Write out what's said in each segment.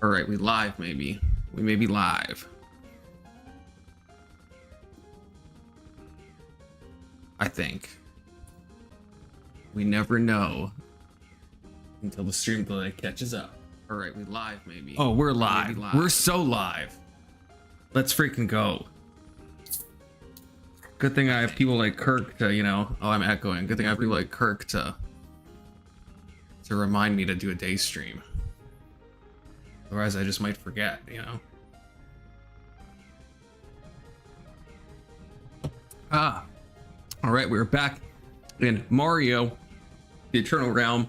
All right, we live maybe. We may be live. I think. We never know until the stream delay catches up. All right, we live maybe. Oh, we're live. We're so live. Let's freaking go. Good thing I have people like Kirk to, you know, oh, I'm echoing. Good thing I have people like Kirk to remind me to do a day stream. Otherwise, I just might forget, you know. All right, we're back in Mario, the Eternal Realm,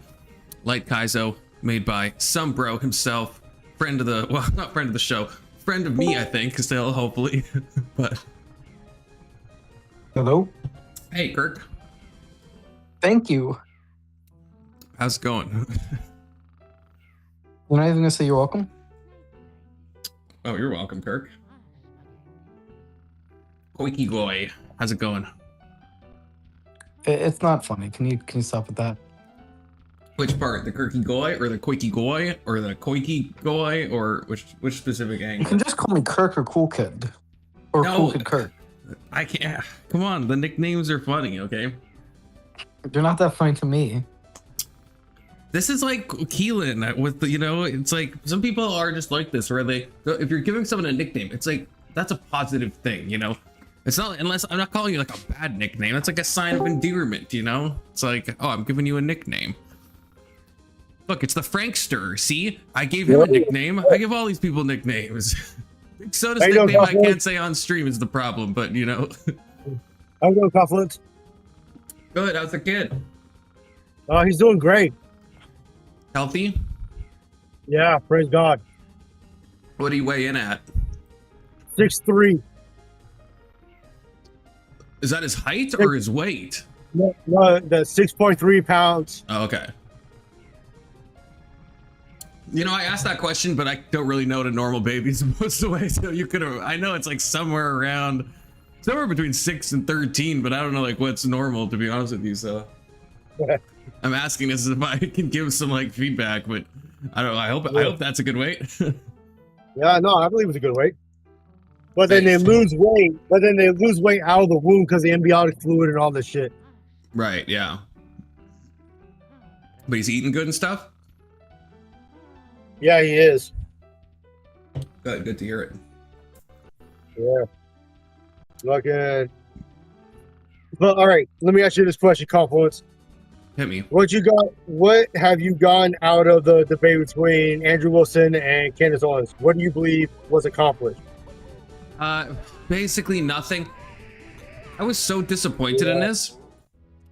Light Kaizo, made by some bro himself, friend of the, well, not friend of the show, friend of me, I think, still, hopefully, but. Hello. Hey, Kirk. Thank you. How's it going? You're not even gonna say you're welcome? Oh, you're welcome, Kirk. Koiki Goy, how's it going? It's not funny. Can you stop with that? Which part? The Kirky Goy or the Koiki Goy or the Koiki Goy or which specific You angle? can just call me Kirk or Cool Kid. Or No. Cool Kid Kirk. I can't. Come on, the nicknames are funny, okay? They're not that funny to me. This is like Keelan with the, you know, it's like some people are just like this where they, if you're giving someone a nickname, it's like, that's a positive thing, you know? It's not, unless I'm not calling you like a bad nickname. It's like a sign of endearment, you know? It's like, oh, I'm giving you a nickname. Look, it's the Frankster. See, I gave him a nickname. I give all these people nicknames. Big Soda's nickname I can't say on stream is the problem, but you know. How's it going, Confluence? Good, how's the kid? He's doing great. Healthy? Yeah, praise God. What do you weigh in at? 6'3". Is that his height or his weight? No, the 6.3 pounds. Oh, okay. You know, I asked that question, but I don't really know what a normal baby's supposed to weigh. So you could have, I know it's like somewhere between 6 and 13, but I don't know like what's normal, to be honest with you. So I'm asking this if I can give some like feedback, but I don't know. I hope that's a good weight. Yeah, no, I believe it's a good weight. But then they lose weight. But then they lose weight out of the womb because of the embryonic fluid and all this shit. Right, yeah. But he's eating good and stuff? Yeah, he is. Good to hear it. Yeah. Looking. But all right, let me ask you this question, Confluence. Hit me. What have you gotten out of the debate between Andrew Wilson and Candace Owens? What do you believe was accomplished? Basically nothing. I was so disappointed in this,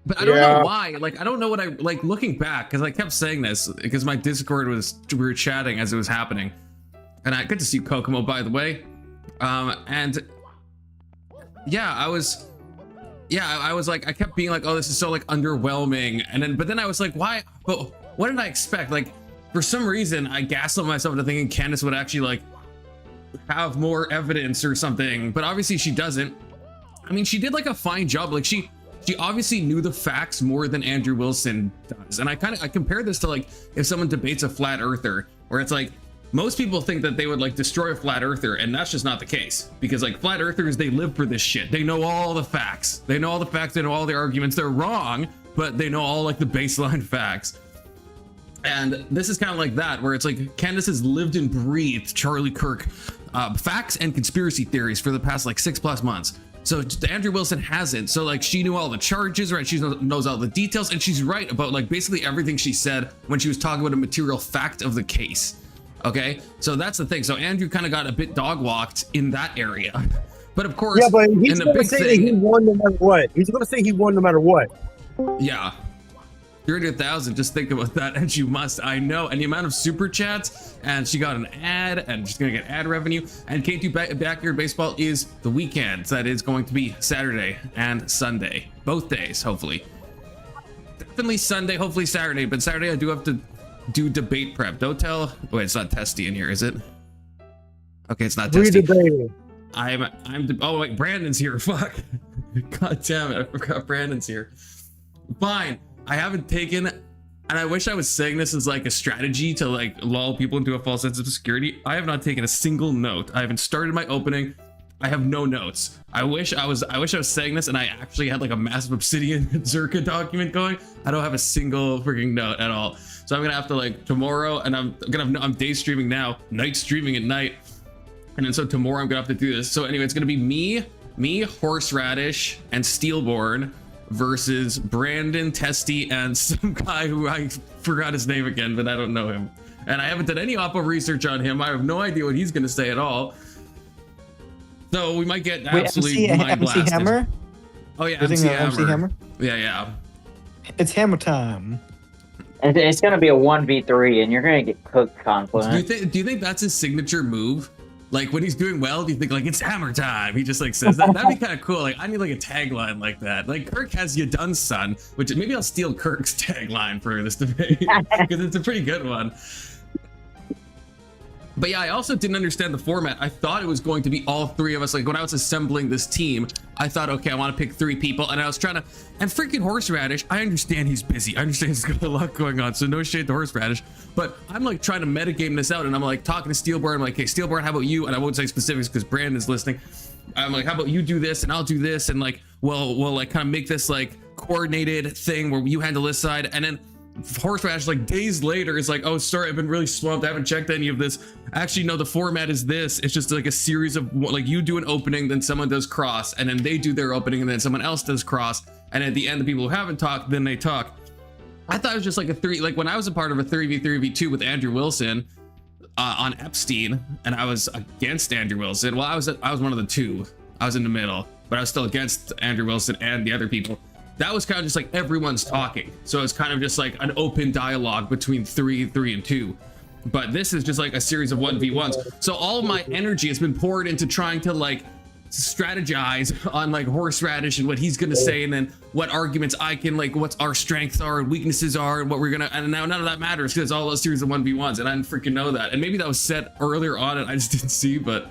but I don't know why. Like, I don't know what I like looking back, because I kept saying this because my Discord we were chatting as it was happening, and I good to see you, Kokomo, by the way. And yeah, I was like, I kept being like, oh, this is so like underwhelming, but then I was like, why? But what did I expect? Like, for some reason, I gaslit myself into thinking Candace would actually like have more evidence or something, but obviously she doesn't. I mean, she did like a fine job. Like she obviously knew the facts more than Andrew Wilson does. And I compare this to like if someone debates a flat earther, where it's like most people think that they would like destroy a flat earther, and that's just not the case, because like flat earthers, they live for this shit. They know all the facts. They know all the facts. They know all the arguments. They're wrong, but they know all like the baseline facts. And this is kind of like that, where it's like Candace has lived and breathed Charlie Kirk facts and conspiracy theories for the past like 6+ months. So Andrew Wilson hasn't. So like she knew all the charges, right? She knows all the details, and she's right about like basically everything she said when she was talking about a material fact of the case. Okay, so that's the thing. So Andrew kind of got a bit dog walked in that area. But of course, yeah, but he's in the gonna big say thing, that he won no matter what. He's gonna say he won no matter what. Yeah. 300,000, just think about that, and you must, I know. And the amount of super chats, and she got an ad, and she's gonna get ad revenue. And K2 Backyard Baseball is the weekend. That is going to be Saturday and Sunday, both days, hopefully. Definitely Sunday, hopefully Saturday, but Saturday I do have to do debate prep. Don't tell, wait, it's not Testy in here, is it? Okay, it's not Testy. Redebating. Oh wait, Brandon's here, fuck. God damn it, I forgot Brandon's here. Fine. I haven't taken and I wish I was saying this as like a strategy to like lull people into a false sense of security. I have not taken a single note. I haven't started my opening. I have no notes. I wish I was saying this and I actually had like a massive Obsidian Zerka document going. I don't have a single freaking note at all. So I'm gonna have to like tomorrow, and I'm day streaming now, night streaming at night. And then so tomorrow I'm gonna have to do this. So anyway, it's gonna be me, Horseradish, and Steelborn versus Brandon, Testy, and some guy who I forgot his name again, but I don't know him. And I haven't done any Oppo research on him. I have no idea what he's gonna say at all. So we might get absolutely mind blasted. MC Hammer? Oh yeah, MC Hammer? Yeah. It's hammer time. It's gonna be a 1v3, and you're gonna get cooked, Confluent. Do you think that's his signature move? Like when he's doing well, do you think like it's hammer time? He just like says that. That'd be kind of cool. Like I need like a tagline like that. Like Kirk has you done, son. Which maybe I'll steal Kirk's tagline for this debate because it's a pretty good one. But yeah, I also didn't understand the format. I thought it was going to be all three of us. Like when I was assembling this team, I thought, okay, I want to pick 3 people, and I was trying to. And freaking Horseradish, I understand he's busy. I understand he's got a lot going on, so no shade to Horseradish. But I'm like trying to metagame this out, and I'm like talking to Steelborn. I'm like, hey, Steelborn, how about you? And I won't say specifics because Brandon's listening. I'm like, how about you do this, and I'll do this, and like, we'll like kind of make this like coordinated thing where you handle this side, and then. Horseradish like days later is like, oh sorry, I've been really swamped, I haven't checked any of this. Actually no, the format is this. It's just like a series of like you do an opening, then someone does cross, and then they do their opening, and then someone else does cross, and at the end the people who haven't talked, then they talk. I thought it was just like a 3, like when I was a part of a 3v3v2 with Andrew Wilson on Epstein, and I was against Andrew Wilson. Well, I was one of the 2. I was in the middle, but I was still against Andrew Wilson and the other people. That was kind of just like everyone's talking. So it's kind of just like an open dialogue between 3 and 2. But this is just like a series of 1v1s. So all of my energy has been poured into trying to like strategize on like Horseradish and what he's gonna say, and then what arguments I can like, what our strengths are and weaknesses are, and what we're gonna, and now none of that matters because it's all a series of 1v1s, and I didn't freaking know that. And maybe that was said earlier on and I just didn't see, but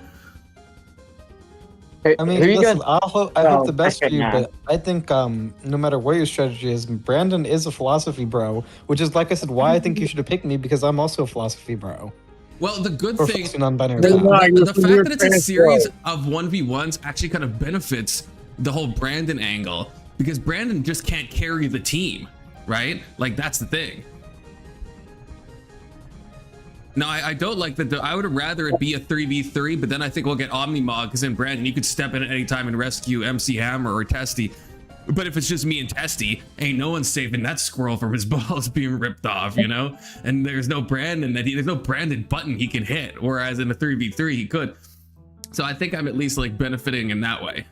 I mean, listen, I hope the best for you, but I think no matter what your strategy is, Brandon is a philosophy bro, which is, like I said, why I think you should have picked me, because I'm also a philosophy bro. Well, the good Or thing, non-binary. the fact that it's a series of 1v1s actually kind of benefits the whole Brandon angle, because Brandon just can't carry the team, right? Like that's the thing. No, I don't like that. I would rather it be a 3v3, but then I think we'll get Omnimog, because then Brandon, you could step in at any time and rescue MC Hammer or Testy. But if it's just me and Testy, ain't no one saving that squirrel from his balls being ripped off, you know? And there's no Brandon there's no Brandon button he can hit, whereas in a 3v3 he could. So I think I'm at least like benefiting in that way.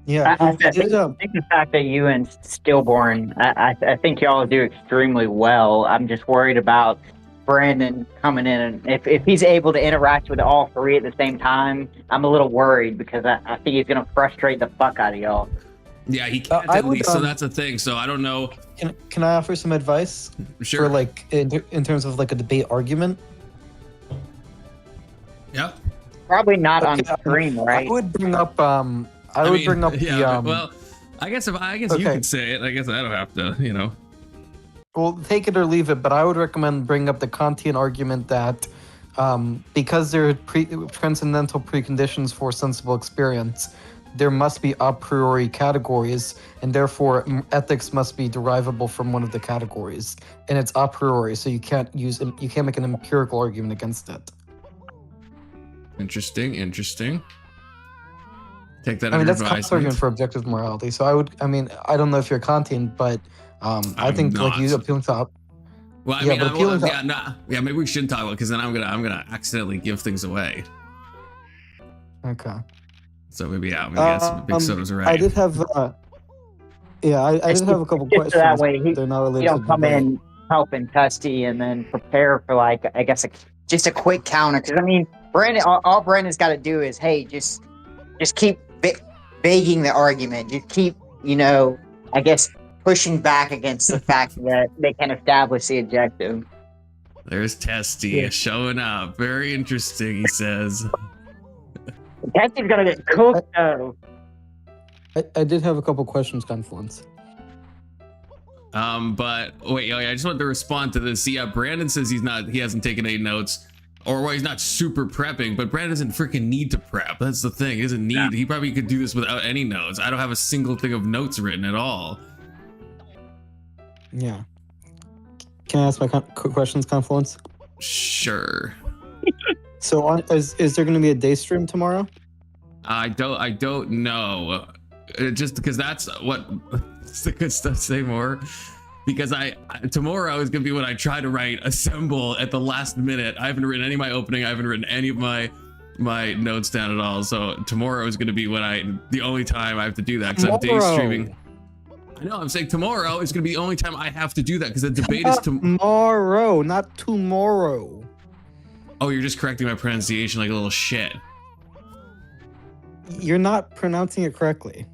Yeah, I think the fact that you and Stillborn, I think y'all do extremely well. I'm just worried about Brandon coming in, and if he's able to interact with all 3 at the same time, I'm a little worried, because I think he's gonna frustrate the fuck out of y'all. Yeah, he can't at least, so that's a thing. So I don't know. Can I offer some advice? Sure. For like in terms of like a debate argument? Yeah. Probably not on stream, right? I would bring up the well, I guess you could say it. I guess I don't have to, you know. Well, take it or leave it, but I would recommend bringing up the Kantian argument that because there are transcendental preconditions for sensible experience, there must be a priori categories, and therefore ethics must be derivable from one of the categories, and it's a priori, so you can't make an empirical argument against it. Interesting. Take that. I mean, that's Kant's argument for objective morality. So I don't know if you're Kantian, but I think like you appealing to. Well, I mean, maybe we shouldn't talk about it, because then I'm gonna accidentally give things away. Okay. So maybe Big Soda's right. I did have I did have a couple questions. That way they're not related. You don't come in helping Testy and then prepare for like, I guess, just a quick counter. Because I mean, Brandon, all Brandon's got to do is, hey, just keep begging the argument. Just keep, I guess, pushing back against the fact that they can establish the objective. There's Testy showing up. Very interesting, he says. Testy's gonna get cooked though. I did have a couple questions, Confluence. But wait, oh yeah, I just wanted to respond to this. Yeah, Brandon says he hasn't taken any notes, or well, he's not super prepping, but Brandon doesn't freaking need to prep. That's the thing. He doesn't need. He probably could do this without any notes. I don't have a single thing of notes written at all. Yeah. Can I ask my questions, Confluence? Sure. So, is there going to be a day stream tomorrow? I don't know. Just because that's what the good stuff. Say more. Because tomorrow is gonna be when I try to write assemble at the last minute. I haven't written any of my opening. I haven't written any of my notes down at all. So tomorrow is gonna be when the only time I have to do that because I'm day streaming. I know. I'm saying tomorrow is gonna be the only time I have to do that because the debate is tomorrow, not tomorrow. Oh, you're just correcting my pronunciation like a little shit. You're not pronouncing it correctly.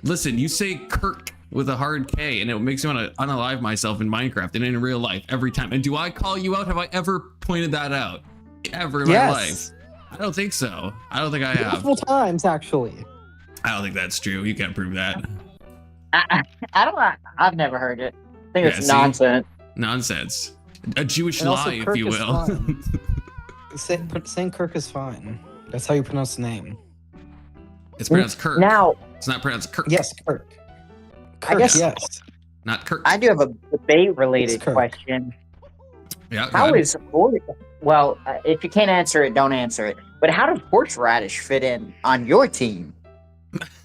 Listen, you say Kirk with a hard K, and it makes me want to unalive myself in Minecraft and in real life every time. And do I call you out? Have I ever pointed that out? Ever in my life? I don't think so. I don't think I have. Multiple times, actually. I don't think that's true. You can't prove that. I don't. I've never heard it. I think it's nonsense. Nonsense. A Jewish and lie, if you will. Saying Kirk is fine. That's how you pronounce the name. It's pronounced Kirk. Now, it's not pronounced Kirk. Yes, Kirk. I guess yes. Not Kirk. I do have a debate-related question. Yeah. How is well? If you can't answer it, don't answer it. But how does horseradish fit in on your team?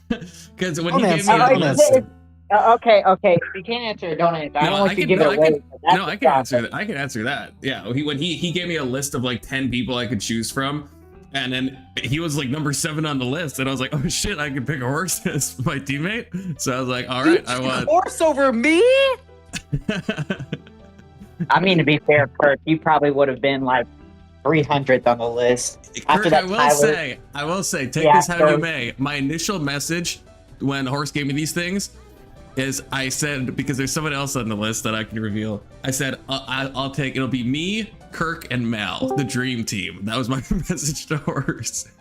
Because when he gave me a list. Okay. If you can't answer it, don't answer. I don't want you to give it away. No, I can answer that. I can answer that. Yeah. When he gave me a list of like 10 people I could choose from. And then he was like number 7 on the list, and I was like, "Oh shit, I can pick a horse as my teammate." So I was like, "All right, I want horse over me." I mean, to be fair, Kirk, you probably would have been like 300th on the list. Kirk, after that, I will say, take this how you may. My initial message when Horse gave me these things is I said, because there's someone else on the list that I can reveal. I said, I'll take, it'll be me, Kirk, and Mal, the dream team. That was my message to Horse.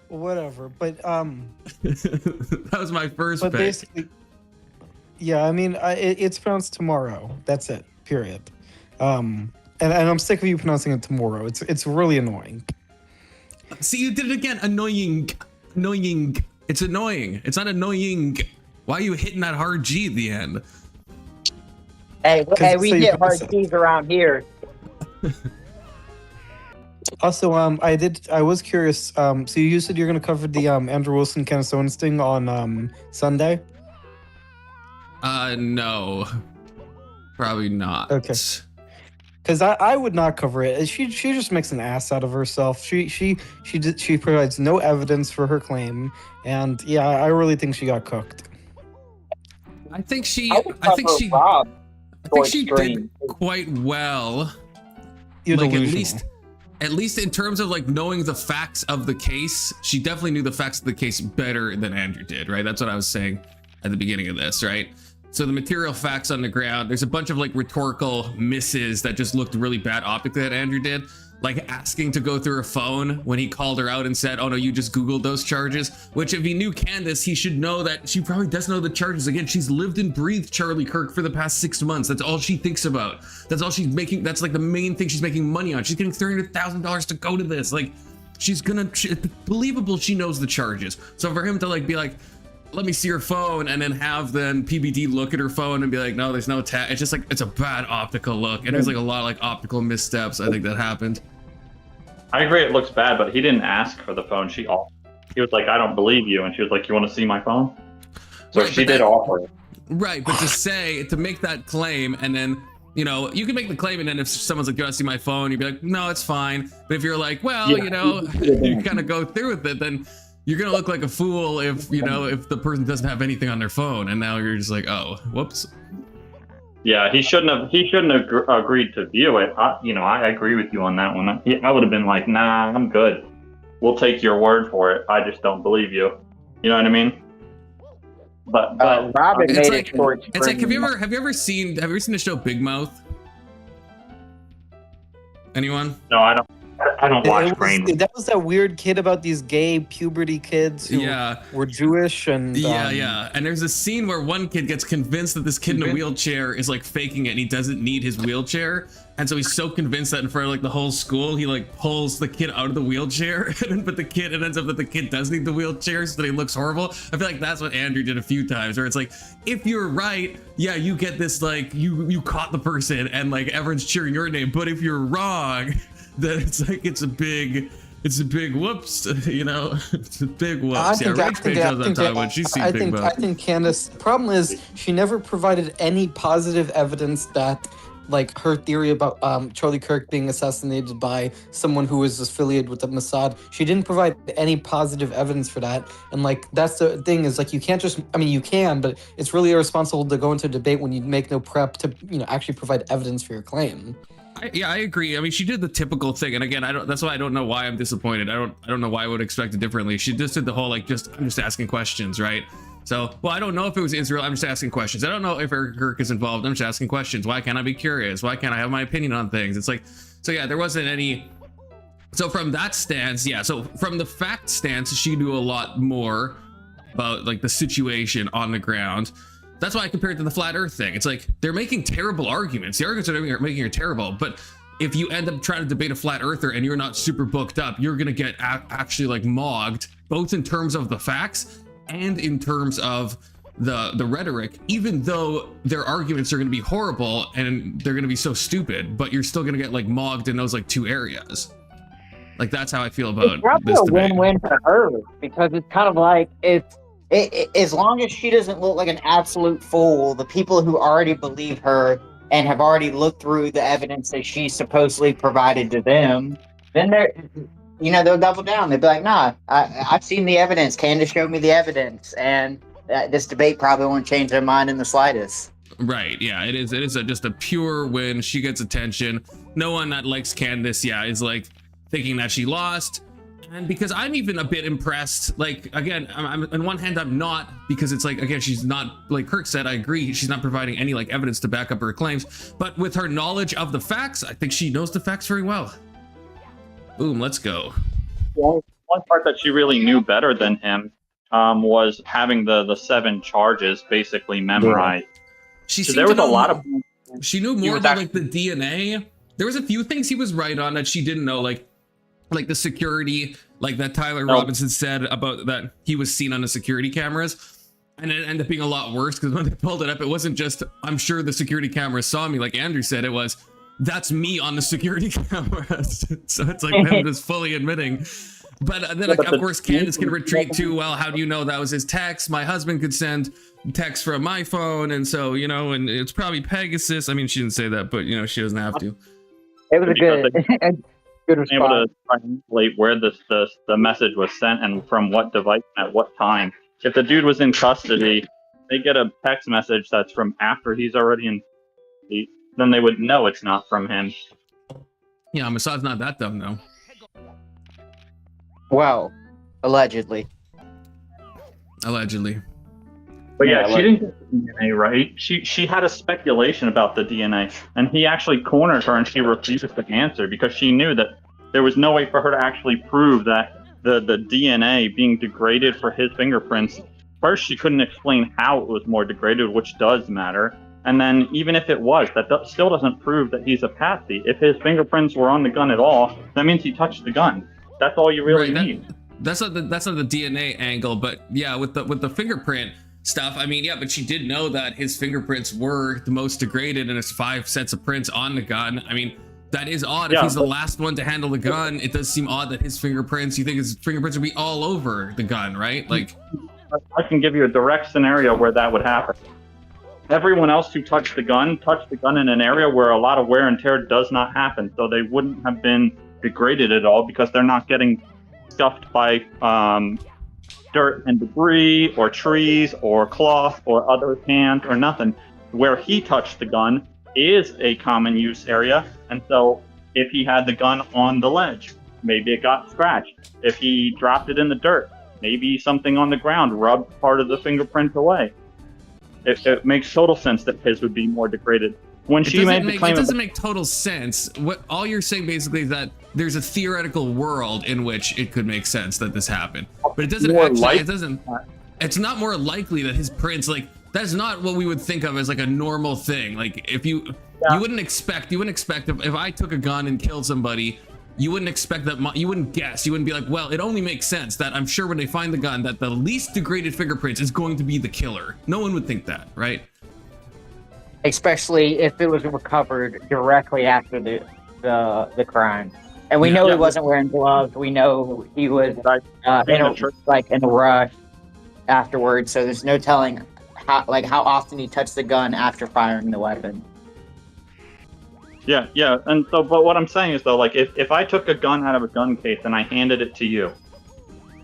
Whatever, but that was my first pick. Basically, yeah, I mean, it's pronounced tomorrow. That's it. Period. And I'm sick of you pronouncing it tomorrow. It's really annoying. See, you did it again. Annoying. It's annoying. It's not annoying. Why are you hitting that hard G at the end? Hey, we get hard G's around here. Also, I was curious. So you said you're going to cover the Andrew Wilson Kenneth Owens thing on Sunday? No, probably not. Okay. Because I would not cover it. She just makes an ass out of herself. She provides no evidence for her claim, and yeah, I really think she got cooked. I think she did quite well. You're like delusional. At least in terms of like knowing the facts of the case, she definitely knew the facts of the case better than Andrew did, right? That's what I was saying at the beginning of this, right? So the material facts on the ground, there's a bunch of like rhetorical misses that just looked really bad optically that Andrew did. Like asking to go through her phone when he called her out and said, "Oh no, you just Googled those charges." Which if he knew Candace, he should know that she probably does know the charges. Again, she's lived and breathed Charlie Kirk for the past 6 months. That's all she thinks about. That's all she's making. That's like the main thing she's making money on. She's getting $300,000 to go to this. Like, believable she knows the charges. So for him to like be like, "Let me see your phone," and then have then PBD look at her phone and be like, "No, there's no tag." It's just like, it's a bad optical look. And there's like a lot of like optical missteps. I think that happened. I agree it looks bad, but he didn't ask for the phone. He was like, "I don't believe you," and she was like, "You want to see my phone?" So right, she did offer it. Right, but to make that claim, and then, you know, you can make the claim, and then if someone's like, "Do you want to see my phone?" You'd be like, "No, it's fine." But if you're like, "Well, yeah, you know," you kind of go through with it, then you're gonna look like a fool if, you know, if the person doesn't have anything on their phone, and now you're just like, "Oh, whoops." Yeah, he shouldn't have agreed to view it. I agree with you on that one. I would have been like, "Nah, I'm good. We'll take your word for it. I just don't believe you." You know what I mean? But Robin made like, it short. It's like, have you ever seen the show Big Mouth? Anyone? No, I don't. I don't watch Brain. That was that weird kid about these gay puberty kids who were Jewish and yeah. And there's a scene where one kid gets convinced that this kid in a wheelchair is like faking it and he doesn't need his wheelchair. And so he's so convinced that in front of like the whole school, he like pulls the kid out of the wheelchair, but it ends up that the kid does need the wheelchair, so that he looks horrible. I feel like that's what Andrew did a few times, where it's like, if you're right, yeah, you get this like you caught the person and like everyone's cheering your name, but if you're wrong, then it's like it's a big whoops, you know. It's a big whoops. I think Candace, the problem is she never provided any positive evidence that like her theory about Charlie Kirk being assassinated by someone who was affiliated with the Mossad. She didn't provide any positive evidence for that. And like that's the thing is like you can't just you can, but it's really irresponsible to go into a debate when you make no prep to actually provide evidence for your claim. I agree. I mean, she did the typical thing, and again, that's why I don't know why I'm disappointed. I don't know why I would expect it differently. She just did the whole like I'm just asking questions, right? So, well, I don't know if it was Israel. I'm just asking questions. I don't know if Eric Kirk is involved. I'm just asking questions. Why can't I be curious? Why can't I have my opinion on things? It's like, so yeah, there wasn't any. So from that stance, yeah. So from the fact stance, she knew a lot more about like the situation on the ground. That's why I compare it to the flat Earth thing. It's like they're making terrible arguments. The arguments they're making are terrible, but if you end up trying to debate a flat earther and you're not super booked up, you're gonna get actually like mogged, both in terms of the facts and in terms of the rhetoric, even though their arguments are going to be horrible and they're going to be so stupid, but you're still going to get like mogged in those like two areas. Like that's how I feel about it's probably this a debate. win-win for her, because it's kind of like as long as she doesn't look like an absolute fool, the people who already believe her and have already looked through the evidence that she supposedly provided to them, then they'll double down. They'll be like, nah, I've seen the evidence. Candace showed me the evidence. And this debate probably won't change their mind in the slightest. Right. Yeah, it is. It is just a pure win. She gets attention. No one that likes Candace, is like thinking that she lost. And because I'm even a bit impressed, like, again, I'm on one hand, I'm not, because it's like, again, she's not, like Kirk said, I agree, she's not providing any like evidence to back up her claims, but with her knowledge of the facts, I think she knows the facts very well. Boom, let's go. Well, one part that she really knew better than him was having the 7 charges basically memorized. There was a lot of. She knew more about like the DNA. There was a few things he was right on that she didn't know, like the security, like that Tyler Robinson said about that he was seen on the security cameras, and it ended up being a lot worse because when they pulled it up, it wasn't just I'm sure the security cameras saw me, like Andrew said, it was that's me on the security cameras. So it's like them just fully admitting. But then, of course, Candace can retreat to, well, how do you know that was his text? My husband could send text from my phone, and so, and it's probably Pegasus. I mean, she didn't say that, but, she doesn't have to. It was a good response. Able to triangulate where the message was sent and from what device and at what time. If the dude was in custody, they get a text message that's from after he's already in, then they would know it's not from him. Yeah, Mossad's not that dumb, though. Well, allegedly. Allegedly. But yeah, she didn't get the DNA right. She had a speculation about the DNA, and he actually cornered her, and she refused to answer because she knew that there was no way for her to actually prove that the DNA being degraded for his fingerprints. First, she couldn't explain how it was more degraded, which does matter. And then even if it was, that still doesn't prove that he's a patsy. If his fingerprints were on the gun at all, that means he touched the gun. That's all you really need. That's not the DNA angle, but yeah, with the fingerprint stuff, I mean, yeah, but she did know that his fingerprints were the most degraded, and it's 5 sets of prints on the gun. I mean, that is odd. If he's the last one to handle the gun, it does seem odd that his fingerprints, you think his fingerprints would be all over the gun, right? Like, I can give you a direct scenario where that would happen. Everyone else who touched the gun in an area where a lot of wear and tear does not happen, so they wouldn't have been degraded at all because they're not getting scuffed by dirt and debris or trees or cloth or other hands or nothing. Where he touched the gun is a common use area, and so if he had the gun on the ledge, maybe it got scratched. If he dropped it in the dirt, maybe something on the ground rubbed part of the fingerprint away. It makes total sense that his would be more degraded. When she made the claim, it doesn't make total sense. What all you're saying basically is that there's a theoretical world in which it could make sense that this happened, but it doesn't More actually. like- It doesn't. It's not more likely that his prints like that's not what we would think of as like a normal thing. Like if you wouldn't expect if I took a gun and killed somebody. You wouldn't expect that. You wouldn't guess. You wouldn't be like, well, it only makes sense that I'm sure when they find the gun that the least degraded fingerprints is going to be the killer. No one would think that, right? Especially if it was recovered directly after the crime. And we know he wasn't wearing gloves. We know he was in a rush afterwards. So there's no telling how often he touched the gun after firing the weapon. Yeah, and so, but what I'm saying is though, like, if I took a gun out of a gun case and I handed it to you,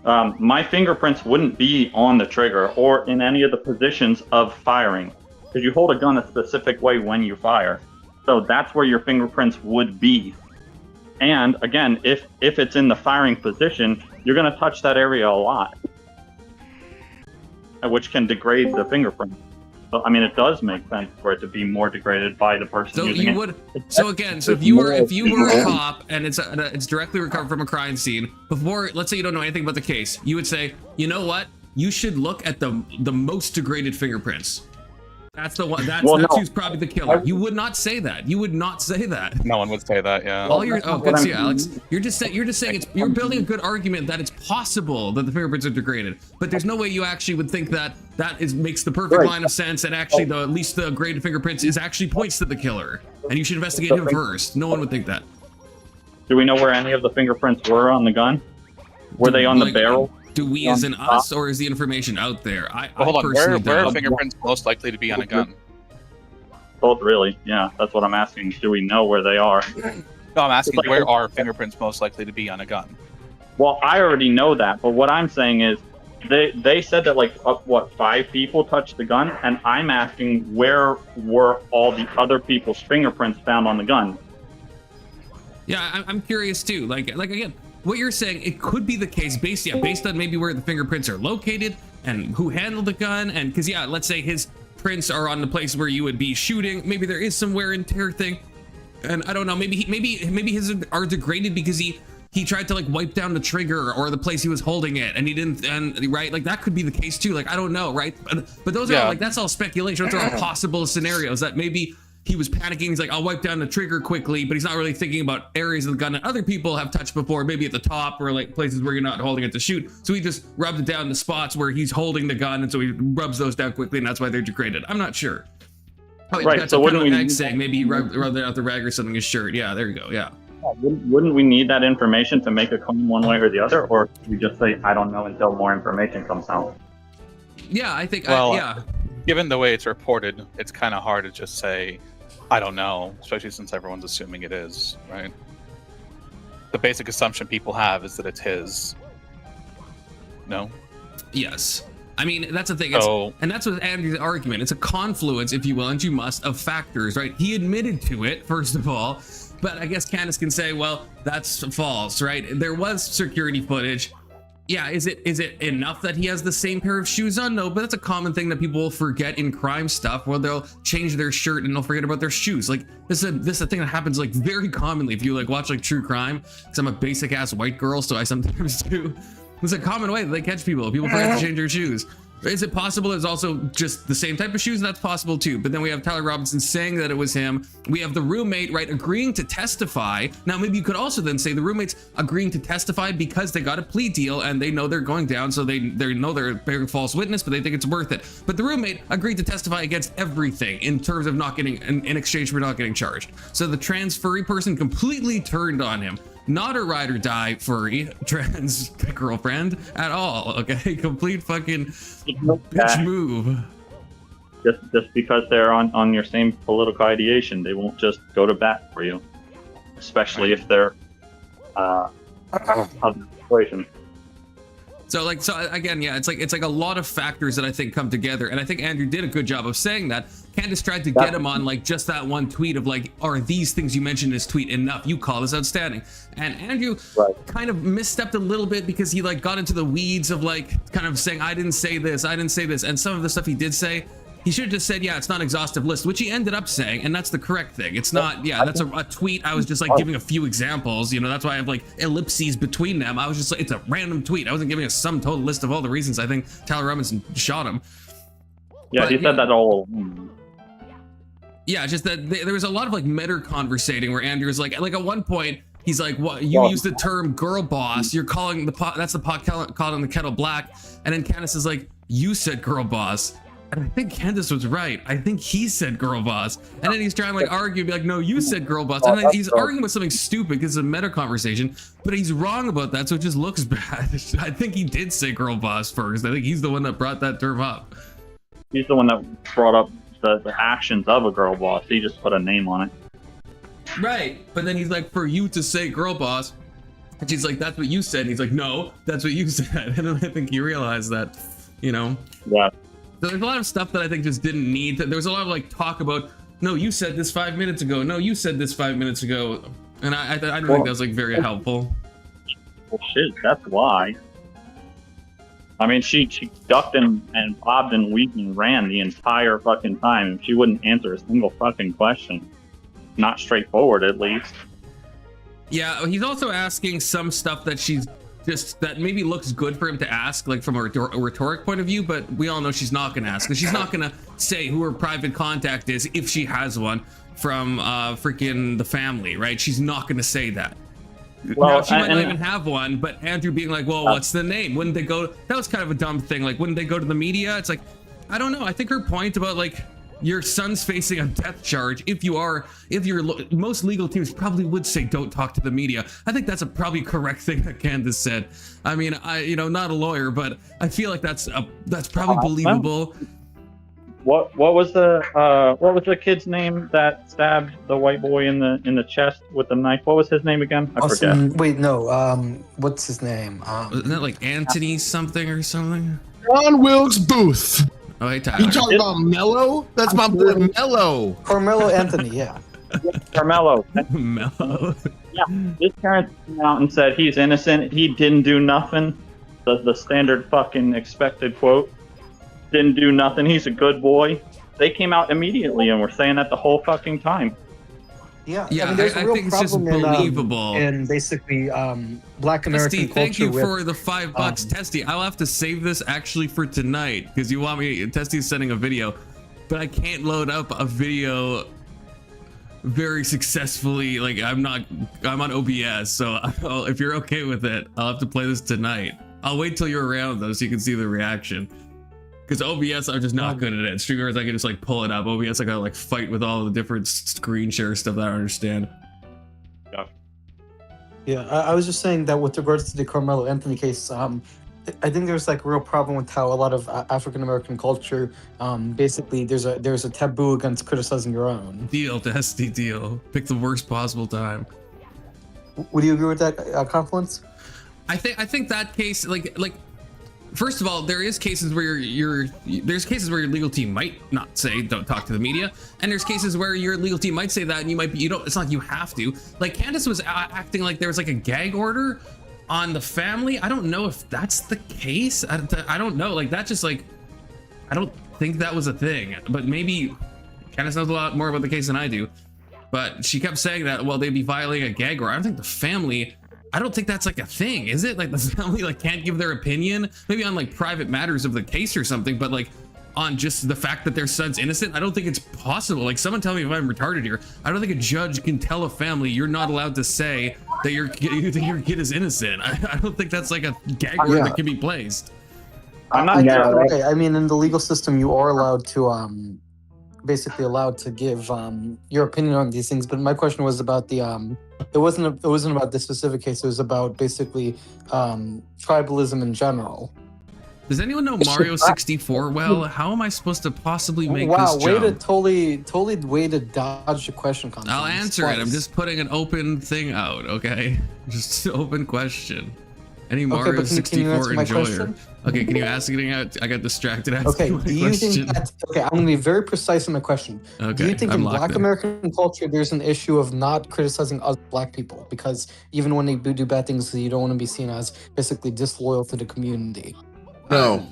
my fingerprints wouldn't be on the trigger or in any of the positions of firing, because you hold a gun a specific way when you fire, so that's where your fingerprints would be. And again, if it's in the firing position, you're going to touch that area a lot, which can degrade the fingerprint. I mean, it does make sense for it to be more degraded by the person So using you it. would. So again, so if you were a cop and it's directly recovered from a crime scene, before, let's say you don't know anything about the case, you would say, you know what? You should look at the most degraded fingerprints. That's the one. That's who's probably the killer. You would not say that. You would not say that. No one would say that. Yeah. Good to see you, Alex. You're just saying you're building a good argument that it's possible that the fingerprints are degraded, but there's no way you actually would think that makes the perfect line of sense, and actually at least the graded fingerprints is actually points to the killer, and you should investigate him first. No one would think that. Do we know where any of the fingerprints were on the gun? Were they on the barrel? Do we as in us, or is the information out there? Hold on, where are fingerprints most likely to be on a gun? Both, really. Yeah, that's what I'm asking. Do we know where they are? No, I'm asking where are fingerprints most likely to be on a gun? Well, I already know that, but what I'm saying is they said that like 5 people touched the gun, and I'm asking where were all the other people's fingerprints found on the gun? Yeah, I'm curious too. Like again, what you're saying, it could be the case based on maybe where the fingerprints are located and who handled the gun, and because let's say his prints are on the place where you would be shooting. Maybe there is some wear and tear thing, and I don't know. Maybe his are degraded because he tried to like wipe down the trigger or the place he was holding it, and he didn't. And right, like that could be the case too. Like I don't know, right? But those are all, like that's all speculation. Those are all possible scenarios that maybe he was panicking. He's like, I'll wipe down the trigger quickly, but he's not really thinking about areas of the gun that other people have touched before, maybe at the top or like places where you're not holding it to shoot. So he just rubbed it down the spots where he's holding the gun, and so he rubs those down quickly, and that's why they're degraded. I'm not sure. Oh, right. So wouldn't we saying maybe he rubbed it out the rag or something his shirt? Yeah, there you go. Yeah. Wouldn't we need that information to make a claim one way or the other, or we just say I don't know until more information comes out? Yeah, I think. Well, given the way it's reported, it's kind of hard to just say I don't know, especially since everyone's assuming it is, right? The basic assumption people have is that it's his. No? Yes. I mean, that's the thing. And that's what Andrew's argument. It's a confluence, if you will, and you must, of factors, right? He admitted to it, first of all, but I guess Candace can say, well, that's false, right? There was security footage. Yeah, is it enough that he has the same pair of shoes on? No, but that's a common thing that people will forget in crime stuff, where they'll change their shirt and they'll forget about their shoes. Like this is a thing that happens like very commonly if you like watch like true crime. Because I'm a basic ass white girl, so I sometimes do. It's a common way that they catch people. People forget to change their shoes. Is it possible it's also just the same type of shoes? That's possible too. But then we have Tyler Robinson saying that it was him. We have the roommate, right, agreeing to testify. Now, maybe you could also then say the roommate's agreeing to testify because they got a plea deal and they know they're going down, so they know they're bearing false witness, but they think it's worth it. But the roommate agreed to testify against everything in terms of not getting, in exchange for not getting charged. So the trans furry person completely turned on him. Not a ride or die furry trans girlfriend at all. Okay, complete fucking bitch move. Just because they're on your same political ideation, they won't just go to bat for you, especially if they're of the situation. So again, yeah, it's like a lot of factors that I think come together, and I think Andrew did a good job of saying that. Candace tried to get him on like just that one tweet of like, are these things you mentioned in this tweet enough? You call this outstanding. And Andrew kind of misstepped a little bit because he like got into the weeds of like kind of saying, I didn't say this, and some of the stuff he did say, He should have just said, yeah, it's not an exhaustive list, which he ended up saying, and that's the correct thing. It's not, yeah, that's a tweet. I was just like giving a few examples, you know, that's why I have like ellipses between them. I was just like, it's a random tweet. I wasn't giving a sum total list of all the reasons I think Tyler Robinson shot him. Yeah, But, he said that all. Yeah, just that there was a lot of like meta conversating where Andrew was like at one point, he's like, what, you use the term girl boss, you're calling the pot, that's the pot calling the kettle black. And then Candace is like, you said girl boss. And I think Candace was right. I think he said girl boss. And then he's trying to like argue and be like, no, you said girl boss. And then he's arguing with something stupid because it's a meta conversation, but he's wrong about that. So it just looks bad. I think he did say girl boss first. I think he's the one that brought that term up. He's the one that brought up the actions of a girl boss. He just put a name on it. Right. But then he's like, for you to say girl boss. And she's like, that's what you said. And he's like, no, that's what you said. And then I think he realized that, you know. Yeah. So there's a lot of stuff that I think just didn't need. There was a lot of like talk about, no, you said this 5 minutes ago. No, you said this 5 minutes ago. And I don't think that was like very helpful. Well, shit, that's why. I mean, she ducked and bobbed and weaved and ran the entire fucking time. She wouldn't answer a single fucking question. Not straightforward, at least. Yeah, he's also asking some stuff that she's just that maybe looks good for him to ask, like from a rhetoric point of view, but we all know she's not gonna ask, because she's not gonna say who her private contact is if she has one from freaking the family, right? She's not gonna say that. Well, now, she might not even have one, but Andrew being like, well, what's the name? Wouldn't they go? That was kind of a dumb thing. Like, wouldn't they go to the media? It's like, I don't know. I think her point about like your son's facing a death charge. If you're most legal teams probably would say don't talk to the media. I think that's a probably correct thing that Candace said. I mean, not a lawyer, but I feel like that's probably believable. What was the kid's name that stabbed the white boy in the chest with the knife? What was his name again? I forget. Wait, no. What's his name? Isn't that like Anthony something or something? John Wilkes Booth. Oh, hey, Tyler. You talking about Mello? That's my boy Mello. Carmelo Anthony, yeah. Carmelo. Mellow. Yeah, his parents came out and said he's innocent. He didn't do nothing. The standard fucking expected quote. Didn't do nothing. He's a good boy. They came out immediately and were saying that the whole fucking time. Yeah, Yeah, I mean, there's a I real think it's just problem believable. in basically Black American Testy, culture. thank you with, for the $5, Testy. I'll have to save this actually for tonight because you want me. Testy's sending a video, but I can't load up a video very successfully. Like I'm on OBS, so if you're okay with it, I'll have to play this tonight. I'll wait till you're around though, so you can see the reaction. Because OBS, I'm just not good at it. Streamers, I can just like pull it up. OBS, I gotta like fight with all the different screen share stuff that I don't understand. Yeah, I was just saying that with regards to the Carmelo Anthony case, I think there's like a real problem with how a lot of African American culture, basically, there's a taboo against criticizing your own. Deal, Testy, deal. Pick the worst possible time. Would you agree with that, Confluence? I think that case, like. First of all, there is cases where there's cases where your legal team might not say don't talk to the media, and there's cases where your legal team might say that, and you don't. It's not like you have to. Like Candace was acting like there was like a gag order on the family. I don't know if that's the case. I don't know. Like that just like I don't think that was a thing. But maybe Candace knows a lot more about the case than I do. But she kept saying that they'd be violating a gag order. I don't think the family. I don't think that's like a thing, is it? Like the family like can't give their opinion, maybe on like private matters of the case or something, but like on just the fact that their son's innocent, I don't think it's possible. Like someone tell me if I'm retarded here. I don't think a judge can tell a family you're not allowed to say that you think your kid is innocent. I don't think that's like a gag order that can be placed. I'm not. Okay, I mean, in the legal system, you are allowed to basically allowed to give your opinion on these things. But my question was about the it wasn't about this specific case. It was about basically tribalism in general. Does anyone know Mario 64 well? How am I supposed to possibly make this jump? Way to totally way to dodge the question. I'll answer it. I'm just putting an open thing out, okay? Just an open question. Any Mario 64 enjoyer? Okay, can you ask it out? I got distracted asking okay, my do you question. think that, okay, I'm going to be very precise in my question. Okay, do you think I'm in locked Black in. American culture there's an issue of not criticizing other Black people? Because even when they do bad things, you don't want to be seen as basically disloyal to the community. No.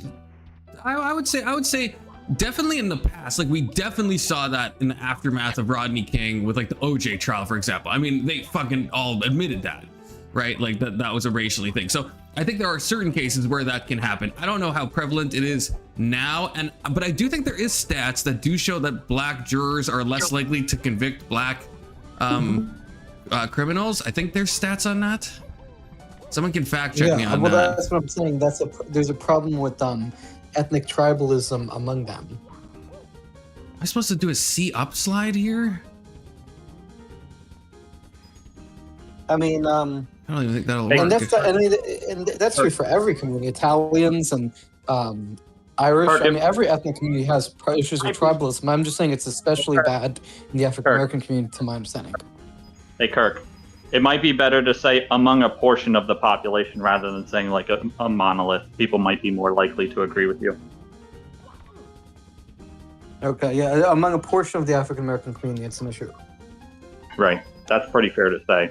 I would say definitely in the past, like we definitely saw that in the aftermath of Rodney King with like the OJ trial, for example. I mean, they fucking all admitted that, right? Like that was a racially thing. So I think there are certain cases where that can happen. I don't know how prevalent it is now, but I do think there is stats that do show that black jurors are less likely to convict black criminals. I think there's stats on that. Someone can fact check me on that. That's what I'm saying. There's a problem with ethnic tribalism among them. Am I supposed to do a C up slide here? I mean, I don't even think that'll and work. that's true for every community. Italians and Irish. I mean, every ethnic community has issues with tribalism. I'm just saying it's especially bad in the African American community, to my understanding. Hey, Kirk. It might be better to say among a portion of the population rather than saying like a monolith. People might be more likely to agree with you. Okay, yeah, among a portion of the African American community, it's an issue. Right. That's pretty fair to say.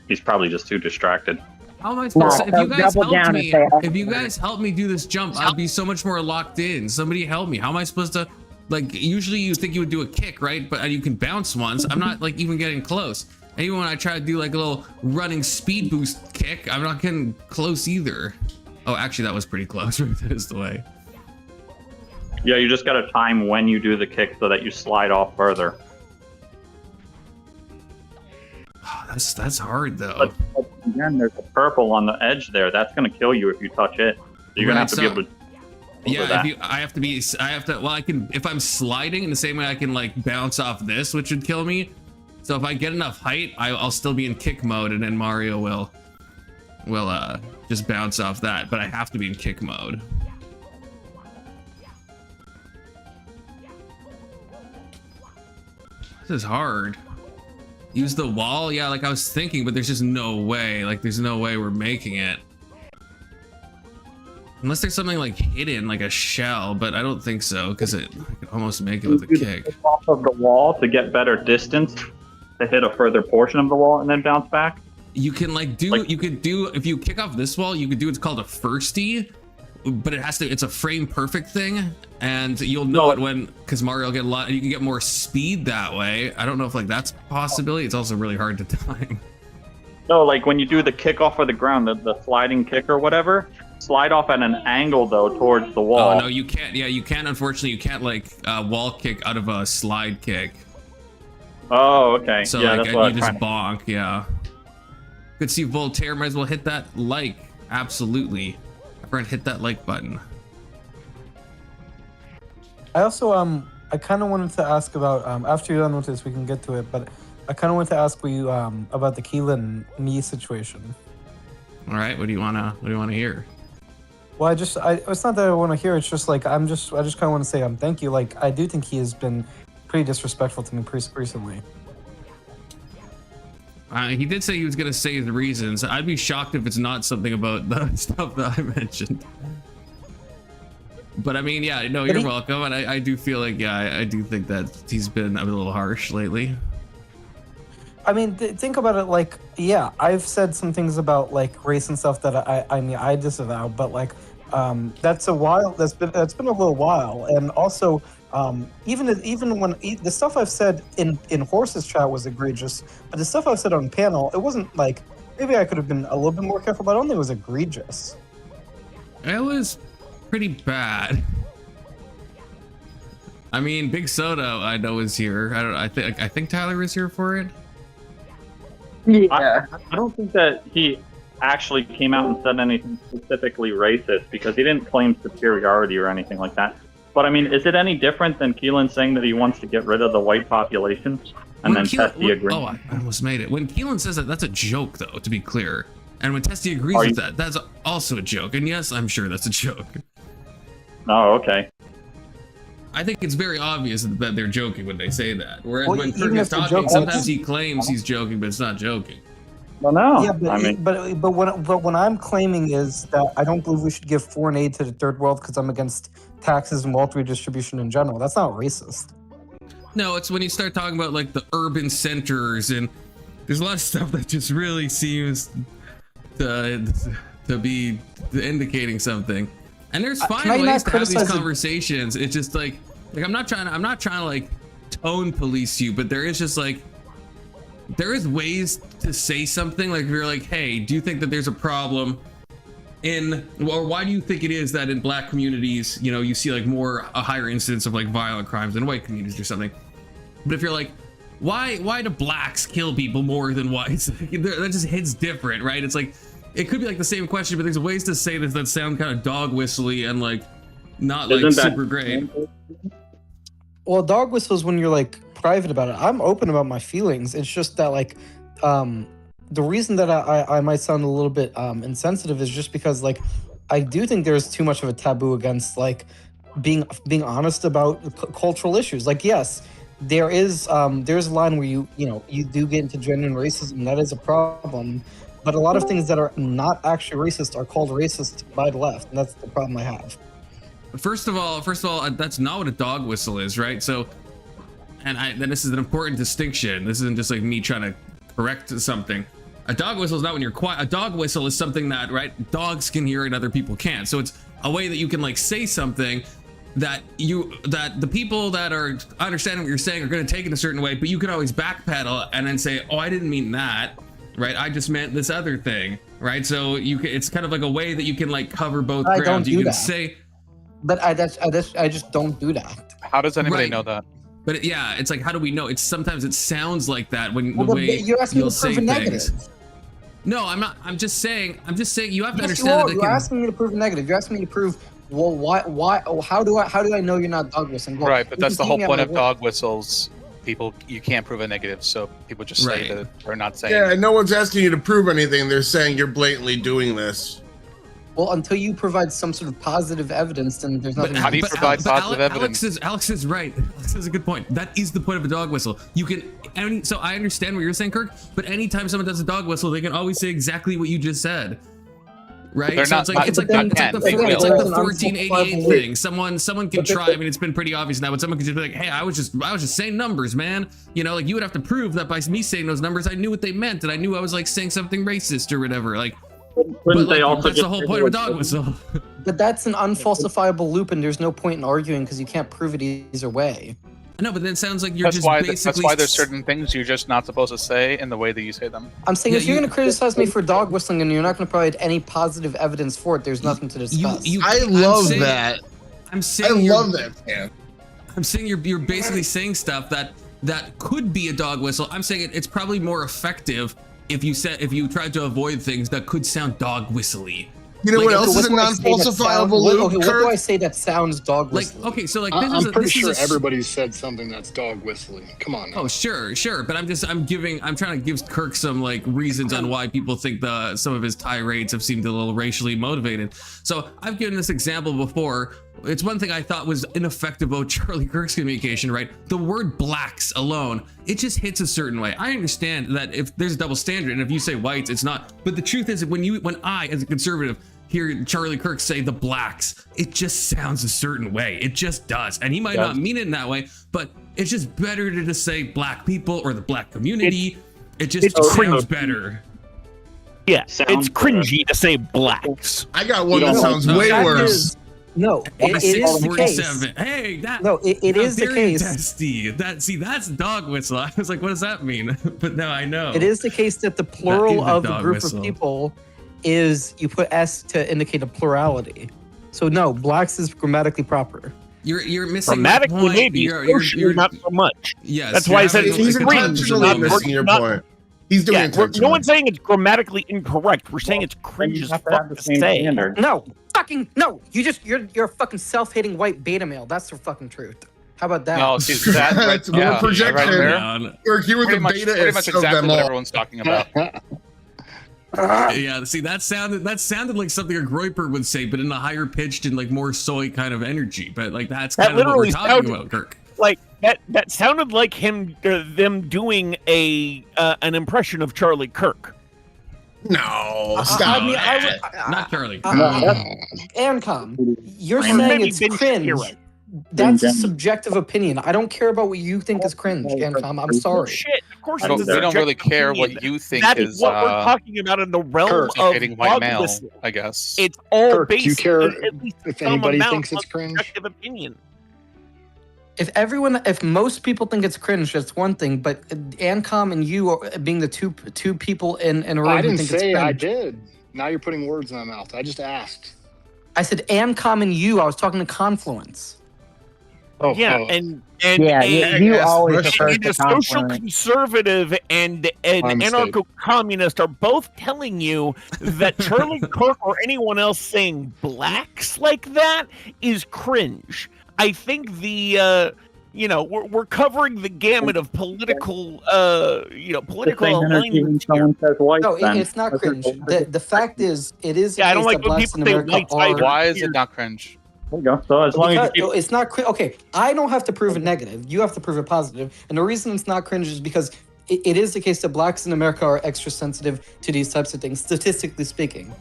He's probably just too distracted. How am I supposed to, if you Double guys helped me do this jump, I'd be so much more locked in. Somebody help me. How am I supposed to, like, usually you think you would do a kick, right? But you can bounce once. I'm not like even getting close. And even when I try to do like a little running speed boost kick, I'm not getting close either. Oh, actually that was pretty close. That is the way. Yeah, you just gotta time when you do the kick so that you slide off further. Oh, that's hard though. But again, there's a purple on the edge there. That's gonna kill you if you touch it. So you're gonna have to be able to. Yeah, I have to. Well, I can, if I'm sliding in the same way I can like bounce off this, which would kill me. So if I get enough height, I'll still be in kick mode, and then Mario will just bounce off that. But I have to be in kick mode. This is hard. Use the wall? Yeah, like I was thinking, but there's just no way. Like there's no way we're making it. Unless there's something like hidden, like a shell, but I don't think so, because I could almost make it with a kick. Off of the wall to get better distance to hit a further portion of the wall and then bounce back. You can you could do, if you kick off this wall, you could do what's called a firstie, but it's a frame perfect thing, and you'll know it when, because Mario will get a lot, you can get more speed that way. I don't know if like that's a possibility. It's also really hard to time. No, like when you do the kick off of the ground, the sliding kick or whatever, slide off at an angle though towards the wall. Oh no, you can't. Yeah, you can't. Unfortunately, you can't like wall kick out of a slide kick. Oh, okay. So yeah, like that's what you just bonk. Yeah. Could see Voltaire. Might as well hit that like. Absolutely. Everyone hit that like button. I also I kind of wanted to ask about after you're done with this, we can get to it, but I kind of wanted to ask you about the Keelan me situation. All right, what do you wanna hear? Well, it's not that I want to hear. It's just like I just kind of want to say thank you. Like I do think he has been pretty disrespectful to me recently. He did say he was gonna say his reasons. I'd be shocked if it's not something about the stuff that I mentioned. But I mean, yeah, no, you're welcome. And I do feel like, yeah, I do think that he's been a little harsh lately. I mean, think about it. Like, yeah, I've said some things about like race and stuff that I mean, I disavow. But like, that's a while. That's been a little while. And also, even when the stuff I've said in Horse's chat was egregious, but the stuff I've said on panel, it wasn't like, maybe I could have been a little bit more careful, but I don't think it was egregious. It was pretty bad. I mean, Big Soda I know is here. I think Tyler was here for it. Yeah. I don't think that he actually came out and said anything specifically racist because he didn't claim superiority or anything like that. But I mean, is it any different than Keelan saying that he wants to get rid of the white population and then Testy agrees? Oh, I almost made it. When Keelan says that, that's a joke, though, to be clear. And when Testy agrees with that, that's also a joke. And yes, I'm sure that's a joke. Oh, okay. I think it's very obvious that they're joking when they say that. Whereas when Kirk even is if the talking, joke- sometimes he claims he's joking, but it's not joking. Well, no. Yeah, but I mean, but what I'm claiming is that I don't believe we should give foreign aid to the third world because I'm against taxes and wealth redistribution in general. That's not racist. No, it's when you start talking about like the urban centers, and there's a lot of stuff that just really seems to to be indicating something. And there's Can fine I ways not to have these criticize it? conversations. It's just like I'm not trying to like tone police you, but there is just like there is ways to say something. Like if you're like, hey, do you think that there's a problem or why do you think it is that in black communities, you know, you see like a higher incidence of like violent crimes than white communities or something? But if you're like, why do blacks kill people more than whites? That just hits different, right? It's like it could be like the same question, but there's ways to say this that sound kind of dog whistly and like not like super great. Well, dog whistles when you're like private about it. I'm open about my feelings. It's just that like the reason that I might sound a little bit insensitive is just because like I do think there's too much of a taboo against like being honest about cultural issues. Like yes, there's a line where you do get into genuine racism. That is a problem. But a lot of things that are not actually racist are called racist by the left, and that's the problem I have. First of all, that's not what a dog whistle is, right? So, then this is an important distinction. This isn't just like me trying to correct something. A dog whistle is not when you're quiet. A dog whistle is something that, right, dogs can hear and other people can't. So it's a way that you can like say something that the people that are understanding what you're saying are going to take it a certain way, but you can always backpedal and then say, oh, I didn't mean that. Right, I just meant this other thing, right? So it's kind of like a way that you can like cover both grounds. Don't do you can that. Say, but I just don't do that. How does anybody know that? But yeah, it's like how do we know? It's sometimes it sounds like that when the way you're asking me you'll to prove say a negative. things. No, I'm not. I'm just saying you have to Yes, understand that you're asking me to prove a negative. You're asking me to prove. Well, why? Oh, how do I know you're not dog whistling? Well, Right, but that's the whole point of work. dog whistles. You can't prove a negative, so people just say that or not saying. Yeah, no one's asking you to prove anything. They're saying you're blatantly doing this. Well, until you provide some sort of positive evidence, then there's nothing. how do you provide positive evidence? Alex is right. Alex is a good point. That is the point of a dog whistle. You can, so I understand what you're saying, Kirk, but anytime someone does a dog whistle, they can always say exactly what you just said. Right? So it's like the 1488 thing. Someone can try. I mean, it's been pretty obvious now, but someone can just be like, hey, I was just saying numbers, man. You know, like you would have to prove that by me saying those numbers, I knew what they meant, and I knew I was like saying something racist or whatever. Like, Wouldn't they also that's the whole point of a dog whistle. But that's an unfalsifiable loop, and there's no point in arguing because you can't prove it either way. No, but then it sounds like you're That's just why. basically. That's why there's certain things you're just not supposed to say in the way that you say them. I'm saying Yeah, if you're you- going to criticize me for dog whistling and you're not going to provide any positive evidence for it, there's nothing to discuss. I love that. I'm I saying love that, man. I'm saying you're basically saying stuff that could be a dog whistle. I'm saying it's probably more effective if you tried to avoid things that could sound dog whistly. You know Like, what else is a do I say that non-falsifiable sounds- loop, okay, what Kirk? do I say that sounds dog Like whistling? okay, so like I'm pretty sure everybody's said something that's dog whistling. Come on now. Oh sure, but I'm trying to give Kirk some like reasons on why people think some of his tirades have seemed a little racially motivated. So I've given this example before. It's one thing I thought was ineffective about Charlie Kirk's communication, right? The word blacks alone, it just hits a certain way. I understand that if there's a double standard and if you say whites, it's not. But the truth is when I, as a conservative, hear Charlie Kirk say the blacks, it just sounds a certain way. It just does. And he might not mean it in that way, but it's just better to just say black people or the black community. It just sounds better. Yeah, Sounds it's cringy to say blacks. I got one that sounds way worse. No, it is the case. 47. Hey, it is the case. Testy. That's dog whistle. I was like, what does that mean? But now I know. It is the case that the plural That is a of the dog group whistle. of people is you put S to indicate a plurality. So no, blacks is grammatically proper. You're missing Grammatically, the point. maybe. Socially, not so much. Yes. That's why I you're said having it's a cringe. conceptual Intentionally Not- missing your not- point. He's doing Yeah, it no intentionally. one's saying it's grammatically incorrect. We're saying it's cringe as fuck to say. No, fucking no. You're a fucking self-hating white beta male. That's the fucking truth. How about that? No, see that right, That's more yeah, projection. right there. down. Kirk, you were Pretty the much, beta pretty much of exactly them what all. everyone's talking about. Yeah, see that sounded like something a Groiper would say, but in a higher pitched and like more soy kind of energy. But like that's That kind of what we're literally talking sounded- about, Kirk. Like that sounded like them doing an impression of Charlie Kirk. No, stop. I mean, Not Charlie. Ancom, you're And saying maybe it's Ben cringe. Shapiro. That's a subjective opinion. I don't care about what you think is cringe, Ancom. I'm sorry. Shit, of course, I don't it's a care. We don't really subjective care opinion. what you think That is is what we're talking about in the realm of dating white male, dogmas. I guess. It's all Kirk, do you based care at least if some anybody amount thinks it's of cringe? subjective opinion. If most people think it's cringe, that's one thing. But Ancom and you are being the two people in a room I who didn't think it's say I cringe. did. Now you're putting words in my mouth. I just asked. I said Ancom and you. I was talking to Confluence. Oh, Yeah, oh. and Yeah, you Yes, always Russian. refer and to a social confluence. conservative and an My mistake. anarcho-communist are both telling you that Charlie Kirk or anyone else saying blacks like that is cringe. I think we're covering the gamut of political political alignments here. Someone says white, No, then. it's not cringe. The fact is, it is the Yeah, I don't case like that when blacks people in say America white are. side. Why is it not cringe? There you go. So as long as you Because, keep no, it's not okay. I don't have to prove it negative. You have to prove it positive. And the reason it's not cringe is because it is the case that blacks in America are extra sensitive to these types of things, statistically speaking.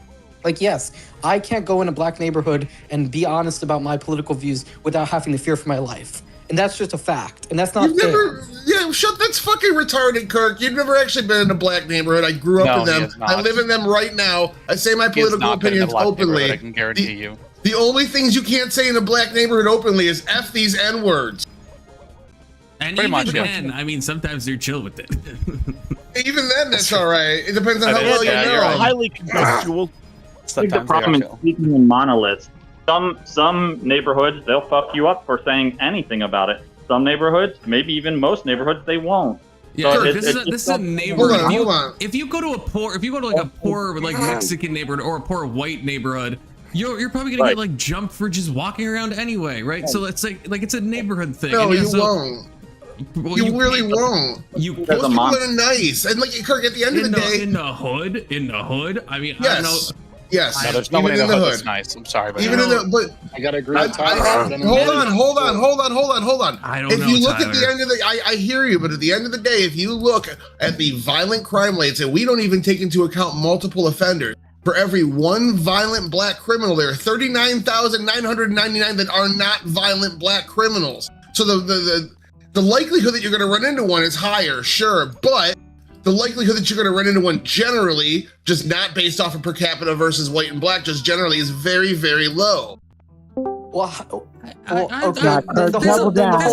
Like, yes, I can't go in a black neighborhood and be honest about my political views without having to fear for my life. And that's just a fact. And that's not You've fair. never, yeah, shut. That's fucking retarded, Kirk. You've never actually been in a black neighborhood. I grew up No, in he them. has not. I live in them right now. I say my He has political not been in a opinions black neighborhood, openly. I can guarantee you. The only things you can't say in a black neighborhood openly is F these N words. And Pretty even much, yeah. then, I mean, sometimes they're chill with it. Even then, that's all right. It depends on That how is- well you yeah, know. you're right. Highly contextual. I think the Sometimes they are problem is chill. speaking in monoliths. Some neighborhoods they'll fuck you up for saying anything about it. Some neighborhoods, maybe even most neighborhoods, they won't. Yeah, So this is a Hold neighborhood. on, hold on. If you go to like a poor like Mexican neighborhood or a poor white neighborhood, you're probably gonna Right. get like jumped for just walking around anyway, right? So it's like it's a neighborhood thing. No, And yeah, you so- won't. well, You really won't. You Most There's a people mon- are nice, and like Kirk, at the end of in the day, in the hood. I mean, I don't know. yes, yes. No, there's even nobody in the hood hood. that's nice. I'm sorry, but Even in the, but I gotta agree I, with Tyler. hold on. I don't If know, you look at the Tyler. end of the, I hear you, but at the end of the day, if you look at the violent crime rates, and we don't even take into account multiple offenders, for every one violent black criminal, there are 39,999 that are not violent black criminals. So the likelihood that you're going to run into one is higher, sure, but the likelihood that you're going to run into one generally, just not based off of per capita versus white and black, just generally is very, very low. Well, I- okay. there's a- there's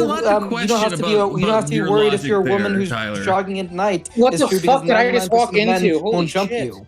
a lot to you don't have to be. question You don't have to be about worried if your you're a logic woman there, who's Tyler. jogging at night. What It's the true fuck because did I just 99% walk of men into? Holy won't jump shit. you.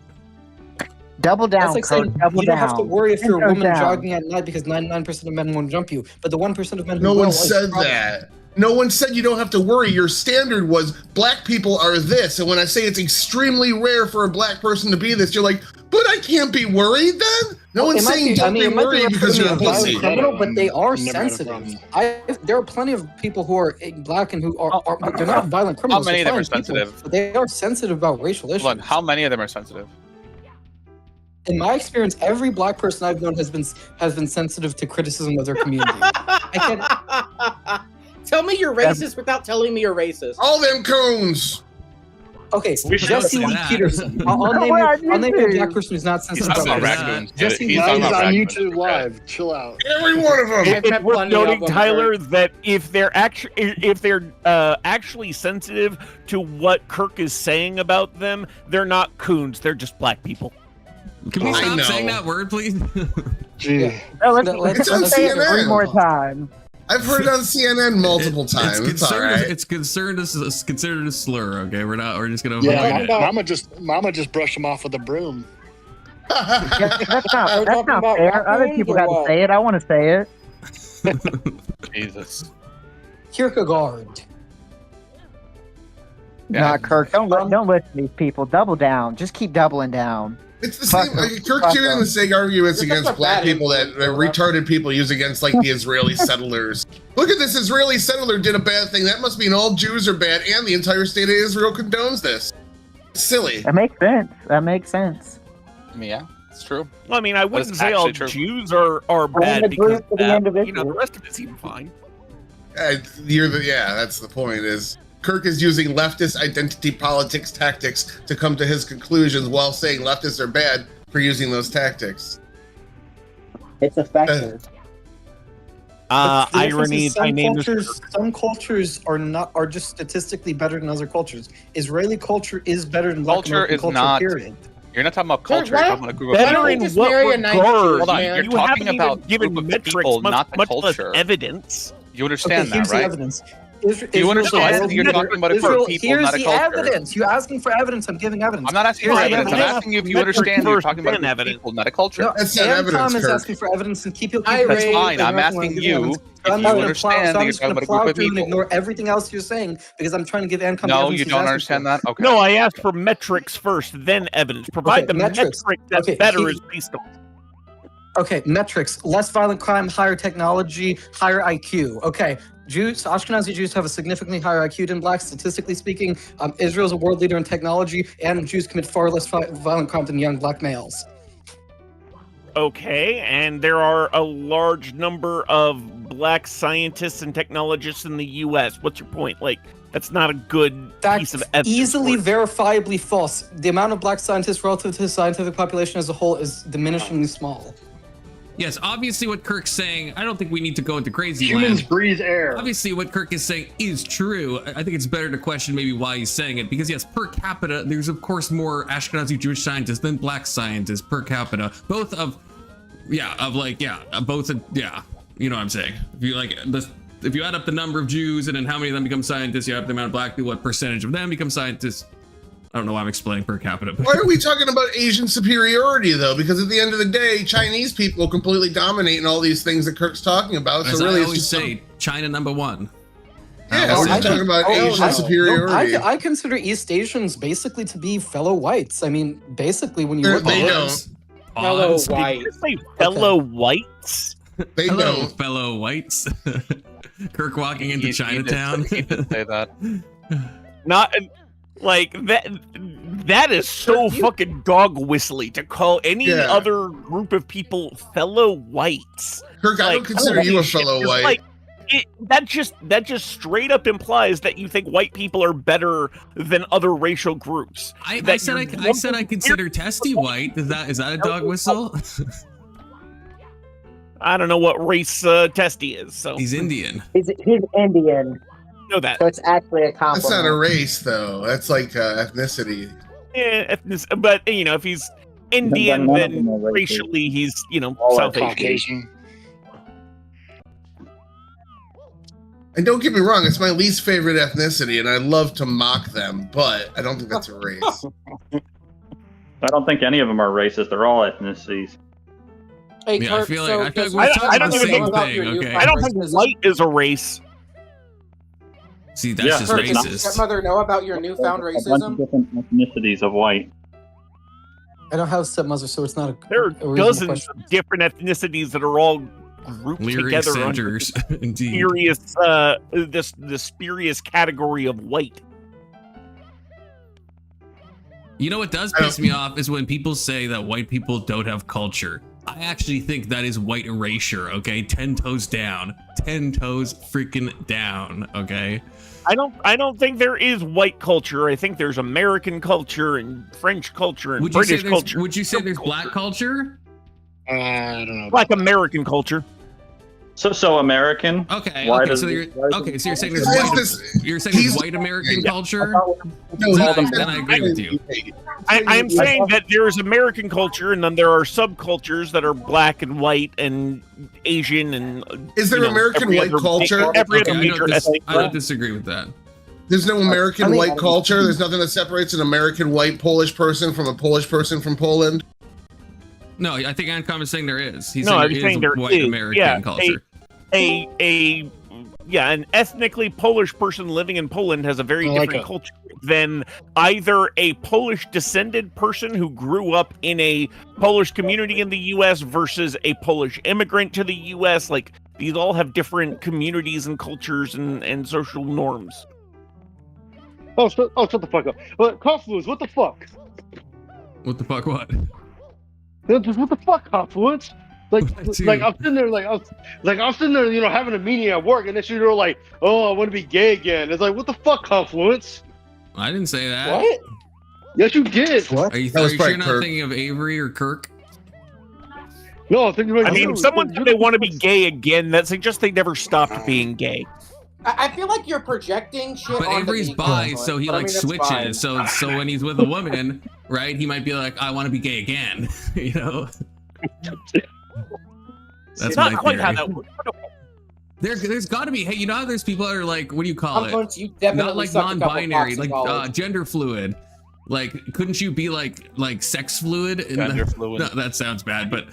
Double down, That's like saying Kirk. Double you don't down. have to worry if you're a Go woman down. jogging at night because 99% of men won't jump you. But the 1% of men who No will one is a said problem. that. No one said you don't have to worry. Your standard was black people are this. And when I say it's extremely rare for a black person to be this, you're like, but I can't be worried then? No one's It might saying be- don't be it might be worried because you're a referring to pussy. violent criminal, but they are Never had a sensitive. problem. There are plenty of people who are black and who are they're not violent criminals. many they're of them are fine people, sensitive? but they are sensitive about racial issues. Hold on, how many of them are sensitive? In my experience, every black person I've known has been sensitive to criticism of their community. Tell me you're racist without telling me you're racist. All them cones. Okay, We should Jesse say Lee that. Peterson. I'll name you a black person who's not He's sensitive talking about about racism. raccoons. Jesse He's Now talking he's about on raccoons. YouTube Live. Chill out. Every one of them. I've It's met worth plenty of noting, them, Tyler, that if they're actually sensitive to what Kirk is saying about them, they're not coons. They're just black people. Can we I stop know. saying that word, please? Gee. Oh, let's, It's on let's say it CNN. three more times. I've heard it on CNN multiple times. It's all right. It's considered a slur. Okay, we're just gonna Yeah, avoid it. Mama just brushed him off with a broom. That's Are we not talking about fair. Other raccoons people or got to what? say it. I want to say it. Jesus. Kierkegaard. Yeah. Nah, Kirk, don't listen to these people. Double down. Just keep doubling down. It's the Fuck same. them. Like, Kirk's Fuck doing them. the same arguments You're against such a black bad people that influence, retarded people use against like the Israeli settlers. Look at this Israeli settler did a bad thing. That must mean all Jews are bad, and the entire state of Israel condones this. It's silly. That makes sense. That makes sense. I mean, yeah, it's true. Well, I mean, I wouldn't That's say all actually true. Jews are bad agree because of with the that. individual. The rest of it seemed fine. That's the point. Is Kirk is using leftist identity politics tactics to come to his conclusions while saying leftists are bad for using those tactics. It's effective. But the difference Irony. is My name is. some cultures are just statistically better than other cultures. Israeli culture is better than Black Culture American is culture. not- Period. You're not talking about culture. why You're don't- talking about a group of why Better don't we in people. just what marry a nice regard? Jewish Hold on, man? you're You talking haven't even about given group of metrics, people, much, not the much less culture. evidence. You Okay, understand here's that, the right? evidence. You Israel's understand world you're leader- talking about a group of Israel- people, here's not a the culture. evidence. You're asking for evidence. I'm giving evidence. I'm not asking Here's for the evidence. I'm evidence. asking you if you Metrics understand you're first, talking about a then group of evidence. people, not a culture. No, That's not Sam evidence, Tom is Kirk. asking for evidence, and keep I That's raised- fine. I'm asking you if you understand that you're talking about a group of and people. ignore everything else you're saying because I'm trying to give Ancom the No, evidence you he's don't asking understand for. that? Okay. No, I asked for metrics first, then evidence. Provide Okay, the metrics. metric that's Okay, better is based on. Okay, metrics: less violent crime, higher technology, higher IQ. Okay, Jews, Ashkenazi Jews have a significantly higher IQ than blacks, statistically speaking. Israel's a world leader in technology, and Jews commit far less violent crime than young black males. Okay, and there are a large number of black scientists and technologists in the U.S. What's your point? Like, that's not a good piece That's of evidence. easily for it. verifiably false. The amount of black scientists relative to the scientific population as a whole is diminishingly small. Yes, obviously what Kirk's saying, I don't think we need to go into crazy Humans land. breathe air. Obviously what Kirk is saying is true. I think it's better to question maybe why he's saying it, because yes, per capita, there's of course more Ashkenazi Jewish scientists than black scientists per capita. Both of, you know what I'm saying. If you add up the number of Jews and then how many of them become scientists, you have the amount of black people, what percentage of them become scientists. I don't know why I'm explaining per capita. But Why are we talking about Asian superiority though? Because at the end of the day, Chinese people completely dominate in all these things that Kirk's talking about. as So really, I it's always just say, China number one. yeah, we're just talking about Asian superiority. I consider East Asians basically to be fellow whites. I mean, basically, when you They're- look they at don't. Fellow Pause. white. Did you say fellow whites? They Hello, don't. fellow whites. Kirk walking into He did- Chinatown. He did say that. Not like that. That is so fucking dog whistly to call any Yeah. other group of people fellow whites. Kirk, I don't Like, consider you a shit, fellow it's white. like, that just straight up implies that you think white people are better than other racial groups. I That said you're I said I consider Testy white. Is that a dog whistle? I don't know what race Testy is, so He's Indian. He's Indian, know that. so it's actually a compliment. That's not a race though. That's like ethnicity. Yeah, but if he's Indian, none of then them are racist. racially he's All South are Asian. Caucasian. And don't get me wrong, it's my least favorite ethnicity, and I love to mock them, but I don't think that's a race. I don't think any of them are racist. They're all ethnicities. Hey, Yeah, I Kirk, feel so like we're does- I talking don't the even same know about thing. your Okay. newfound I don't think racism. white is a race. See, that's Yeah, just Kirk, does your racist. stepmother know about your newfound A bunch of racism? different ethnicities of white. I don't have a stepmother, so it's not a. There a are reasonable dozens question. of different ethnicities that are all grouped Lyric together under centers, indeed. spurious, the spurious category of white. You know what does piss me off is when people say that white people don't have culture. I actually think that is white erasure, okay? 10 toes down. 10 toes freaking down, okay? I don't think there is white culture. I think there's American culture and French culture and Would you say British there's, culture. would you say there's black culture? I don't know. Like American culture. So American. Okay, Why okay, does- so you're okay, so you're saying there's Why is white, this- you're saying there's he's- white American Yeah. culture? No, Then I agree with you. I am saying that there's American culture, and then there are subcultures that are black and white and Asian and. Is there American every white other- culture? Every Okay, other major ethnic I don't group. disagree with that. There's no American I mean- white culture. There's nothing that separates an American white Polish person from a Polish person from Poland. No, I think Ancom is saying there is. He's No, I'm saying saying there there is white is. American Yeah, culture. An ethnically Polish person living in Poland has a very I like different it. culture than either a Polish descended person who grew up in a Polish community in the U.S. versus a Polish immigrant to the U.S. Like, these all have different communities and cultures and social norms. Oh, shut the fuck up. But Confluence, what the fuck? What the fuck, what? What the fuck, Confluence? Like, Dude. like I'm sitting there, I'm sitting there, having a meeting at work, and then you're like, "Oh, I want to be gay again." It's like, what the fuck, Confluence? I didn't say that. What? Yes, you did. What? Are you, That was are you probably sure not Kirk. thinking of Avery or Kirk? No, I think I mean, if someone said they want to be gay again, that suggests they never stopped being gay. I feel like you're projecting shit. But Avery's bi, so he like switches. So when he's with a woman, right, he might be like, I want to be gay again. You know. That's not my quite theory. how that works. There's got to be. Hey, you know how there's people that are like, what do you call it? You definitely Not like sucked a couple non-binary, cocks in like college. gender fluid. Like, couldn't you be like sex fluid? Gender fluid. No, that sounds bad, but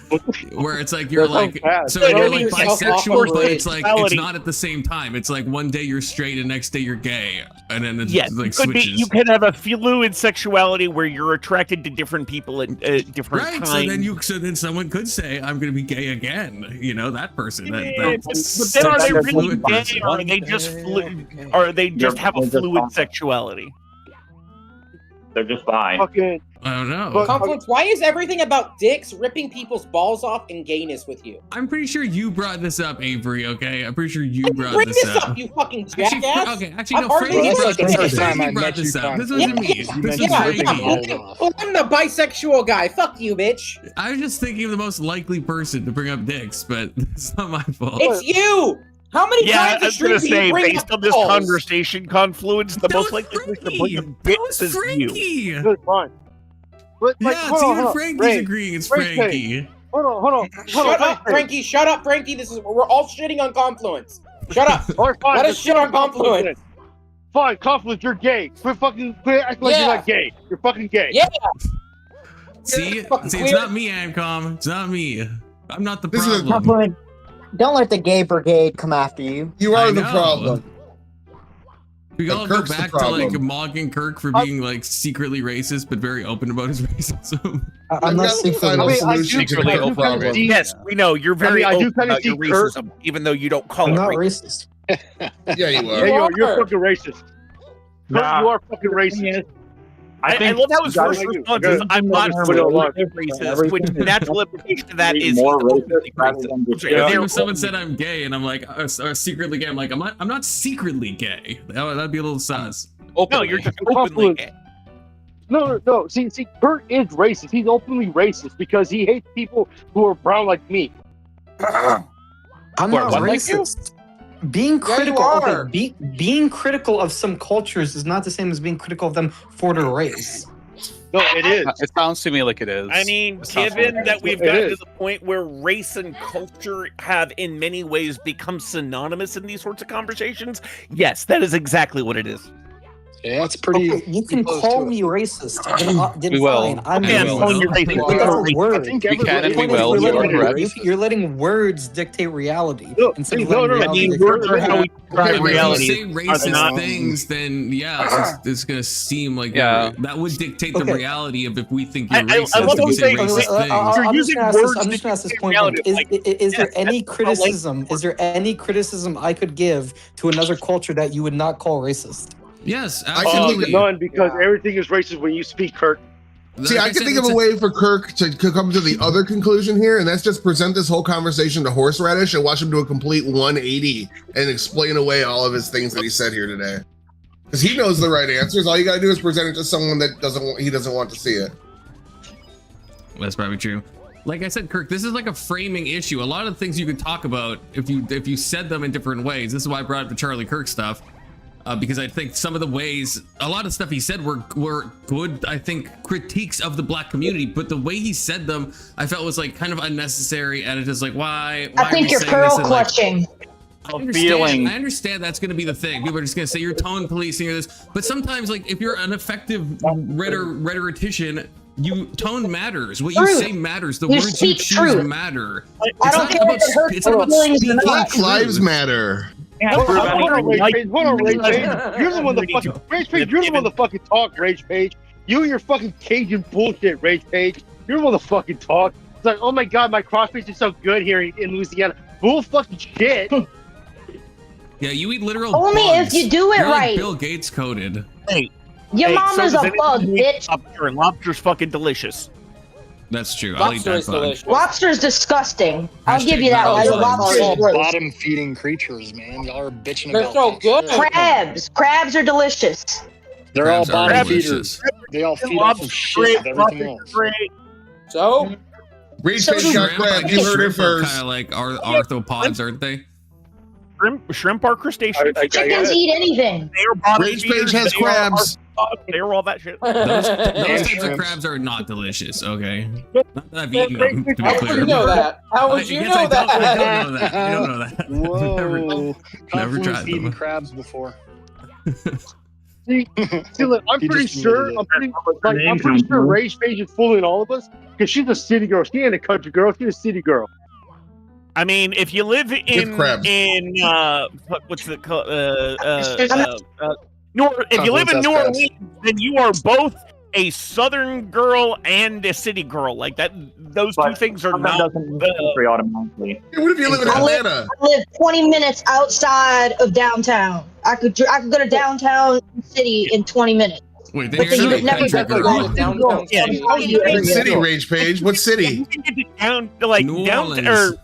where it's like you're That like, sounds bad. so you're like Yourself bisexual, off but of it's like it's not at the same time. It's like one day you're straight and next day you're gay, and then it's Yes, like it could be. switches. You could have a fluid sexuality where you're attracted to different people at different Right, times. so then someone could say, "I'm going to be gay again." You know, that person. Yeah, That but then are they sexual really fluid gay, person. or are they just or they just have a fluid sexuality? They're just bi. Fucking. I don't know. But- Confluence, why is everything about dicks, ripping people's balls off, and gayness with you? I'm pretty sure you brought this up, Avery. Okay, I'm pretty sure you brought Bring this this up, you fucking jackass! Actually, no, I've already Frankie said brought this. this up. First time I Frankie met brought this you, up. This Con. wasn't me. You This was mentioned Frankie. Well, I'm the bisexual guy. Fuck you, bitch. I was just thinking of the most likely person to bring up dicks, but it's not my fault. It's you. How many Yeah, times I a was gonna stream do say, you bring based up on this balls? conversation, Confluence, the That most was likely person to Frankie. bring up That dicks was is you. Frankie. Good, fine. But, like, Yeah, hold see, on, even hold on. Frankie's Ray, agreeing it's Ray, Frankie. Hold on. Shut up, Frankie. Shut up, Frankie. We're all shitting on Confluence. Shut up. All right, fine. Let us shit on Confluence. Fine, Confluence, you're gay. Quit acting like you're Yeah. not gay. You're fucking gay. Yeah. See, fucking it's queer. not me, Amcom. It's not me. I'm not the This is a problem. Confluence, don't let the gay brigade come after you. You I are the know. problem. We But all go Kirk's the back to like problem. mocking Kirk for being like secretly racist, but very open about his racism. I'm not I've got the secretly final I do solution to secretly I the do open kinda problem. see- Yes, we know you're very I do open kinda about your see Kirk- racism, even though you don't call I'm it not racism. racist. Yeah, you Yeah, are. you're fucking racist. Nah. You are fucking racist. I love how his first response is, "I'm not racist," which the natural implication of that is more he's openly racist rather than racist. just- If They're someone said I'm gay and I'm like secretly gay, I'm like I'm not secretly gay. That'd be a little sus. No, you're just openly gay. No. See, Kurt is racist. He's openly racist because he hates people who are brown like me. I'm Or not what, like you? racist. Being Yeah, you critical, are. being critical of some cultures is not the same as being critical of them for their race. No, it is. It sounds to me like it is. I mean, It sounds given like it that is. we've It gotten is. to the point where race and culture have in many ways become synonymous in these sorts of conversations, yes, that is exactly what it is. Yeah, that's pretty. Okay, you can close call to me racist. Then We will. fine. I'm Yeah, racist. calling you racist. But that's a word. I think We can and we Point is, will. you're You are letting- correct. You're letting words dictate reality No, instead of no, letting no, I reality mean, dictate words are how we describe Okay, If reality. you say racist not- things, then yeah, it's gonna seem like Yeah. that would dictate the Okay. reality of if we think you're I racist. love if how you you say say racist racist. things. You're I'm just using gonna ask this. words I'm to just gonna ask this dictate point. reality, Is, like, is there yes, any that's what I like. criticism? Is there any criticism I could give to another culture that you would not call racist? Yes, I can absolutely. think of None, because everything is racist when you speak, Kurt. See, I can think of a way for Kirk to come to the other conclusion here, and that's just present this whole conversation to Horseradish and watch him do a complete 180 and explain away all of his things that he said here today. Because he knows the right answers. All you gotta do is present it to someone that he doesn't want to see it. That's probably true. Like I said, Kirk, this is like a framing issue. A lot of things you could talk about if you said them in different ways. This is why I brought up the Charlie Kirk stuff. Because I think some of the ways, a lot of stuff he said were good, I think, critiques of the black community, but the way he said them, I felt was like kind of unnecessary, and it's just like, why I are think we you're saying pearl this? And, like, clutching. I understand that's going to be the thing. People are just going to say you're tone policing or this, but sometimes, like, if you're an effective rhetorician, tone matters. What you Truth. say matters. The You words you speak choose truth. matter. I don't care if it hurts it's not your about feelings or speaking not. Black lives matter. Hold on, Rage Page. Hold on, Rage Page. You're the one that fucking Rage Page. You're the one that fucking talk, Rage Page. You and your fucking Cajun bullshit, Rage Page. You're the one that fucking talk. It's like, oh my god, my crossface is so good here in Louisiana. Bull fucking shit. Yeah, you eat literal Only if bugs. you do it You're like right. Bill Gates coded. Hey, Your hey, mom so is does a anyone bug, who eats bitch. Lobster, and lobster's fucking delicious. That's true. I'll eat Lobster that is bug. delicious. Lobster's disgusting. I'll Hashtag give you that not one. all Lobster Y'all is gross. bottom feeding creatures, man. Y'all are bitching They're about so that good. shit. Crabs are delicious. They're all Crabs are bottom delicious. feeders. They all feed off of shit of everything else. So, Rage So Page do got Shrimp, I crabs. guess You heard it shrimp are first. kind of like arthropods, aren't they? Shrimp are crustaceans. Chickens eat anything. They are bottom Rage feeders, Page has they are crabs. They are all that shit. Those types of shrimps. crabs are not delicious. Okay, not that I've eaten them. To be How would clear, you know that? How would you know that? I don't know that. I don't know that. Whoa. Never Confluence tried eaten them. crabs before. See, look, I'm He pretty just sure. admitted I'm pretty sure Rage Page is fooling all of us because she's a city girl. She ain't a country girl. She's a city girl. I mean, if you live in crabs. what's it called? If you live in Confluence New has Orleans, then you are both a Southern girl and a city girl. Like that, those two things are That not. doesn't mean country automatically. What if you live in Atlanta? I live 20 minutes outside of downtown. I could go to downtown city in 20 minutes. Wait, then But you're then you not a would never country get to girl. go to downtown Yeah, city. What city, Rage Page? What You city? can get to down, New down, Orleans. or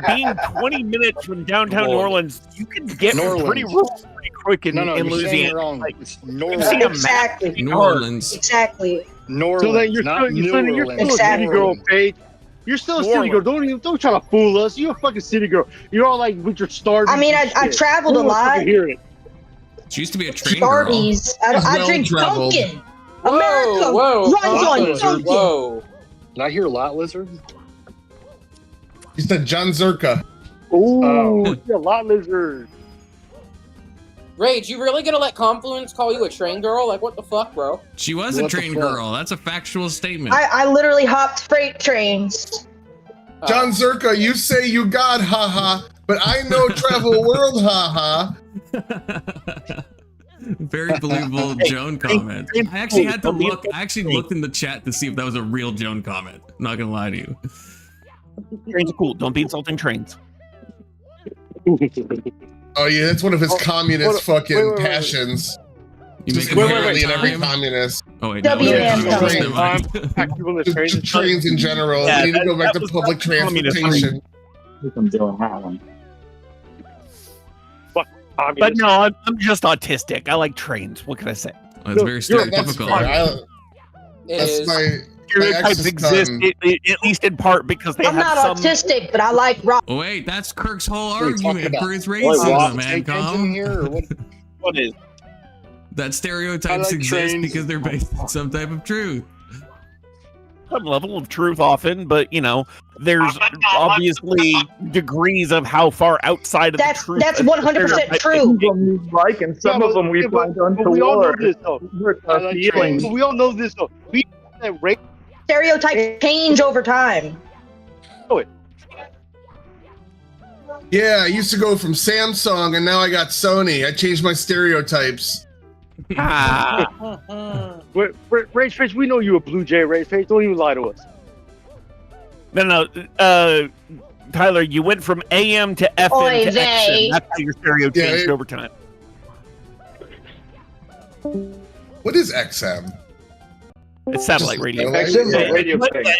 being 20 minutes from downtown New Orleans, you can get New pretty Orleans. rural pretty quick in, No, no, in you're saying it Louisiana. wrong. Like, It's you can see a map. Exactly. New Orleans. Exactly. New So then Orleans, you're not still, New you're still Orleans. a city girl, Orleans. Paige. You're still a New city girl. Don't try to fool us. You're a fucking city girl. You're all like with your Starbies. I mean, and I shit. traveled a Who wants to lot. hear it? She used to be a train girl. Starbies. I drink well-traveled. pumpkin. America Whoa, runs on lizard. pumpkin. Whoa. Did I hear lot lizard? He said John Zerka. Ooh, Oh. you're a lot lizard. Rage, you really gonna let Confluence call you a train girl? Like, what the fuck, bro? She was a What the train fuck? girl. That's a factual statement. I literally hopped freight trains. John Zerka, you say you got haha, but I know travel world haha. Very believable Joan comment. I actually had to look. I actually looked in the chat to see if that was a real Joan comment. I'm not gonna lie to you. Trains are cool. Don't be insulting trains. Oh yeah, that's one of his communist fucking wait. passions. You Just make a inherently in every time? communist. Oh wait, no, W we're man not time. never mind. People on the Just train. trains in general. Yeah, we need to go back that to was public communist. transportation. I'm doing that one. But no, I'm just autistic. I like trains. What can I say? That's very That's stereotypical. fine. It That's is. my Stereotypes ex's exist, son. at least in part, because they I'm have not some. autistic, but I like rock. Oh, wait, that's Kirk's whole What are we talking argument about? for his Rock racism, man. snake heads in Calm. here, or what? What is? That I stereotypes like exist trains. because they're based on some type of truth. Some level of truth often, but there's obviously degrees of how far outside of the truth. That's 100% true. we like, and some of them we find But we all know untoward. this though. I like trains. But we all know this though. We that rape. Stereotypes change over time. Yeah, I used to go from Samsung and now I got Sony. I changed my stereotypes. Ah, Rage Face, we know you a Blue Jay, Rage Face. Don't even lie to us. no. Tyler, you went from AM to FM Oy to vey. XM. That's how your stereo Yeah, changed over time. What is XM? It's satellite radio. Satellite? XM radio But, station.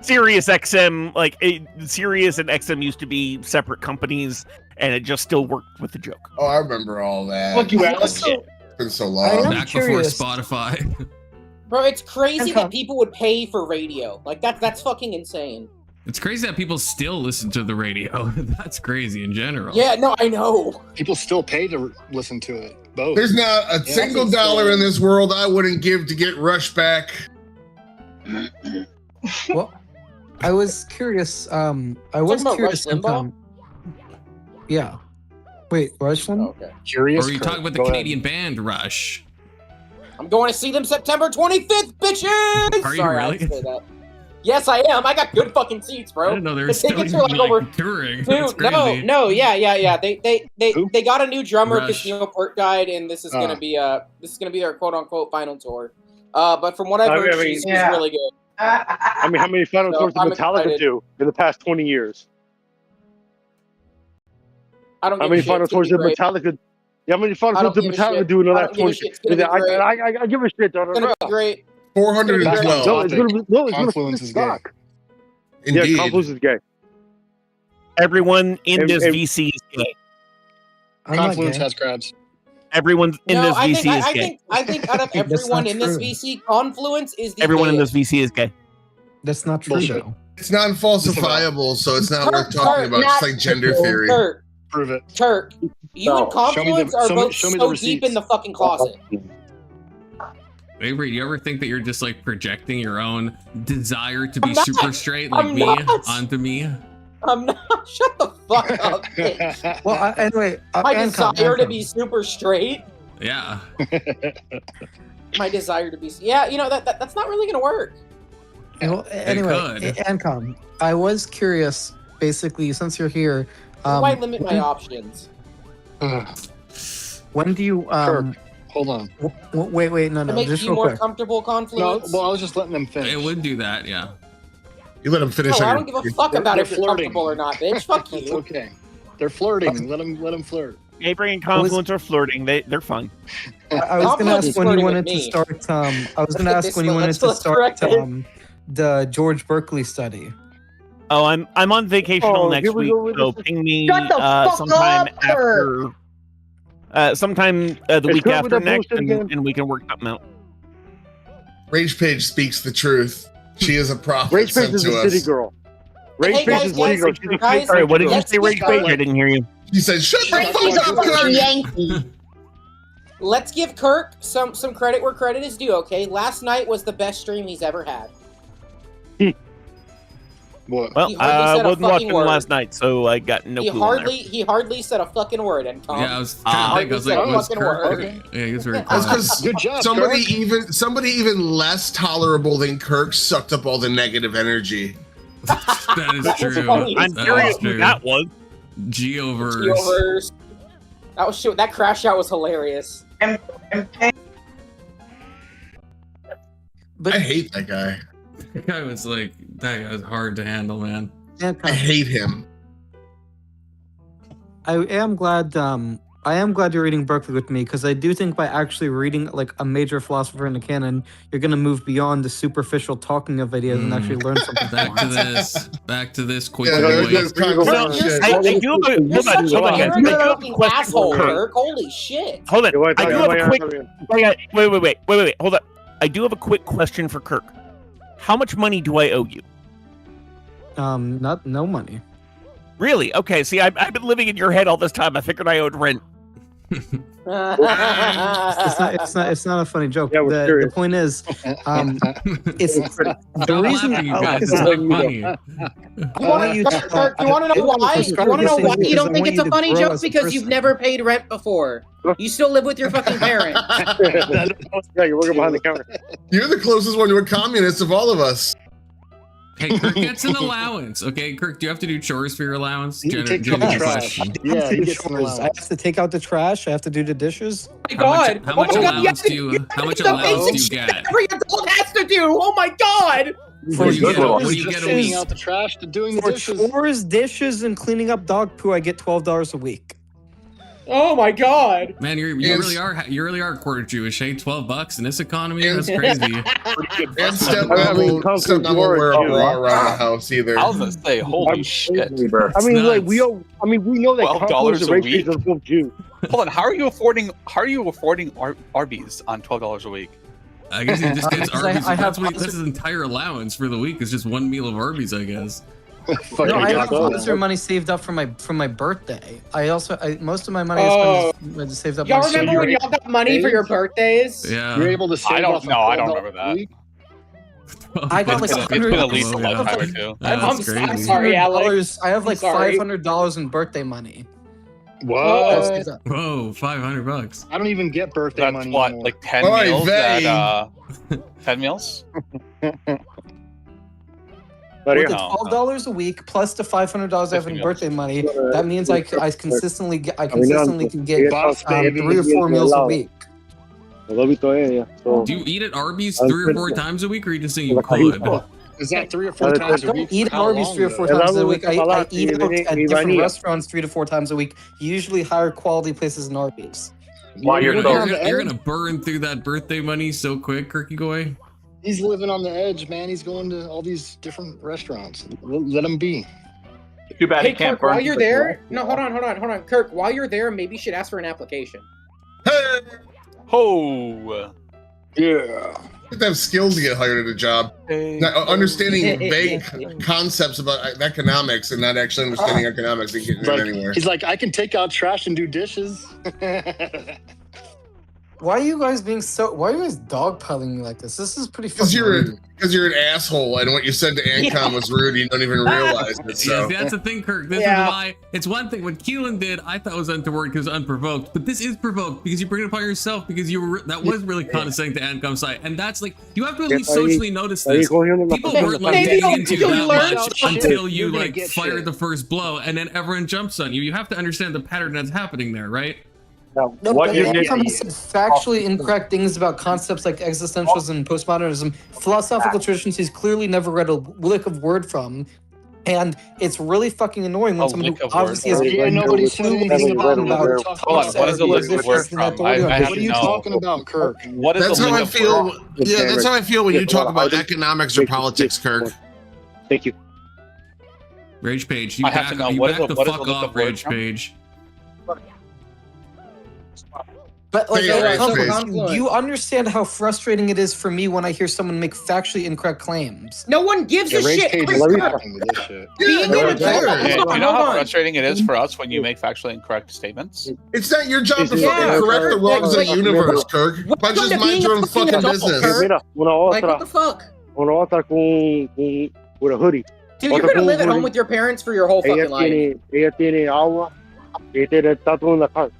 it's Sirius XM, Sirius and XM used to be separate companies, and it just still worked with the joke. Oh, I remember all that. Fuck you, Alex. It's been so I long. am Back curious. before Spotify. Bro, it's crazy Okay. that people would pay for radio. Like, that's fucking insane. It's crazy that people still listen to the radio. That's crazy in general. Yeah, no, I know. People still pay to listen to it. Both. There's not a single that's dollar insane. in this world I wouldn't give to get Rush back. Well, I was curious. I was Talking about curious. Rush Limbaugh? Yeah. Wait, Rush Oh, Limbaugh? okay. Curious. Or are you Kurt. talking about the Go ahead. Canadian band Rush? I'm going to see them September 25th, bitches! Are you Sorry, I really? had to say that. Yes, I am. I got good fucking seats, I bro. didn't know they were The still tickets even, are like over touring. That's Dude, crazy. no, yeah. Who? They got a new drummer because Rush. Neil Peart died, and this is gonna Ah. be their quote unquote final tour. But from what I've I heard, mean, she's yeah. really good. I mean, how many final So, tours did I'm Metallica excited. do in the past 20 years? I don't. How give many a shit. final It's gonna tours be did great. Metallica? Yeah, how many final I tours don't did give a Metallica shit. do in the I last don't give a 20 shit. It's gonna be great. I give a shit, It's gonna be great. 412. No, it's gonna Confluence is gay. suck. Indeed. Yeah, Confluence is gay. Everyone in And- this and- VC is gay. I'm not Confluence gay. has crabs. Everyone in No, this I VC think is I gay. think I think out of That's everyone not in this true. VC, Confluence is the Everyone in this gayest. VC is gay. That's not true. Bullshit. Though. It's non-falsifiable, so it's not worth talking about. It's like gender theory. Turk, Prove it. Turk, you and Confluence are both show me the so receipts. deep in the fucking closet. Avery, do you ever think that you're just like projecting your own desire to be I'm not. super straight like I'm me not. onto me? I'm not. Shut the fuck up, bitch. Well, anyway, My Ancom, desire to Ancom. be super straight. Yeah. My desire to be. Yeah, you know that's not really gonna work. Well, anyway, Ancom, I was curious. Basically, since you're here, Why limit my options? when do you? Kirk, hold on. Wait, no, To make just you real more quick. comfortable, No, Confluence. well, I was just letting them finish. It would do that, yeah. You let them finish. No, I on don't your- give a fuck about They're if you're flirting. comfortable or not, bitch. Fuck That's you. okay. They're flirting. Let them flirt. Avery and Confluence are flirting. They're fine. I was going to Confluence ask is when you flirting wanted with to me. start. I was going to ask when you wanted to Let's start correct it. the George Berkeley study. Oh, I'm on vacation all next here we week, go with so this. ping me Shut the fuck sometime up, Kirk. after. Sometime the Is week Kirk with after that next, bullshit again? and we can work something out. Rage Page speaks the truth. She is a prophet Rage Page sent is to a us. city girl. Rage Hey, Page guys, is a city girl. She's a guys, All right, what did you Let's say, get Rage started. Page? I didn't hear you. She said, "Shut the Tracy's fuck a up, fucking Kirk." Yankee. Let's give Kirk some credit where credit is due. Okay, last night was the best stream he's ever had. What? Well, He hardly I said a wasn't fucking watching word. last night, so I got no clue. on there. He hardly said a fucking word. And Tom, Yeah, I was trying to think. I was like, hardly was said a Kirk? fucking word. Okay. Yeah, he was very That's quiet. because Good job, somebody even less tolerable than Kirk sucked up all the negative energy. That is true. funny. I'm That curious is who true. that was. Geoverse. Geoverse. That was shit. That crash out was hilarious. But I hate that guy. That guy was like, that guy was hard to handle, man. I Ancom, hate him. I am glad. I am glad you're reading Berkeley with me because I do think by actually reading like a major philosopher in the canon, you're gonna move beyond the superficial talking of ideas and actually learn something. Back to this. Back to this. Quick. Yeah, boy. there's concrete shit. I do have a, You're hold on, such a guys. I arrogant do have a fucking question asshole, for Kirk. Kirk. Holy shit. Hold on. You wanna I talk do about have a your- quick. Wait. Hold up. I do have a quick question for Kirk. How much money do I owe you? No money. Really? Okay. See, I've been living in your head all this time. I figured I owed rent. It's not a funny joke. Yeah, we're The serious. point is, it's the Stop reason. laughing, you guys. It's not funny. I want you to Kirk, you want to know why? You want to know why you don't think it's a funny joke? Because you've never paid rent before. You still live with your fucking parents. Yeah, you're working behind the counter. You're the closest one to a communist of all of us. Hey, Kirk gets an allowance. Okay, Kirk, do you have to do chores for your allowance? You can take Genuine out the trash. question. Yeah, he do gets an chores. I allowance. have to take out the trash. I have to do the dishes. Oh my god. How much oh my god, allowance yeah, do you? How much the allowance do basic you shit get? every adult has to do. Oh my god. What do you get? What do chores, you get a Taking week? out the trash to doing the For dishes. chores, dishes, and cleaning up dog poo, I get $12 a week. Oh my god. Man, you Yes. really are quarter Jewish. Hey, $12 in this economy? Yes. That's crazy. And I mean, stepmom Confluence, won't you are a wear a Jew. bra around the house either. I was gonna say, holy shit! I mean, like we know that $12 Confluence and a Rage week? Page are both Jews. Hold on, how are you affording Arby's on $12 a week? I guess he just gets Because I Arby's. have That's his entire allowance for the week. Is just one meal of Arby's, I guess. Fucking No, I get have going. extra money saved up for my birthday. Most of my money is saved up. Y'all my remember when y'all got money for your birthdays? Yeah. You're able to save I don't off know. I don't $12 remember a that. week? I got like It's been at least a Yeah. lifetime or two. That's I'm crazy. sorry, Alex. I have like Sorry. $500 in birthday money. What? Saved up. Whoa, $500. I don't even get birthday That's money what, anymore. like 10 Oy meals vey. at 10 meals? But With here, the $12 a week plus the $500 I have in birthday money, that means I consistently can get Boss baby. 3 or 4 meals a week. lo vi todavía. So, Do you eat at Arby's 3 or 4 times a week, or are you just saying you could? Is that 3 or 4 times I a don't week? eat How Arby's long, 3 or though? 4 times a week. I eat out at Mi different vanilla. restaurants 3 to 4 times a week. Usually higher quality places than Arby's. While you're You're so- gonna burn through that birthday money so quick, Kirky Goy. He's living on the edge, man. He's going to all these different restaurants. Let him be. Too bad Hey, he can't Kirk, burn. while you're there, no, hold on. Kirk, while you're there, maybe you should ask for an application. Oh, Yeah. have to have skills to get hired at a job. Not understanding vague concepts about economics and not actually understanding economics and getting anywhere. He's like, I can take out trash and do dishes. Why are you guys why are you guys dogpiling me like this? This is pretty fucking rude. Because you're an asshole, and what you said to Ancom was rude. You don't even realize it. So Yeah, that's the thing, Kirk. This is why it's one thing. What Keelan did, I thought was untoward because unprovoked, but this is provoked because you bring it upon yourself because that was really condescending to Ancom's side, and that's like you have to at least socially notice this. People weren't like digging into you that much until you like fired the first blow, and then everyone jumps on you. You have to understand the pattern that's happening there, right? No, but Ancom said factually incorrect things about concepts like existentialism and postmodernism, philosophical traditions he's clearly never read a lick of word from, and it's really fucking annoying when someone who obviously has nobody said anything about Hold on, what is a lick of word from? What are you talking about, Kirk? What is that's how I feel. Yeah, that's how I feel when you talk about economics or politics, Kirk. Thank you. Rage Page, you back the fuck off, Rage Page. But like, do you understand how frustrating it is for me when I hear someone make factually incorrect claims? No one gives a shit. Do you know how frustrating it is for us when you make factually incorrect statements? It's not your job to fucking correct the wrongs of the universe, Kirk. But just mind your own fucking business. Like, what the fuck? With a hoodie. Dude, you're gonna live at home with your parents for your whole fucking life. Ella tiene agua. Está todo en la casa.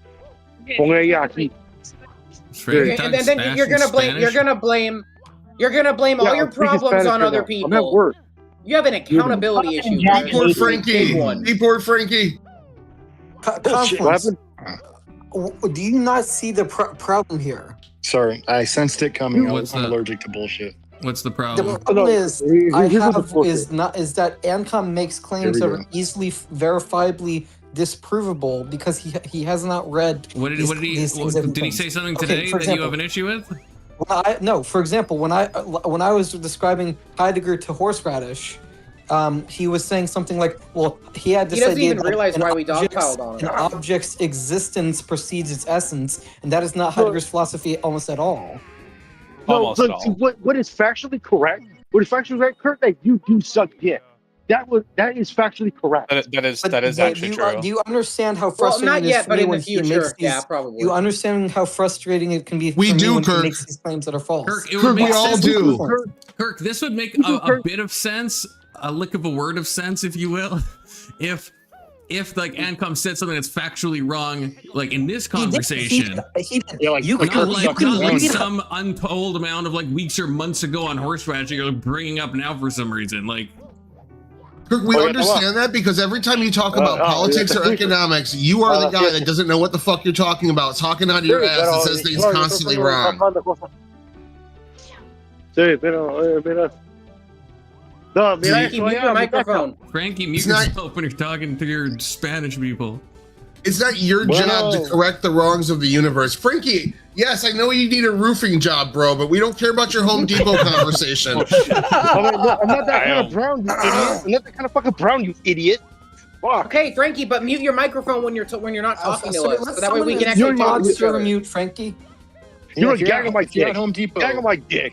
Con ella aquí. And then you're gonna blame all your problems on other people. You have an accountability issue. Deport Frankie. Deport Frankie. Do you not see the problem here? Sorry, I sensed it coming. I'm allergic to bullshit. What's the problem? The problem is that Ancom makes claims that are easily verifiably disprovable because he has not read. Did he say something today that you have an issue with? No. For example, when I was describing Heidegger to horseradish, he was saying something like, "Well, he had this idea even realize why we dogpiled on him. An object's existence precedes its essence, and that is not Heidegger's philosophy almost at all." No, what is factually correct? What is factually correct, Kurt? That you do suck dick. That is factually correct. That is actually true. Do you understand how frustrating it is for me when he makes these? Probably. You understand how frustrating it can be for me when he makes these claims that are false? Kirk, we all do. Kirk, this would make a bit of sense, a lick of a word of sense, if you will, if like Ancom said something that's factually wrong, like in this conversation, not some untold amount of like weeks or months ago on horseradish you're bringing up now for some reason, like. Kirk, we understand that because every time you talk about politics or economics, you are the guy that doesn't know what the fuck you're talking about, talking out of your ass and says things constantly wrong. Frankie, mute your microphone. Frankie, mute yourself when you're talking to your Spanish people. It's not your job to correct the wrongs of the universe. Frankie, yes, I know you need a roofing job, bro, but we don't care about your Home Depot conversation. I'm not that kind of brown, you idiot. I'm not that kind of fucking brown, you idiot. Fuck. Okay, Frankie, but mute your microphone when you're not talking to us, so that way we can actually talk to each other. Mute, Frankie. You're a gang on my dick. At Home Depot. Gang on my dick.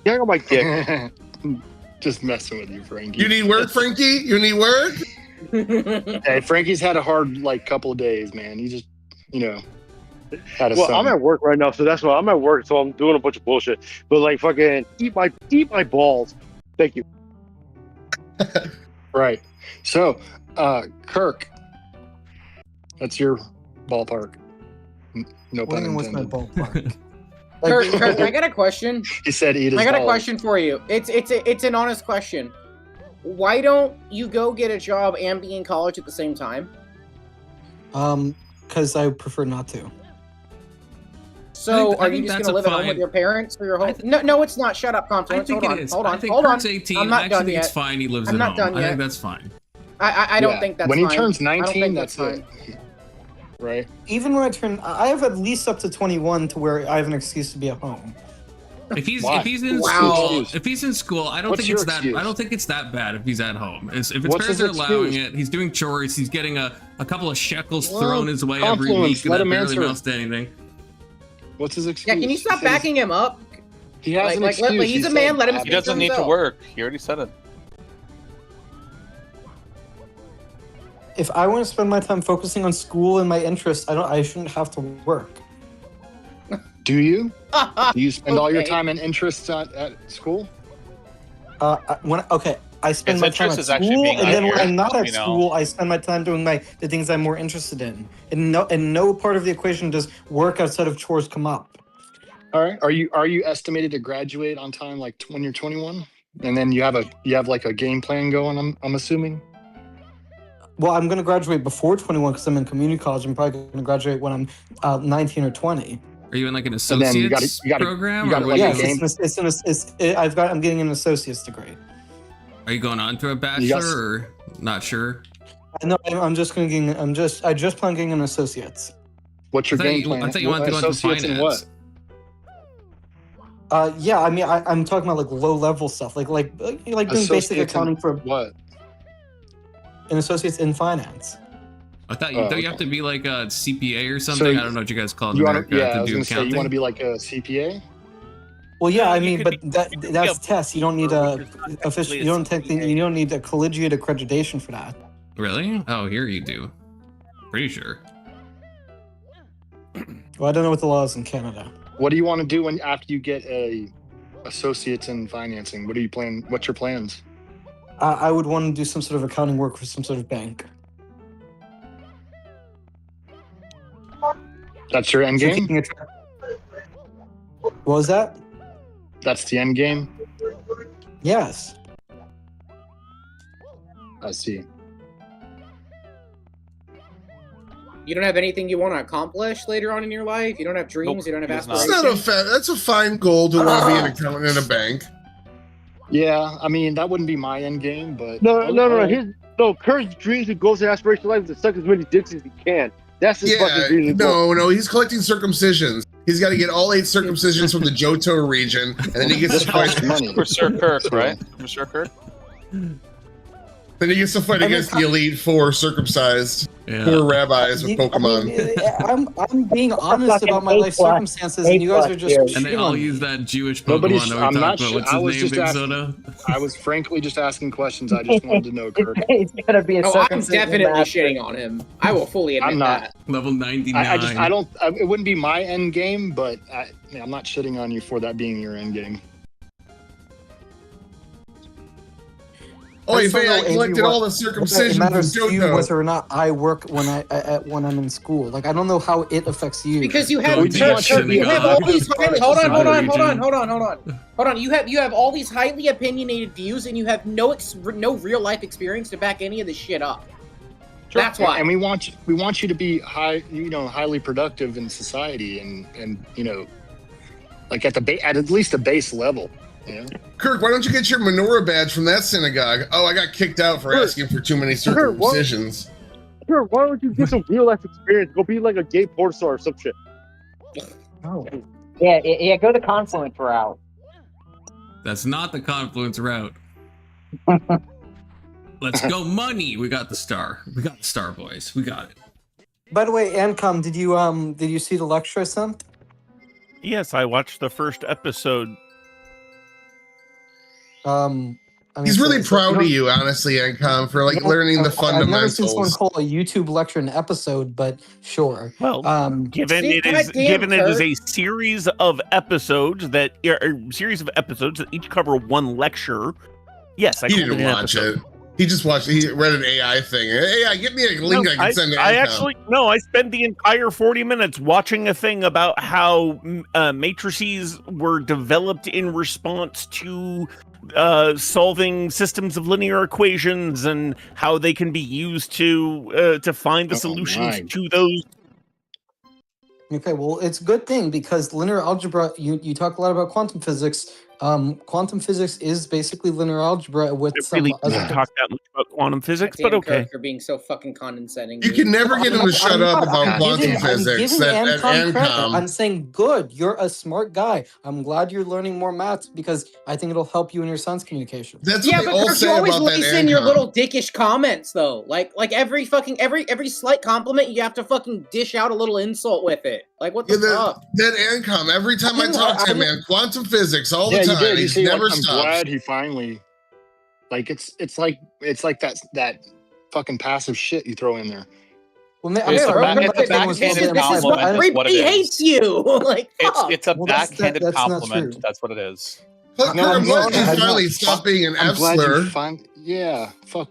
Gang on my dick. Just messing with you, Frankie. You need work, Frankie? You need work? Hey, Frankie's had a hard couple of days, man. He just, had a son. I'm at work right now, so that's why I'm at work. So I'm doing a bunch of bullshit. But like, fucking eat my balls. Thank you. Right. So, Kirk, that's your ballpark. No pun intended. What's my ballpark? Kirk, I got a question. He said eat his balls. I got a question for you. It's an honest question. Why don't you go get a job and be in college at the same time? Because I prefer not to. So are you just going to live at home with your parents for your whole? No, it's not. Shut up, Confluence. Hold on. I think Kurt's 18. I'm not done yet. It's fine. He lives at home. I think that's fine. I don't think that's fine. When he turns 19, that's it. Right. Even when I have at least up to 21 to where I have an excuse to be at home. If he's in school, I don't think it's that bad if he's at home. If his parents are allowing it, he's doing chores, he's getting a couple of shekels thrown his way every week, and that barely amounts to anything. What's his excuse? Yeah, can you stop backing him up? He has an excuse. He's a man. Let him speak. He doesn't need to work. He already said it. If I want to spend my time focusing on school and my interests, I shouldn't have to work. Do you? Do you spend all your time and interests at school? I spend my time at school, and then when I'm not at school, I spend my time doing the things I'm more interested in. And no part of the equation does work outside of chores come up. All right. Are you estimated to graduate on time, like when you're 21? And then you have a game plan going. I'm assuming. Well, I'm going to graduate before 21 because I'm in community college. I'm probably going to graduate when I'm 19 or 20. Are you in like an associate's program? I'm getting an associate's degree. Are you going on to a bachelor or not sure? No, I'm just going to I just plan on getting an associate's. What's your game plan? I thought you wanted to go into finance. Yeah, I mean, I'm talking about like low level stuff, like doing basic accounting for what? An associate's in finance. I thought you have to be like a CPA or something. I don't know what you guys call it in America to do accounting. You want to be like a CPA? Well, yeah, I mean, but that's tests. You don't need a official. You don't need a collegiate accreditation for that. Really? Oh, here you do. Pretty sure. Well, I don't know what the law is in Canada. What do you want to do after you get a associate's in financing? What do you plan? What's your plans? I would want to do some sort of accounting work for some sort of bank. That's your end game? What was that? That's the end game? Yes. I see. You don't have anything you want to accomplish later on in your life? You don't have dreams? You don't have aspirations? That's a fine goal to want to be an accountant in a bank. Yeah, I mean, that wouldn't be my end game, but... No, Kurt's dreams and goals and aspirations in life is to suck as many dicks as he can. That's his fucking dream. No, he's collecting circumcisions. He's got to get all 8 circumcisions from the Johto region, and then he gets to fight money. For Sir Kirk, right? For Sir Kirk? Then he gets to fight against the Elite 4 circumcised 4 rabbis with Pokemon. I'm being honest about my life circumstances, and you guys are just. And they all use that Jewish Pokemon that we talked about. What's his name, Big Soda? I was frankly just asking questions. I just wanted to know, Kirk. It's gonna be a I'm definitely shitting on him. I will fully admit that. Level 99. I don't. It wouldn't be my end game, but I'm not shitting on you for that being your end game. Oh, I collected all the circumcision. It matters to you whether or not I work when I'm in school. Like, I don't know how it affects you. Because you have all these hold on. You have all these highly opinionated views, and you have no real life experience to back any of this shit up. Sure. That's why. And we want you to be highly productive in society, and like at least a base level. Yeah. Kirk, why don't you get your menorah badge from that synagogue? Oh, I got kicked out for asking for too many circumcisions. Kirk, why don't you get some real life experience? Go be like a gay porn star or some shit. Oh. Yeah, go the Confluence route. That's not the Confluence route. Let's go money. We got the star. We got the star, boys. We got it. By the way, Ancom, did you see the lecture I sent? Yes, I watched the first episode. He's really proud of you, honestly, Ancom, for learning the fundamentals. I've never seen someone call a YouTube lecture an episode, but sure. Well, given it is a series of episodes that each cover one lecture. Yes, he didn't watch it. He just watched it. He read an AI thing. AI, get me a link I can send to Ancom. I spent the entire 40 minutes watching a thing about how matrices were developed in response to solving systems of linear equations and how they can be used to find the solutions to those. Okay, well, it's a good thing because linear algebra, you talk a lot about quantum physics. Quantum physics is basically linear algebra with It some really other doesn't talk that much about quantum physics, Damn, but okay. Kirk, you're being so fucking condescending. You dude. can never get him to shut up about quantum physics at Ancom credit. Ancom. I'm saying good. You're a smart guy. I'm glad you're learning more maths because I think it'll help you in your son's communication. That's Yeah, what they but all Kirk, you say always about that lace in your Ancom. little dickish comments though. Like every slight compliment, you have to fucking dish out a little insult with it. Like what the fuck? That Ancom, every time I talk to him, man, quantum physics all the Yeah, you time. did. He You see, never like, I'm stops. glad he finally, like, it's like that fucking passive shit you throw in there. Well, It's a backhanded compliment. Everybody hates you. Like it's a Well, that's backhanded not compliment. true. That's what it is. Look, No, I'm glad you I'm finally not- stopped being an I'm F glad slur. Yeah, fuck.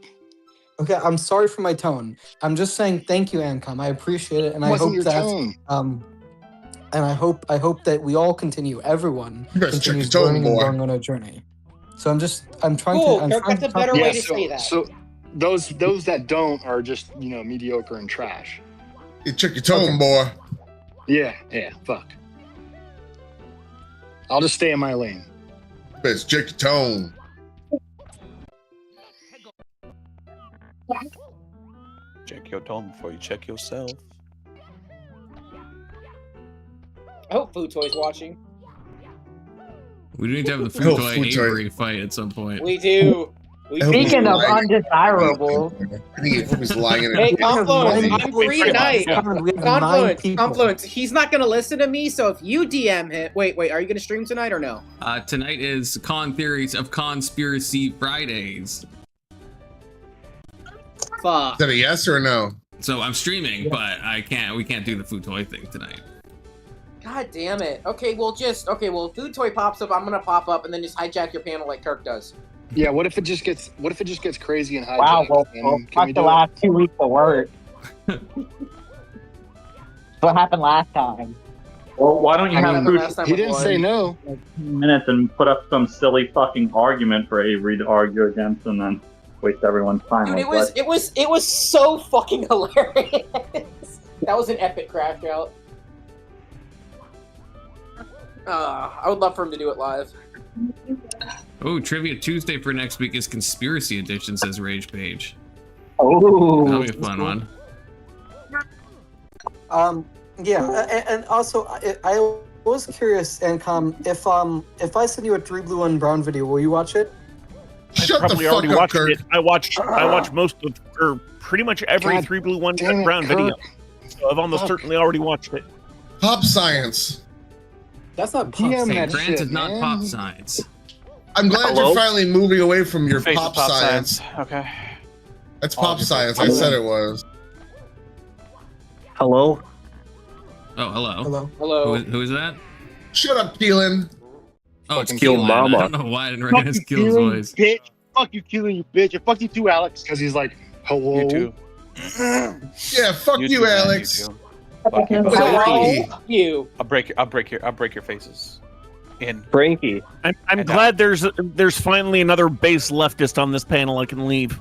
Okay, I'm sorry for my tone. I'm just saying thank you, Ancom. I appreciate it, and I Wasn't hope your that tone. and I hope that we all continue. Everyone You better check your continues tone, learning and boy. going on a journey. So I'm trying Cool, to. I'm Kirk, trying that's to a better talk- way to say that. So those that don't are just mediocre and trash. You check your tone, boy. Yeah, fuck. I'll just stay in my lane. Best check your tone. Check your tone before you check yourself. I hope Food Toy's watching. We need to have the Oh, Food Toy Food Toy. Avery fight at some point. We do. Speaking of undesirable, I think he was lying in Hey, it. Confluence, I'm free tonight. We have 9 people. Confluence. He's not gonna listen to me, so if you DM him, wait, are you gonna stream tonight or no? Tonight is Con Theories of Conspiracy Fridays. Fuck. Is that a yes or a no? So I'm streaming, but we can't do the Food Toy thing tonight. God damn it. Okay, well, if Food Toy pops up, I'm gonna pop up and then just hijack your panel like Kirk does. Yeah, what if it just gets crazy and hijacked? wow, well, Can fuck we the do it? last 2 weeks of work. What happened last time? Well, why don't you have Remember Food last time He with didn't Lloyd? say no. 10 minutes and put up some silly fucking argument for Avery to argue against, and then waste everyone's time? Dude, like, it was so fucking hilarious. That was an epic crash out. I would love for him to do it live. Oh, Trivia Tuesday for next week is Conspiracy Edition, says Rage Page. Oh, That'll be a fun one. Yeah, and also I was curious, Ancom, if I send you a 3 blue 1 brown video, will you watch it? Shut the Probably fuck already up, watched Kirk. it. I watched most of, or pretty much every God 3 blue 1 damn it, brown video. Kirk. So I've almost Fuck. certainly already watched it. Pop science. That's not DM pop. Hey, that granted, shit, not man. pop science. I'm glad Hello? you're finally moving away from your Face pop of science. Okay. That's All pop just- science. I said it was. Hello? Oh, hello. Hello. Hello. Who is that? Shut up, Keelan. Oh, it's Fucking Keelan. Mama. I don't know why I didn't Fuck recognize you, Keelan's Keelan, voice. bitch. Fuck you, Keelan, you bitch. And fuck you too, Alex. Because he's like, hello. You too. Yeah, fuck you, too, man, Alex. you too. Fuck you. Wait, Frankie. Fuck you. I'll break your faces. In. Frankie. I'm And glad there's finally another base leftist on this panel I can leave.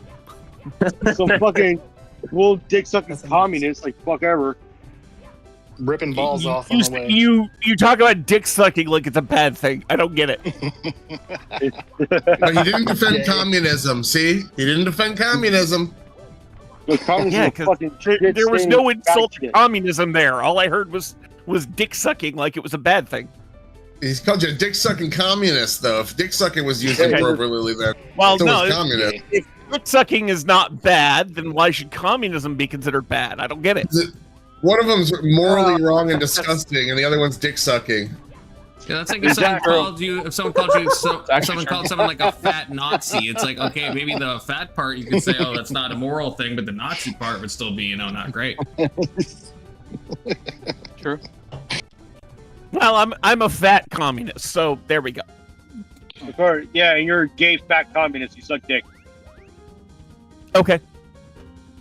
Some fucking little dick sucking That's a- communist, like fuck ever. Ripping balls off on you, the way. you talk about dick sucking like it's a bad thing. I don't get it. But he didn't defend communism. See, he didn't defend communism. Like, communism Yeah, is 'cause fucking There was shit no stain insult to shit. communism there. All I heard was dick sucking like it was a bad thing. He's called you a dick sucking communist, though. If dick sucking was used Okay. appropriately, then Well, so no, was if communist. dick sucking is not bad, then why should communism be considered bad? I don't get it. One of them's morally wrong and disgusting, and the other one's dick sucking. Yeah, that's like if someone called you, someone called someone like a fat Nazi. It's like, okay, maybe the fat part you could say, oh, that's not a moral thing, but the Nazi part would still be, not great. True. Well, I'm a fat communist, so there we go. Or, yeah, and you're a gay fat communist. You suck dick. Okay.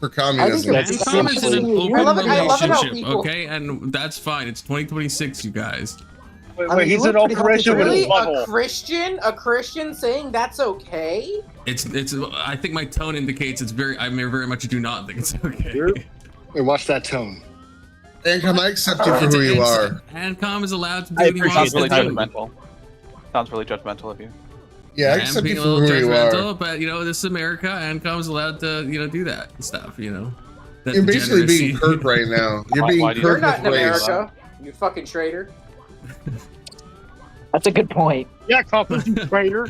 For communism. that's And Tom is in an open I love it how relationship, people- okay? And that's fine. It's 2026, you guys. Wait, I mean, he's you an look pretty operation with healthy his Really? butthole. A Christian saying that's okay? It's. I think my tone indicates it's very. I very much do not think it's okay. Wait, watch that tone. And can I accept you for who you are? Ancom is allowed to do I what he appreciate wants really to do. judgmental. Sounds really judgmental of you. Yeah, I am accept being you a for little who you judgmental, are. but this is America, and Com's allowed to do that stuff. That You're basically being degeneracy. Kirk right now. You're being why do you- You're Kirk not with in race. America. You fucking traitor. That's a good point. Yeah, Coughlin, you traitor.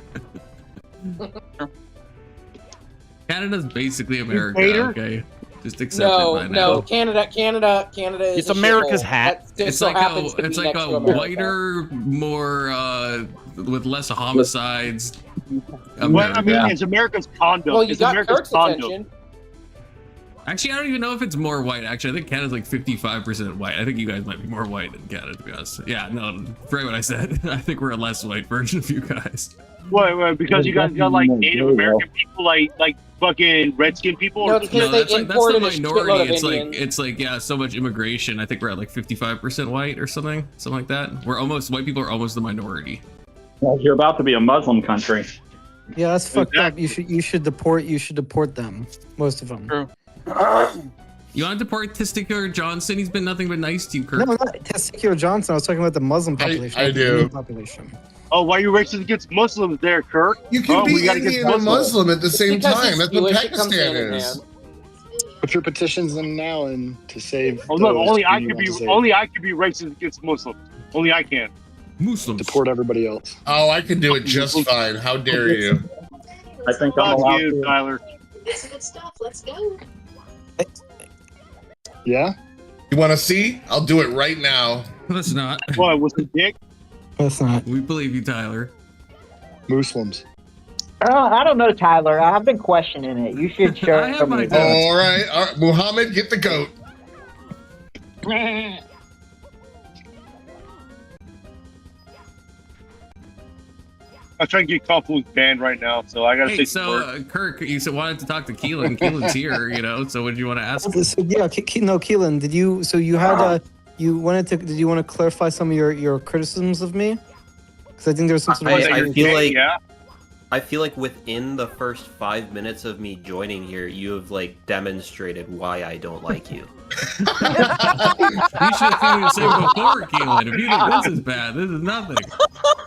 Canada's basically America. hater. Okay, just accept it by now. No, Canada is It's a America's shithole. hat. That just It's so like happens to it's be like next a to America. whiter, more with less homicides. Well, I mean, America. it's America's condom. Well, you it's got America's Kirk's condom. attention. Actually, I don't even know if it's more white. Actually, I think Canada's like 55% white. I think you guys might be more white than Canada, to be honest. Yeah, no, forget what I said. I think we're a less white version of you guys. What, because you guys got like Native American people, like fucking redskin people? No, Or because No, they that's the imported a shitload minority. of Indians. It's like yeah, so much immigration. I think we're at like 55% white or something like that. White people are almost the minority. Well, you're about to be a Muslim country. Yeah, that's fucked up. You should deport them. Most of them. True. You want to deport Testicular Johnson? He's been nothing but nice to you, Kirk. No, not Testicular Johnson. I was talking about the Muslim population. I not the do. Indian population. Oh, why are you racist against Muslims there, Kirk? You can we be gotta get Indian and Muslim at the same because time. he's That's what Jewish, it comes Pakistan hand in is. hand. Put your petitions in now and to save. Oh look, those only I you could want be to save. only I could be racist against Muslims. Only I can. Muslims. Deport everybody else. Oh, I can do it just fine. How dare you? I think I'm Fuck allowed you, to. Tyler. That's good stuff. Let's go. Yeah. You want to see? I'll do it right now. That's not. What was the dick? That's not. We believe you, Tyler. Muslims. I don't know, Tyler. I've been questioning it. You should show I have my me. doubts. All right. Muhammad, get the goat. I'm trying to get Confluence banned right now, so I gotta Hey, say so Kirk, you wanted to talk to Keelan. Keelan's here, So what do you want to ask? So, yeah, Keelan, did you? So you had you wanted to? Did you want to clarify some of your criticisms of me? Because I think there's some sort of. I feel like yeah. I feel like within the first 5 minutes of me joining here, you have like demonstrated why I don't like you. You should have seen me say before, Keelan. If you think this is bad, this is nothing.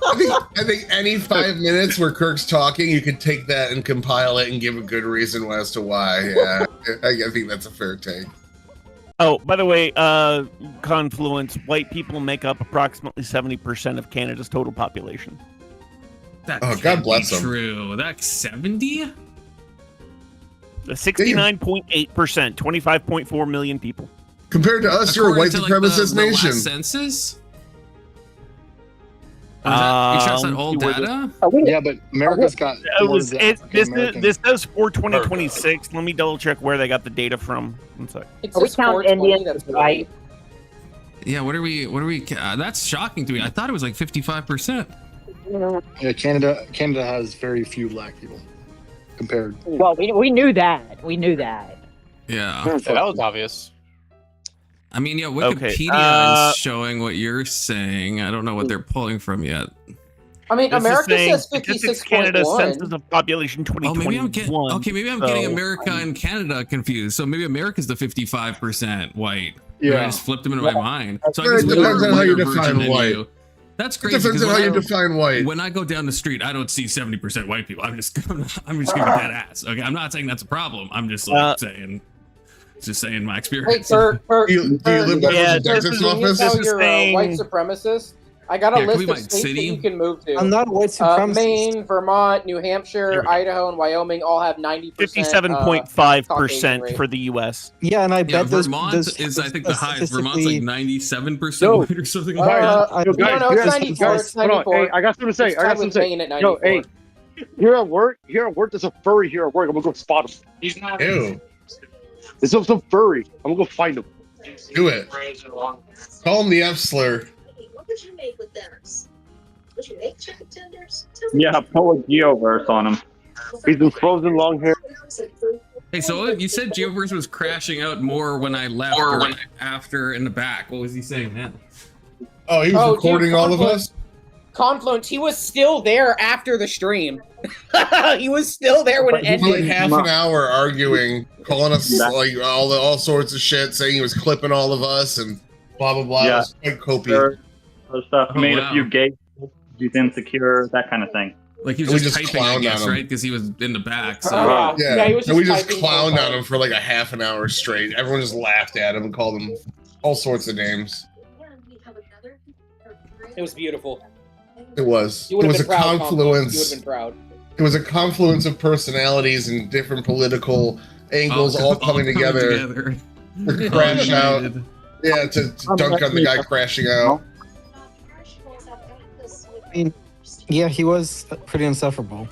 I think any 5 minutes where Kirk's talking, you could take that and compile it and give a good reason as to why. Yeah, I think that's a fair take. Oh, by the way, Confluence, white people make up approximately 70% of Canada's total population. That Oh, can't God bless be them. True. That's 70. 69.8%, 25.4 million people. Compared to us, you're a white According to, supremacist the nation. last census. Or is that, you sure that's not old see where data? Yeah, but America's got. more of the African-American- This says for 2026. Let me double check where they got the data from. One sec. It's Are we just counting 420, Indians that's as white? Yeah. What are we? That's shocking to me. I thought it was like 55%. Yeah, Canada has very few black people compared. Well, we knew that. We knew that. Yeah. Yeah, that was obvious. I mean, yeah. Okay, Wikipedia is showing what you're saying. I don't know what they're pulling from yet. I mean, This is America saying says Statistics Canada 56.1. Census of Population Oh, maybe 2021. I'm getting maybe I'm getting so- America and Canada confused. So maybe America's the 55% white. Yeah. I just flipped them into my mind. So I It guess we depends are a on how you whiter define version than white. you. That's It crazy. depends on how you define white. When I go down the street, I don't see 70% white people. I'm just gonna be dead ass. Okay, I'm not saying that's a problem. I'm just saying my Hey, experience. Kurt, Do you live by Yeah, the dentist's Can you office? tell This is you're a saying- white supremacist? I got a Yeah, can we list of white states city? that you can move to. I'm not a white supremacist. Maine, Vermont, New Hampshire, Idaho, and Wyoming all have 90%. 57.5% Caucasian for the U.S. Yeah, and I Yeah, bet those. Vermont those is I think the highest. Vermont's statistically- like 97% Yo. white or something Uh, like that. I- Yo, guys, no, it's guys, 94. It's hold on. 94. Hey, I got something to say. It's I got tied something with to say. Maine at Yo, 94. hey, here at work, there's a furry here at work. I'm gonna go spot him. He's not. Ew. There's some furry. I'm gonna go find him. Do it. Call him the F slur. What would you make with theirs? Would you make chicken tenders? Yeah, pull a Geoverse on him. He's been frozen long hair. Hey, so you said Geoverse was crashing out more when I left or after in the back. What was he saying then? Oh, he was Oh, recording dude, all of us? Confluence, he was still there after the stream. He was still there when it For like ended. half an hour arguing, calling us like all sorts of shit, saying he was clipping all of us and blah blah blah. Yeah. It was quite copy. Other stuff. Oh, Made wow. a few gay he's insecure, that kind of thing. Like he was just typing, I guess, right? Because he was in the back. So. Yeah, he was and we just just typing clowned so on him for like a half an hour straight. Everyone just laughed at him and called him all sorts of names. It was beautiful. It was. You It would have was a been proud. confluence. You would have been proud. It was a confluence of personalities and different political angles all coming together. To crash out. Yeah, to dunk on the guy crashing out. I mean, yeah, he was pretty insufferable.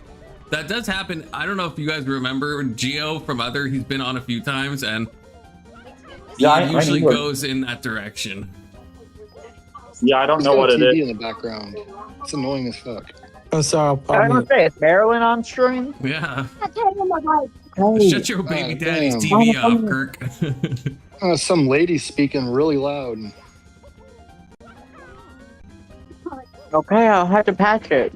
That does happen. I don't know if you guys remember Gio from Other. He's been on a few times, and he usually goes in that direction. Yeah, I don't He's know got what it TV is. in the background. It's annoying as fuck. Oh, so I was gonna say, is Marilyn on stream? Yeah. Hey. Shut your baby God daddy's damn. TV off, Kirk. Some lady speaking really loud. Okay, I'll have to patch it.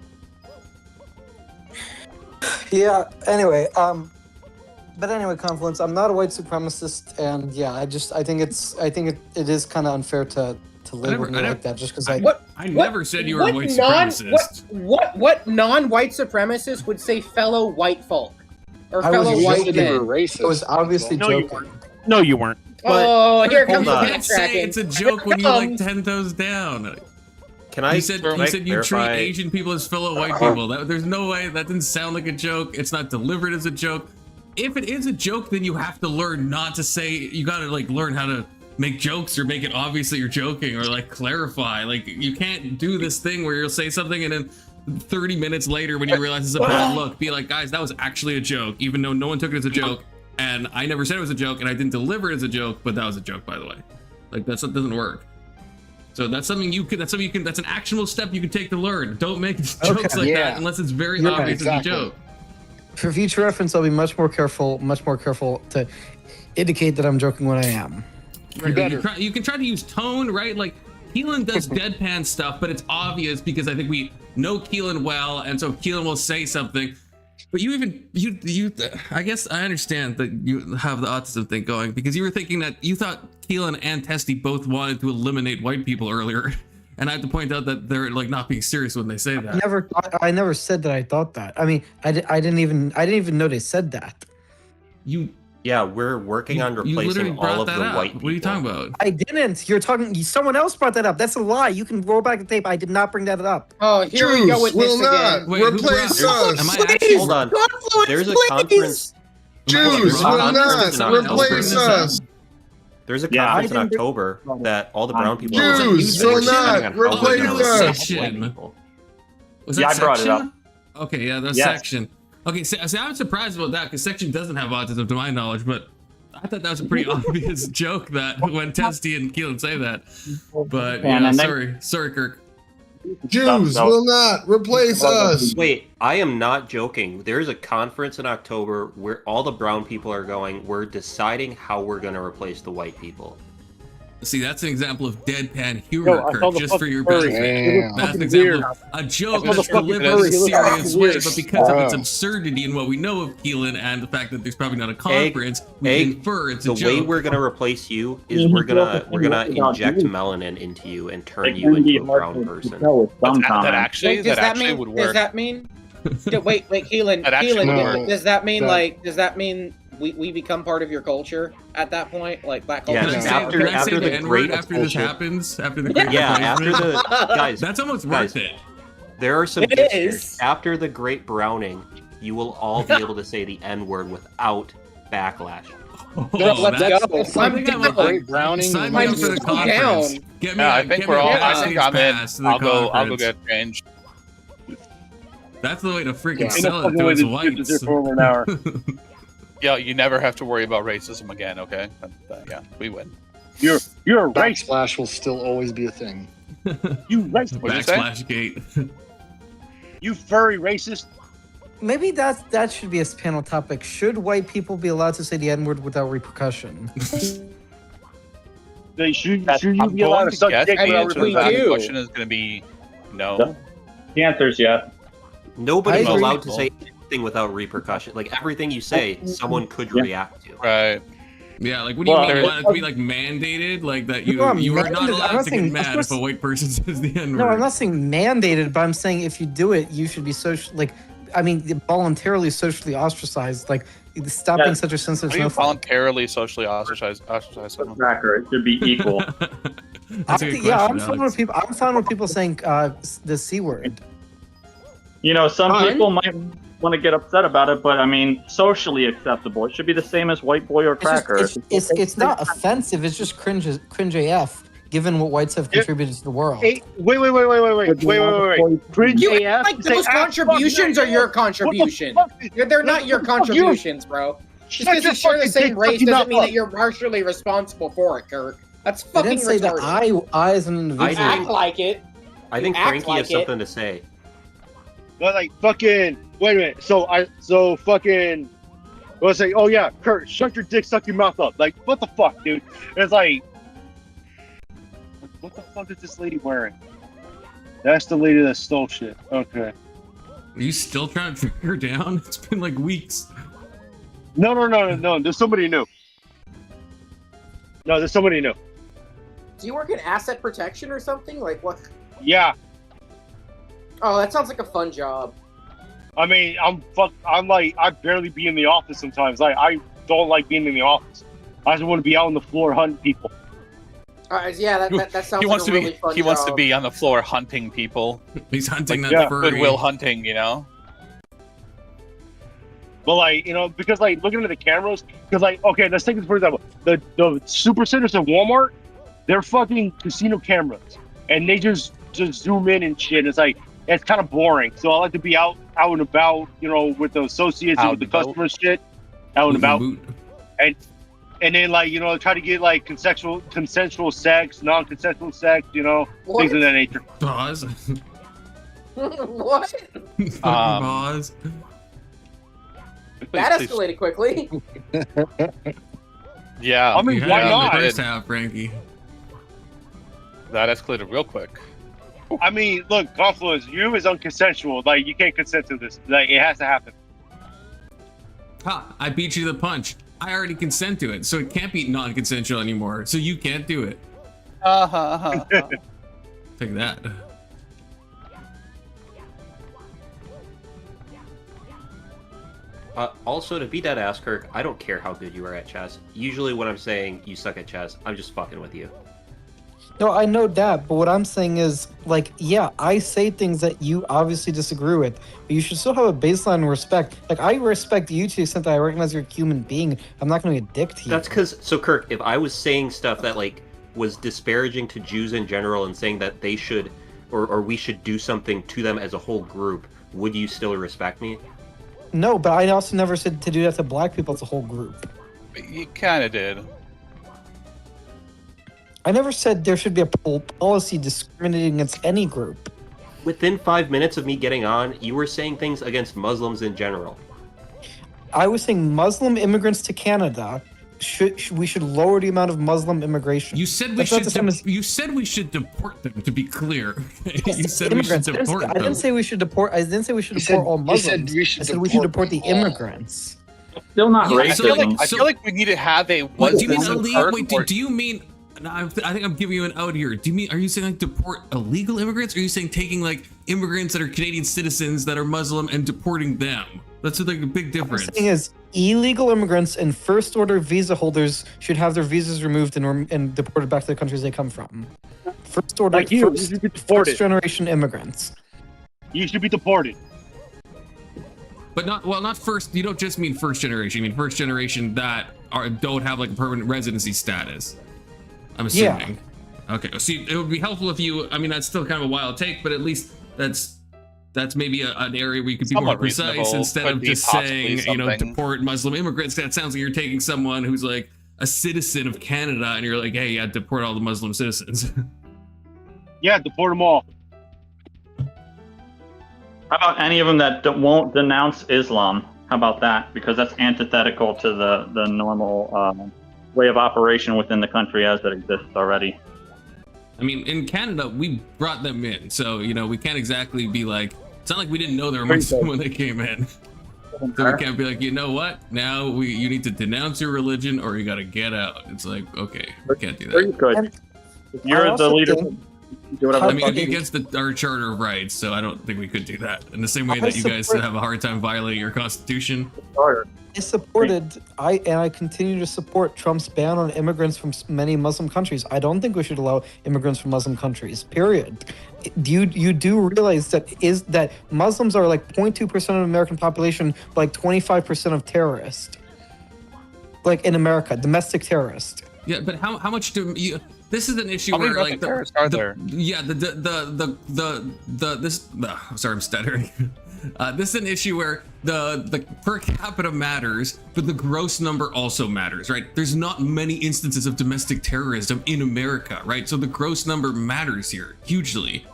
yeah. Anyway, but anyway, Confluence. I'm not a white supremacist, and yeah, I think it is kind of unfair to label me like that just because I never said you were a white supremacist. What non-white supremacist would say fellow white folk or fellow white men? It was obviously joking. No, you weren't. Oh, here comes the You can't say backtracking. it's a joke when you like 10 toes down. Can I? You said you treat Asian people as fellow white people. There's no way that didn't sound like a joke. It's not delivered as a joke. If it is a joke, then you have to learn not to say. You gotta like learn how to make jokes or make it obvious that you're joking or like clarify. Like you can't do this thing where you'll say something and then 30 minutes later when you realize it's a bad look, be like, guys, that was actually a joke, even though no one took it as a joke. And I never said it was a joke and I didn't deliver it as a joke, but that was a joke, by the way. Like that doesn't work. So that's something that's an actionable step you can take to learn. Don't make jokes like that unless it's very obvious as a joke. For future reference, I'll be much more careful to indicate that I'm joking when I am. Right, you can try to use tone, right? Like Keelan does deadpan stuff, but it's obvious because I think we know Keelan well, and so Keelan will say something. But I guess I understand that you have the autism thing going because you were thinking that you thought Keelan and Testy both wanted to eliminate white people earlier, and I have to point out that they're like not being serious when they say that. I never said that I thought that. I mean, I didn't even know they said that. Yeah, we're working on replacing all of the white people. What are you talking about? I didn't. Someone else brought that up. That's a lie. You can roll back the tape. I did not bring that up. Oh, here we go with this again. Wait, replace us. Hold on. There's a conference. Jews will not replace us. There's a conference in October that all the brown people. Jews will not replace us. Was that I brought it Section? up. Okay, yeah, that's Section. Okay, see, I'm surprised about that because Section doesn't have autism to my knowledge, but I thought that was a pretty obvious joke that when Testy and Keelan say that. But yeah, sorry, Kirk. Jews will not replace us. Wait, I am not joking. There's a conference in October where all the brown people are going. We're deciding how we're going to replace the white people. See, that's an example of deadpan humor, Kirk, just for your benefit. Damn. That's an example of a joke that's delivered in a serious way, but because of its absurdity and what we know of Keelan and the fact that there's probably not a conference, we infer it's a joke. The way we're gonna replace you is we're gonna inject melanin into you and turn you into a brown person. That actually would work. Does that mean? Wait, Keelan. Does that mean we become part of your culture at that point, like black culture? Yeah, after this happens, after the great guys, that's almost worth it. There are some gifts here. After the great browning, you will all be able to say the N-word without backlash. Let's go. Great browning. Sign me up for the conference. Get me. I think we're all. I think I'm in. I'll go get changed. That's the way to freaking sell it to us whites. For an hour. Yeah, you never have to worry about racism again. Okay, yeah, we win. You're a racist. Backslash will still always be a thing. You racist. Backslash gate. You furry racist. Maybe that should be a panel topic. Should white people be allowed to say the N-word without repercussion? Should you be allowed to suck dick without repercussion? The question is going to be no. The answer is yes. Nobody's allowed to say anything without repercussion. Like everything you say, someone could react to. Right. Yeah, like what do you mean? You want it to be like mandated, like that you are not allowed to get mad if a white person says the N-word. No, I'm not saying mandated, but I'm saying if you do it, you should be voluntarily socially ostracized. Like stop being such a sensitive. How do you voluntarily socially ostracize someone? Cracker, it should be equal. I'm fine with people saying the C word. You know, some people might want to get upset about it, but I mean, socially acceptable. It should be the same as white boy or cracker. It's not offensive. It's just cringe AF. Given what whites have contributed to the world. Wait. Cringe AF. Like those contributions are your contributions. They're not your contributions, bro. Just because you share the same race doesn't mean that you're partially responsible for it, Kirk. That's fucking I didn't say that I as an individual. Act like it. I think Frankie has something to say. But like fucking wait a minute. So fucking let's say, oh yeah, Kurt, shut your dick, suck your mouth up. Like what the fuck, dude? It's like what the fuck is this lady wearing? That's the lady that stole shit. Okay. Are you still trying to track her down? It's been like weeks. No. There's somebody new. No, there's somebody new. Do you work in asset protection or something? Like what? Yeah. Oh, that sounds like a fun job. I mean, I barely be in the office sometimes. I don't like being in the office. I just want to be out on the floor hunting people. Yeah, that sounds like a really fun job. He wants to be on the floor hunting people. He's hunting like, that furry. Goodwill hunting, you know? But like, you know, because like looking at the cameras, because like, okay, let's take this for example. The super centers at Walmart, they're fucking casino cameras. And they just zoom in and shit. It's like, it's kind of boring. So I like to be out and about, you know, with the associates and with the customers shit. Out and about. And then, like, you know, try to get, like, consensual sex, non-consensual sex, you know, things of that nature. Pause. What? Pause. That escalated quickly. Yeah. I mean, why not? First half, Frankie. That escalated real quick. I mean, look, Confluence, you is unconsensual. Like, you can't consent to this. Like, it has to happen. Ha! I beat you to the punch. I already consent to it, so it can't be non-consensual anymore. So you can't do it. Take that. Also, to beat that ass, Kirk, I don't care how good you are at chess. Usually when I'm saying you suck at chess, I'm just fucking with you. No, I know that, but what I'm saying is, like, yeah, I say things that you obviously disagree with, but you should still have a baseline of respect. Like, I respect you to the extent that I recognize you're a human being. I'm not going to be a dick to you. That's because, so Kirk, if I was saying stuff that, like, was disparaging to Jews in general and saying that they should, or we should do something to them as a whole group, would you still respect me? No, but I also never said to do that to black people as a whole group. You kind of did. I never said there should be a policy discriminating against any group. Within 5 minutes of me getting on, you were saying things against Muslims in general. I was saying Muslim immigrants to Canada, we should lower the amount of Muslim immigration. You said we should deport them, to be clear. You said we should deport them. I didn't say we should deport all Muslims. I said we should deport the immigrants. Still not racist. I feel like we need to have a do you mean illegal? Wait, do you mean? I think I'm giving you an out here. Are you saying like deport illegal immigrants? Or are you saying taking like immigrants that are Canadian citizens that are Muslim and deporting them? That's like a big difference. The thing is, illegal immigrants and first order visa holders should have their visas removed and deported back to the countries they come from. First order, like you should be deported. First generation immigrants. You should be deported. But not first. You don't just mean first generation. You mean first generation that don't have like a permanent residency status. I'm assuming. Yeah. Okay. See, it would be helpful if you. I mean, that's still kind of a wild take, but at least that's maybe an area where you could be more precise instead of just saying, you know, deport Muslim immigrants. That sounds like you're taking someone who's like a citizen of Canada, and you're like, hey, yeah, deport all the Muslim citizens. Yeah, deport them all. How about any of them that won't denounce Islam? How about that? Because that's antithetical to the normal way of operation within the country as it exists already. I mean, in Canada, we brought them in, so, you know, we can't exactly be like, it's not like we didn't know they were Muslim when they came in. So we can't be like, you know what? Now you need to denounce your religion or you got to get out. It's like, okay, we can't do that. Good. If you're the leader, do whatever. I mean, it'd be against our Charter of Rights, so I don't think we could do that. In the same way that you guys have a hard time violating your Constitution. I supported, I continue to support Trump's ban on immigrants from many Muslim countries. I don't think we should allow immigrants from Muslim countries. Period. You do realize that Muslims are like 0.2% of the American population, but like 25% of terrorists. Like in America, domestic terrorists. Yeah, but how much do you? This is an issue where like terrorists are there? Sorry, I'm stuttering. This is an issue where the per capita matters, but the gross number also matters, right? There's not many instances of domestic terrorism in America, right? So the gross number matters here hugely.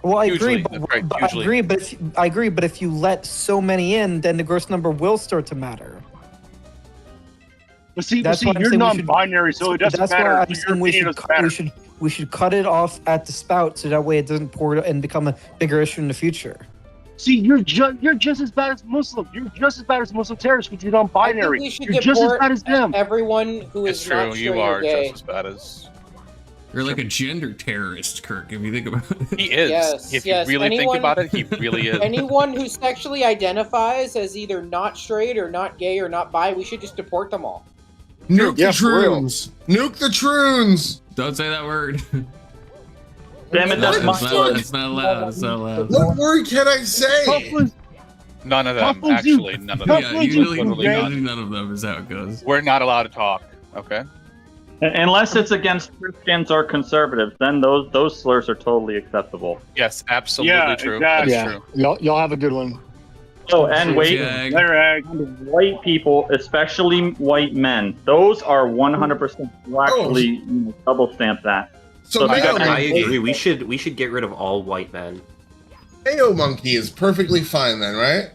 Well, I Hugely, agree, but, right, but hugely. I agree, but if you let so many in, then the gross number will start to matter. But see, That's why I'm you're saying we should- non-binary, so it doesn't That's matter. why I'm Your saying opinion doesn't matter. we should cut it off at the spout, so that way it doesn't pour and become a bigger issue in the future. See, you're just as bad as Muslim. You're just as bad as Muslim terrorists because you're non-binary. we should You're just as deport bad as them. everyone who It's is true. not You straight or are gay. just as bad as You're like a gender terrorist, Kirk, if you think about it. he is. Yes, if yes, you really think anyone- about it, he really is. Anyone who sexually identifies as either not straight or not gay or not bi, we should just deport them all. Nuke Yeah, the for real. troons. Nuke the troons. Don't say that word. Damn it, that's my word. It's not allowed. It's not allowed. What word can I say? None of them, Couples actually. None of them. Yeah, usually Literally none of them is how it goes. We're not allowed to talk. Okay. Unless it's against Christians or conservatives, then those slurs are totally acceptable. Yes, absolutely Yeah, true. exactly. That's Yeah, true. y'all have a good one. Oh, and wait, Jag. white people, especially white men, those are 100%. You actually double stamp that. So So if you Mayo got- I agree. Monkey, We should get rid of all white men. Mayo Monkey is perfectly fine then, right?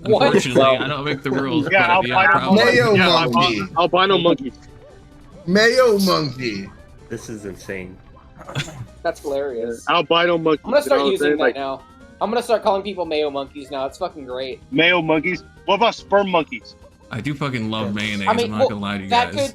What? Unfortunately, I don't make the rules. Yeah, but albino probably. Mayo yeah, Monkey. albino monkeys. Mayo Monkey. This is insane. That's hilarious. Albino monkeys. I'm gonna start you know what I'm using saying? that Like now. I'm gonna start calling people mayo monkeys now. It's fucking great. male monkeys. What about sperm monkeys? I do fucking love mayonnaise. I mean, I'm not well, gonna lie to you that guys.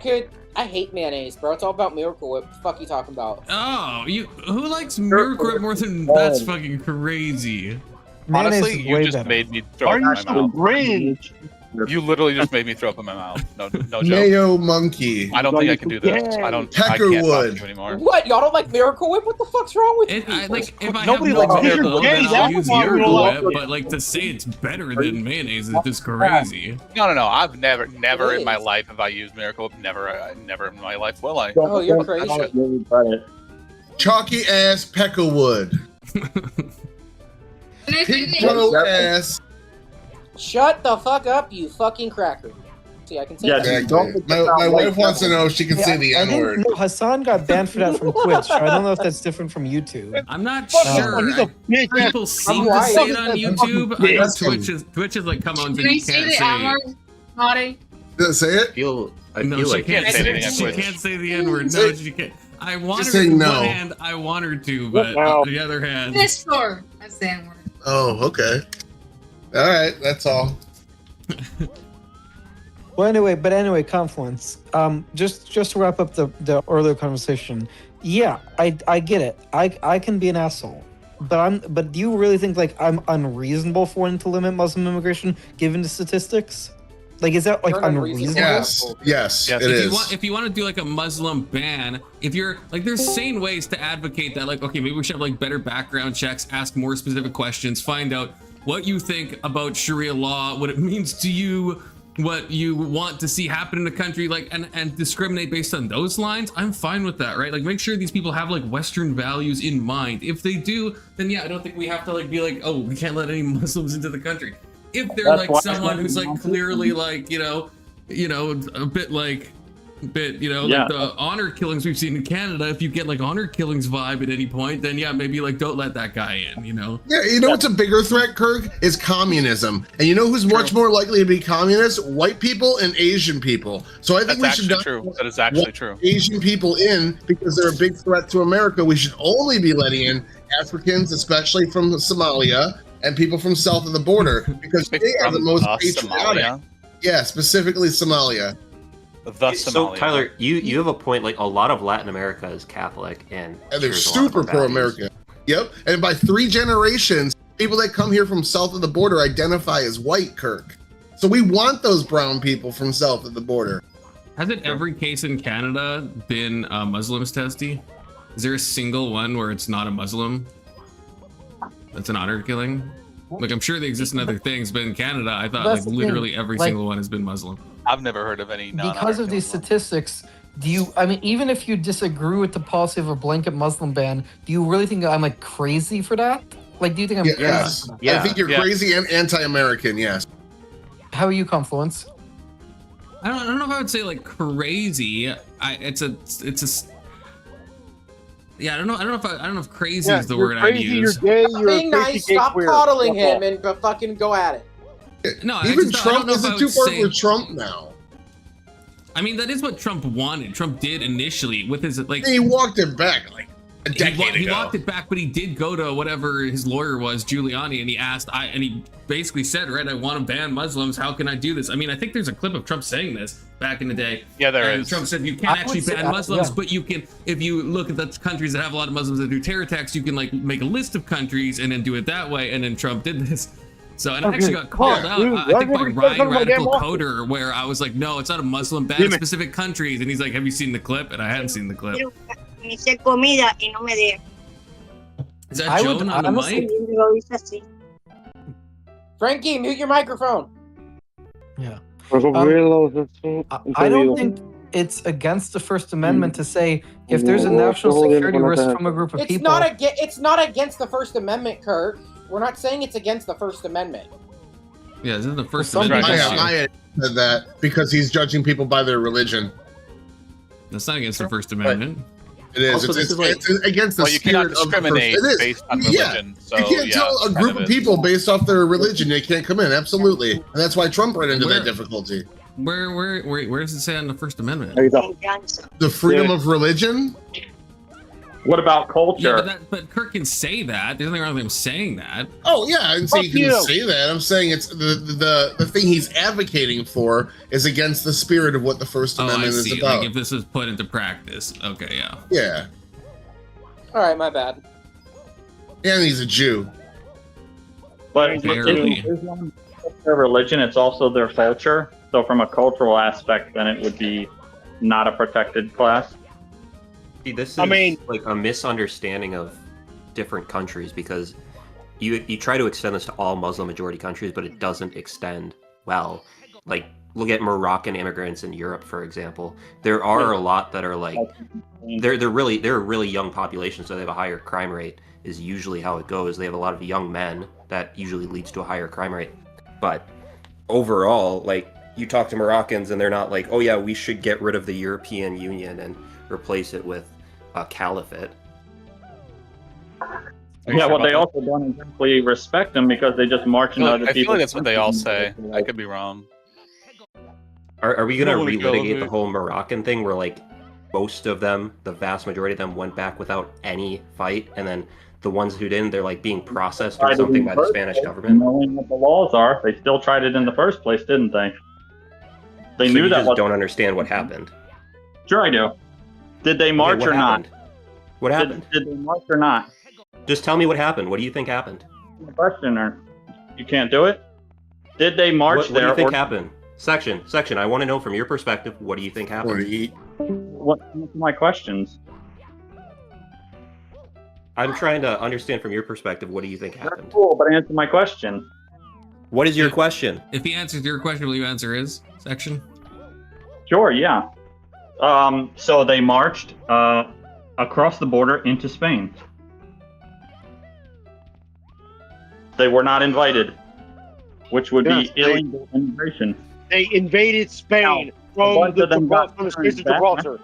could. I hate mayonnaise, bro. It's all about Miracle Whip. What the fuck you talking about? Oh, who likes Miracle Whip more than that's fucking crazy. Mayonnaise Honestly, is you way just better. made me throw Are up in you my so mouth. cringe? You literally just made me throw up in my mouth. No joke. Mayo Monkey. I don't think I can do this. I can't talk to Peckerwood. you anymore. What? Y'all don't like Miracle Whip? What the fuck's wrong with you? I like if I Nobody have likes Miracle Miracle Whip, Whip. then I'll use That's why we Miracle love Whip. But like to say it's better than mayonnaise is just crazy. No. I've never It in my is. life have I used Miracle Whip. Never in my life will I. Oh, you're crazy. Chalky ass Peckerwood. Pinto ass. Shut the fuck up, you fucking cracker. See, I can say Yeah, that. Exactly. My wife wants to know if she can say the I N didn't word. know Hassan got banned for that from Twitch. So I don't know if that's different from YouTube. I'm not Fuck sure. he's a bitch. People seem to right. say it on YouTube. I know Yeah. Twitch is like, come on, Can you you say can't the say N it. word, Marty? Say it? I No, feel she like can't Can't say say anything on she Twitch. can't say the N word. No, she can't. I want Just her say to. On no. one hand, I want her to, but Wow. on the other hand, This store. That's the N word. Oh, okay. All right, that's all. Well, anyway, Confluence. Just to wrap up the earlier conversation. Yeah, I get it. I can be an asshole, but do you really think like I'm unreasonable for wanting to limit Muslim immigration given the statistics? Like, is that like You're an unreasonable unreasonable? Yes, Yes. it if is. if you want to do like a Muslim ban, if you're like, there's sane ways to advocate that. Like, okay, maybe we should have like better background checks, ask more specific questions, find out what you think about Sharia law, what it means to you, what you want to see happen in the country, like, and discriminate based on those lines. I'm fine with that, right? Like, make sure these people have like Western values in mind. If they do, then yeah, I don't think we have to like be like, oh, we can't let any Muslims into the country. If they're That's like why- someone who's like clearly like, you know, a bit like, like the honor killings we've seen in Canada, if you get like honor killings vibe at any point, then yeah, maybe like don't let that guy in, you know? Yeah, you know what's a bigger threat, Kirk? Is communism. And you know who's much more likely to be communist? White people and Asian people. So I think That's we should actually not true. That is actually let true. Asian people in because they're a big threat to America. We should only be letting in Africans, especially from Somalia, and people from south of the border because they are the most patriotic. Somalia. Yeah, specifically Somalia. So Tyler, you have a point. Like a lot of Latin America is Catholic, and they're super pro-American. Yep, and by 3 generations, people that come here from south of the border identify as white, Kirk. So we want those brown people from south of the border. Hasn't every case in Canada been Muslims testy? Is there a single one where it's not a Muslim? That's an honor killing? Like, I'm sure they exist in other things, but in Canada, I thought like literally every single one has been Muslim. I've never heard of any. Because of these statistics, I mean, even if you disagree with the policy of a blanket Muslim ban, do you really think I'm like crazy for that? Like, do you think I'm crazy? Yes. I think you're crazy and anti-American. Yes. How are you, Confluence? I don't know if I would say like crazy. Yeah, I don't know if crazy is the word I'd use. Being nice, stop coddling him and fucking go at it. No, even Trump isn't too far with Trump now. I mean, that is what Trump wanted. Trump did initially with his like. He walked it back like a decade ago. He walked it back, but he did go to whatever his lawyer was, Giuliani, and he asked. And he basically said, "Right, I want to ban Muslims. How can I do this?" I mean, I think there's a clip of Trump saying this back in the day. Yeah, there is. Trump said you can't actually ban Muslims, but you can. If you look at the countries that have a lot of Muslims that do terror attacks, you can like make a list of countries and then do it that way. And then Trump did this. So, and I actually got called out, I think by Ryan Radical Coder, where I was like, no, it's not a Muslim ban, specific countries. And he's like, have you seen the clip? And I hadn't seen the clip. Is that Joan on the mic? Frankie, mute your microphone. Yeah. I don't think it's against the First Amendment to say if there's a national security risk from a group of people. It's not against the First Amendment, Kirk. We're not saying it's against the First Amendment. Yeah, this is the First Amendment. I said that because he's judging people by their religion. That's not against the First Amendment. It is. Also, It's against the you cannot spirit discriminate of the first. based on religion. So, you can't tell a group of people based off their religion they can't come in. Absolutely, and that's why Trump ran into that difficulty. Where does it say on the First Amendment? The freedom of religion. What about culture? Yeah, but Kirk can say that. There's nothing wrong with him saying that. Oh yeah, I didn't say he can say that. I'm saying it's the thing he's advocating for is against the spirit of what the First Amendment is about. Like if this was put into practice. Okay, yeah. Yeah. All right, my bad. And he's a Jew. But Islam is their religion. It's also their culture. So from a cultural aspect, then it would be not a protected class. See, this is like a misunderstanding of different countries because you try to extend this to all Muslim majority countries, but it doesn't extend well. Like look at Moroccan immigrants in Europe, for example. There are a lot that are like they're a really young population, so they have a higher crime rate. Is usually how it goes. They have a lot of young men that usually leads to a higher crime rate. But overall, like you talk to Moroccans and they're not like, oh yeah, we should get rid of the European Union and replace it with a caliphate. Yeah, well, they also don't exactly respect them because they just march into other people. I feel like that's what they all say. I could be wrong. Are we going to relitigate the whole Moroccan thing where, like, most of them, the vast majority of them, went back without any fight, and then the ones who didn't, they're, like, being processed or something by the Spanish government? Knowing what the laws are, they still tried it in the first place, didn't they? They knew that. You just don't understand what happened. Sure, I do. Did they march or not? What happened? Did they march or not? Just tell me what happened. What do you think happened? Question, or you can't do it? Did they march there? What do you think happened? Section. I want to know from your perspective. What do you think happened? What's my questions? I'm trying to understand from your perspective. What do you think happened? That's cool, but answer my question. What is your question? If he answers your question, will you answer his section? Sure. Yeah. So they marched across the border into Spain. They were not invited, which would be illegal immigration. They invaded Spain from the streets of Gibraltar.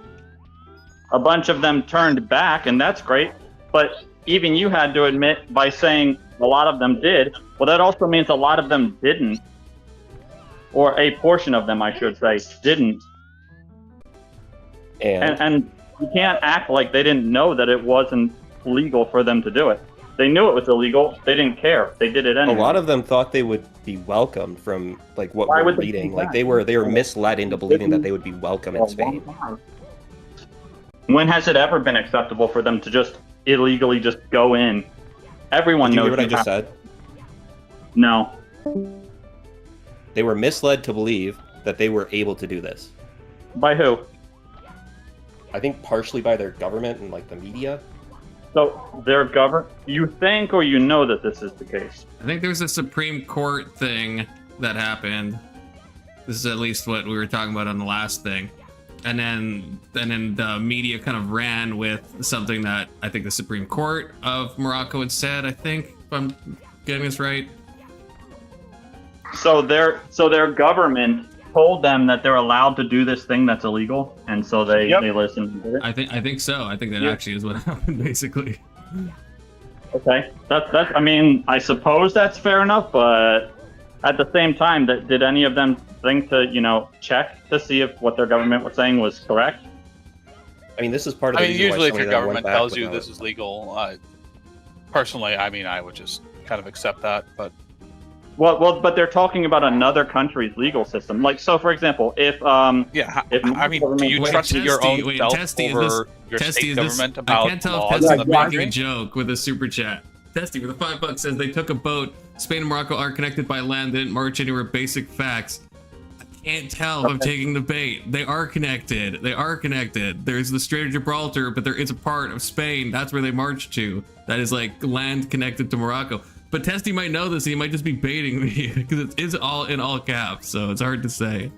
A bunch of them turned back, and that's great. But even you had to admit by saying a lot of them did. Well, that also means a lot of them didn't. Or a portion of them, I should say, didn't. And you can't act like they didn't know that it wasn't legal for them to do it. They knew it was illegal. They didn't care. They did it anyway. A lot of them thought they would be welcomed from like what Why we're would they reading. do Like that? they were misled into believing that they would be welcome in Spain. When has it ever been acceptable for them to just illegally just go in? Everyone Did you knows hear what I just have- said? No. They were misled to believe that they were able to do this. By who? I think partially by their government and like the media. So their you think or you know that this is the case? I think there's a Supreme Court thing that happened. This is at least what we were talking about on the last thing. And then the media kind of ran with something that I think the Supreme Court of Morocco had said, I think, if I'm getting this right. So their government told them that they're allowed to do this thing that's illegal, and so they listened and did it. I think so. I think that actually is what happened, basically. Okay, that's. I mean, I suppose that's fair enough, but at the same time, did any of them think to check to see if what their government was saying was correct? I mean, this is part of. I mean, usually if your government tells you this is legal, personally, I mean, I would just kind of accept that, but. Well, but they're talking about another country's legal system. Like, so for example, if I mean, do you trust your own self over your state government about I can't tell laws if in Testy the is making country? a joke with a super chat. Testy with the $5 says they took a boat. Spain and Morocco are connected by land. They didn't march anywhere. Basic facts. I can't tell if I'm taking the bait. They are connected. They are connected. There's the Strait of Gibraltar, but there is a part of Spain. That's where they march to. That is like land connected to Morocco. But Testy might know this, and he might just be baiting me because it is all in all caps, so it's hard to say.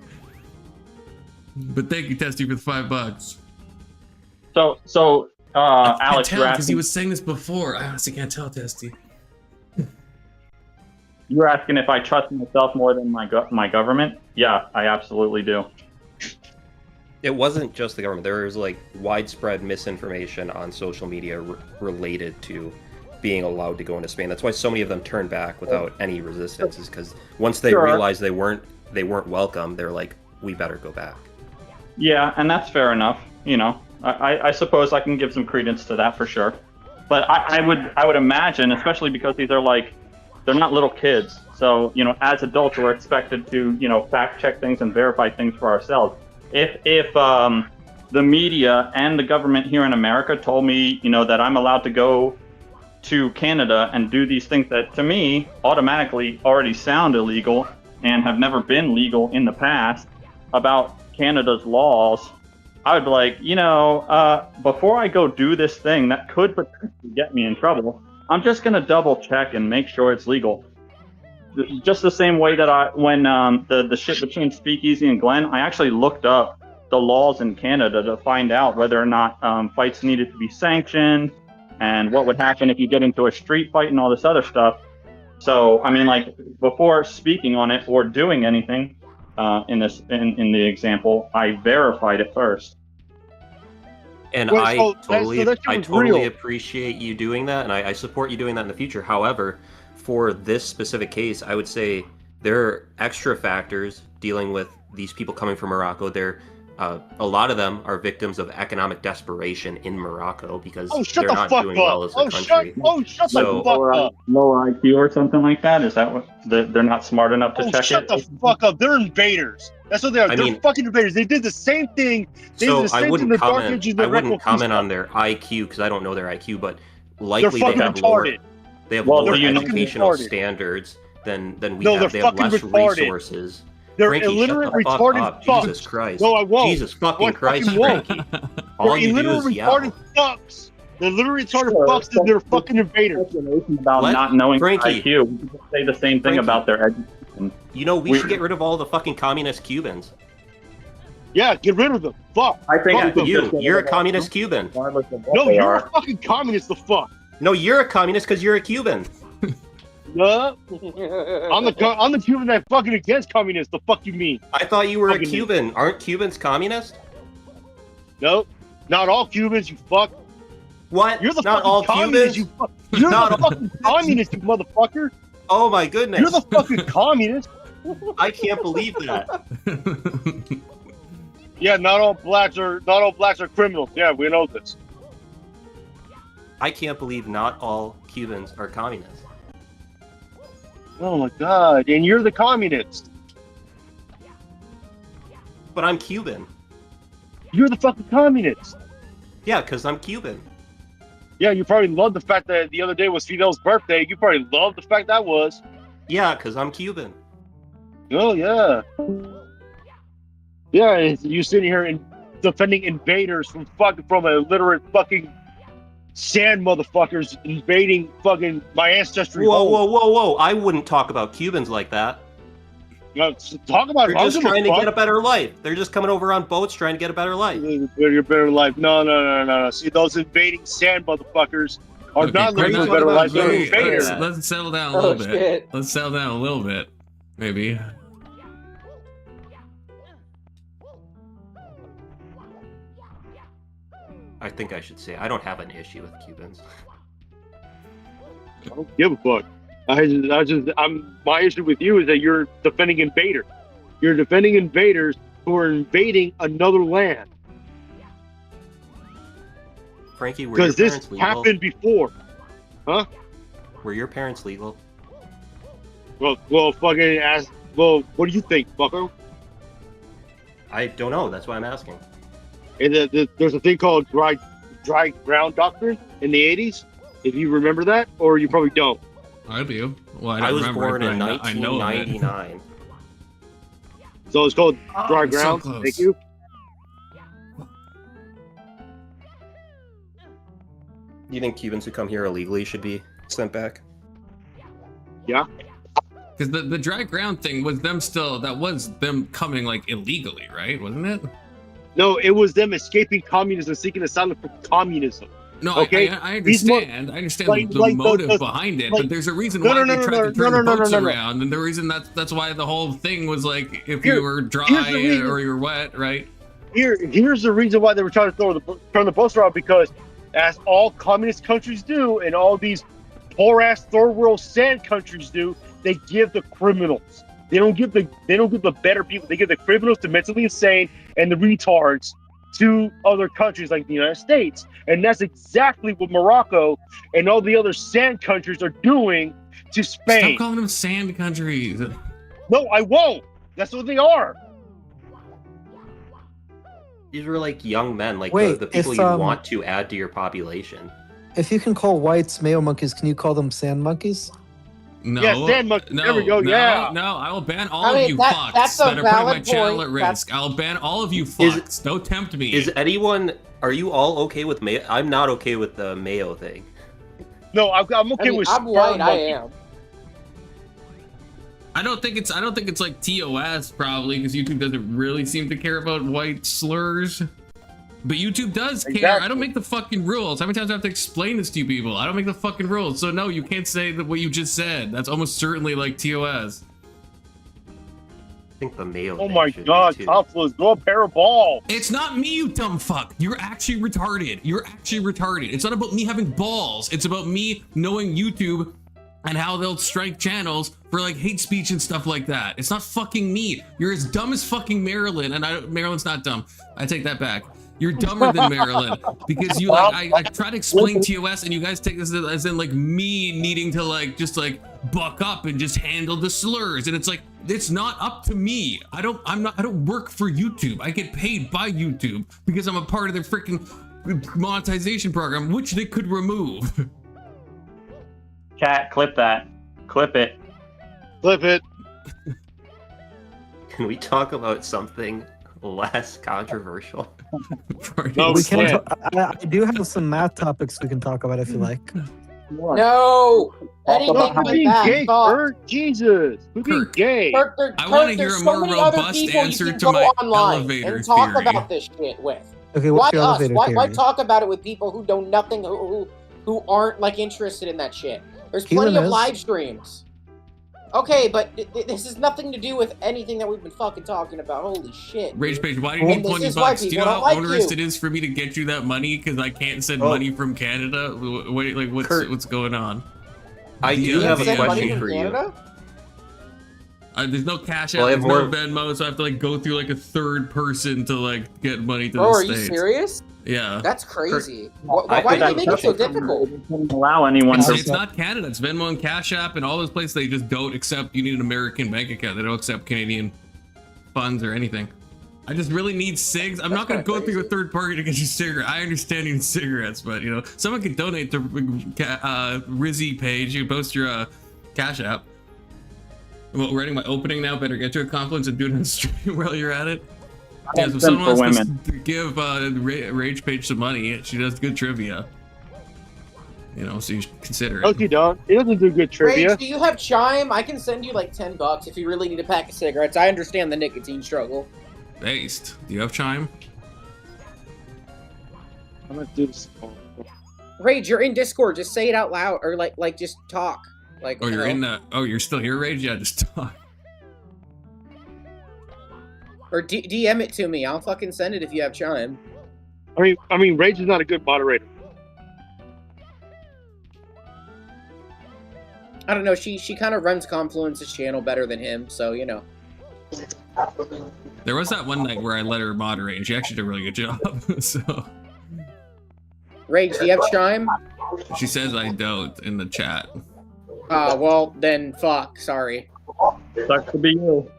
But thank you, Testy, for the $5. So Alex, because he was saying this before. I honestly can't tell, Testy. You're asking if I trust myself more than my government? Yeah, I absolutely do. It wasn't just the government. There was like widespread misinformation on social media related to being allowed to go into Spain. That's why so many of them turned back without any resistance, is because once they realized they weren't welcome, they're like, we better go back. Yeah, and that's fair enough. I suppose I can give some credence to that for sure. But I would imagine, especially because these are they're not little kids. So, as adults, we're expected to, fact check things and verify things for ourselves. If the media and the government here in America told me, that I'm allowed to go to Canada and do these things that to me automatically already sound illegal and have never been legal in the past about Canada's laws, I would be like, before I go do this thing that could potentially get me in trouble, I'm just going to double check and make sure it's legal. Just the same way that when the shit between Speakeasy and Glenn, I actually looked up the laws in Canada to find out whether or not fights needed to be sanctioned and what would happen if you get into a street fight and all this other stuff. So, I mean, before speaking on it or doing anything in the example, I verified it first. And I totally appreciate you doing that, and I support you doing that in the future. However, for this specific case, I would say there are extra factors dealing with these people coming from Morocco. A lot of them are victims of economic desperation in Morocco because they're not doing well as a country. Shut the fuck up. Lower IQ or something like that? Is that what they're not smart enough to check shut it? Shut the fuck up. They're invaders. That's what they are. They're fucking invaders. They did the same thing. I wouldn't comment on their IQ because I don't know their IQ, but likely they have lower educational standards than we have. They have less resources. They're Frankie, illiterate, shut the fuck retarded up. fucks. Jesus Christ. No, I won't. Jesus fucking Christ, Frankie. All you do is yell. They're illiterate, retarded fucks. They're literally retarded fucks and they're fucking invaders. About not knowing Frankie, IQ. We can say the same thing about their education. We should get rid of all the fucking communist Cubans. Yeah, get rid of them. Fuck. I think you're a communist Cuban. No, you're a fucking communist. The fuck. No, you're a communist because you're a Cuban. No, I'm the Cuban that's fucking against communists. The fuck you mean? I thought you were a Cuban. Aren't Cubans communist? No, not all Cubans. You fuck. What? You're the not fucking all communist. Cubans. You're the fucking communist, you motherfucker. Oh my goodness. You're the fucking communist. I can't believe that. Yeah, not all blacks are criminals. Yeah, we know this. I can't believe not all Cubans are communists. Oh my god! And you're the communist. But I'm Cuban. You're the fucking communist. Yeah, because I'm Cuban. Yeah, you probably love the fact that the other day was Fidel's birthday. You probably love the fact that was. Yeah, because I'm Cuban. Oh yeah. Yeah, you sitting here and defending invaders from illiterate fucking sand motherfuckers invading fucking my ancestry. Whoa! I wouldn't talk about Cubans like that. Talk about They're just trying to get a better life. They're just coming over on boats trying to get a better life. Your better life. No. See, those invading sand motherfuckers are not living a better life. They're invaders. Let's settle down a little bit. Let's settle down a little bit, maybe. I think I should say I don't have an issue with Cubans. I don't give a fuck. My issue with you is that you're defending invaders. You're defending invaders who are invading another land. Frankie, were your because this parents legal? happened before, huh? Were your parents legal? Well, fucking ask. Well, what do you think, Bucko? I don't know. That's why I'm asking. And there's a thing called dry ground doctrine in the 80s. If you remember that, or you probably don't. I do. Well, I was remember born it, in but I know 1999. So it's called dry so ground. close. Thank you. Do you think Cubans who come here illegally should be sent back? Yeah. Because the dry ground thing was that was them coming like illegally, right? Wasn't it? No, it was them escaping communism, seeking asylum from communism. No, okay? I understand. I understand the motive behind it, but there's a reason why they tried to turn the boats around, and the reason that's why the whole thing was like if you were dry or you were wet, right? Here's the reason why they were trying to turn the boats around, because as all communist countries do, and all these poor ass third world sand countries do, they give the criminals. They don't give the better people. They give the criminals, the mentally insane, and the retards to other countries like the United States. And that's exactly what Morocco and all the other sand countries are doing to Spain. Stop calling them sand countries. No, I won't. That's what they are. These were like young men, like Wait, the people if, you want to add to your population. If you can call whites Mayo monkeys, can you call them sand monkeys? No. Yeah, sand monkeys. No, there we go. No, yeah. No, I will ban all of you fucks that's that a are putting my valid channel point. at risk. I'll ban all of you fucks. Don't tempt me. Is anyone? Are you all okay with Mayo? I'm not okay with the Mayo thing. No, I'm okay with. I'm white. I am. I don't think it's like TOS probably, because YouTube doesn't really seem to care about white slurs. But YouTube does care. Exactly. I don't make the fucking rules. How many times do I have to explain this to you people? I don't make the fucking rules. So no, you can't say what you just said. That's almost certainly like TOS. I think the Mayo. Oh thing my should god, be too. topless, go a pair of balls. It's not me, you dumb fuck. You're actually retarded. You're actually retarded. It's not about me having balls. It's about me knowing YouTube and how they'll strike channels for like hate speech and stuff like that. It's not fucking me. You're as dumb as fucking Maryland, and Maryland's not dumb. I take that back. You're dumber than Maryland because you like I try to explain TOS and you guys take this as in like me needing to like just like buck up and just handle the slurs, and it's like it's not up to me. I don't work for YouTube. I get paid by YouTube because I'm a part of their freaking monetization program, which they could remove. Chat, clip that. Clip it. Flip it. Can we talk about something less controversial? No, we can. I do have some math topics we can talk about if you like. No. Anything Stop like being that. gay, Stop. Kurt. Jesus. Quit being Kirk. gay. I want to hear a more robust answer to my elevator and talk theory. about this shit with. Okay, Why what's your us? elevator Why theory? talk about it with people who know nothing, who aren't like interested in that shit? There's Keelan plenty of is. live streams. Okay, but this has nothing to do with anything that we've been fucking talking about. Holy shit. Rage dude. Page, why do you need And this 20 is why bucks? Do you people know don't how like onerous you. it is for me to get you that money because I can't send Oh. money from Canada? What's going on? I do have a Send money question from for you. Canada? There's no Cash App, Well, I have there's no more- Venmo, so I have to like go through like a third person to like get money to Bro, the are States. you serious? Yeah. That's crazy. I Why do think they make it so difficult? Wouldn't allow anyone It's, to. it's not Canada. It's Venmo and Cash App and all those places. They just don't accept. You need an American bank account. They don't accept Canadian funds or anything. I just really need cigs. I'm not going to go through a third party to get you cigarettes. I understand you need cigarettes, but you know, someone can donate to Rizzy page. You post your Cash App. I'm writing my opening now. Better get to a confluence and do it on stream while you're at it. Yeah, so if someone wants to give Rage Page some money, she does good trivia. You know, so you should consider it. No, you don't. He doesn't do good trivia. Rage, do you have Chime? I can send you like $10 if you really need a pack of cigarettes. I understand the nicotine struggle. Based. Do you have Chime? I'm gonna do this. Rage, you're in Discord. Just say it out loud, or like just talk. Like. Oh, you're in the. Oh, you're still here, Rage? Yeah, just talk. Or DM it to me. I'll fucking send it if you have Chime. I mean, Rage is not a good moderator. I don't know. She kind of runs Confluence's channel better than him, so you know. There was that one night where I let her moderate, and she actually did a really good job. So. Rage, do you have Chime? She says I don't in the chat. Well then, fuck. Sorry. Sucks to be you.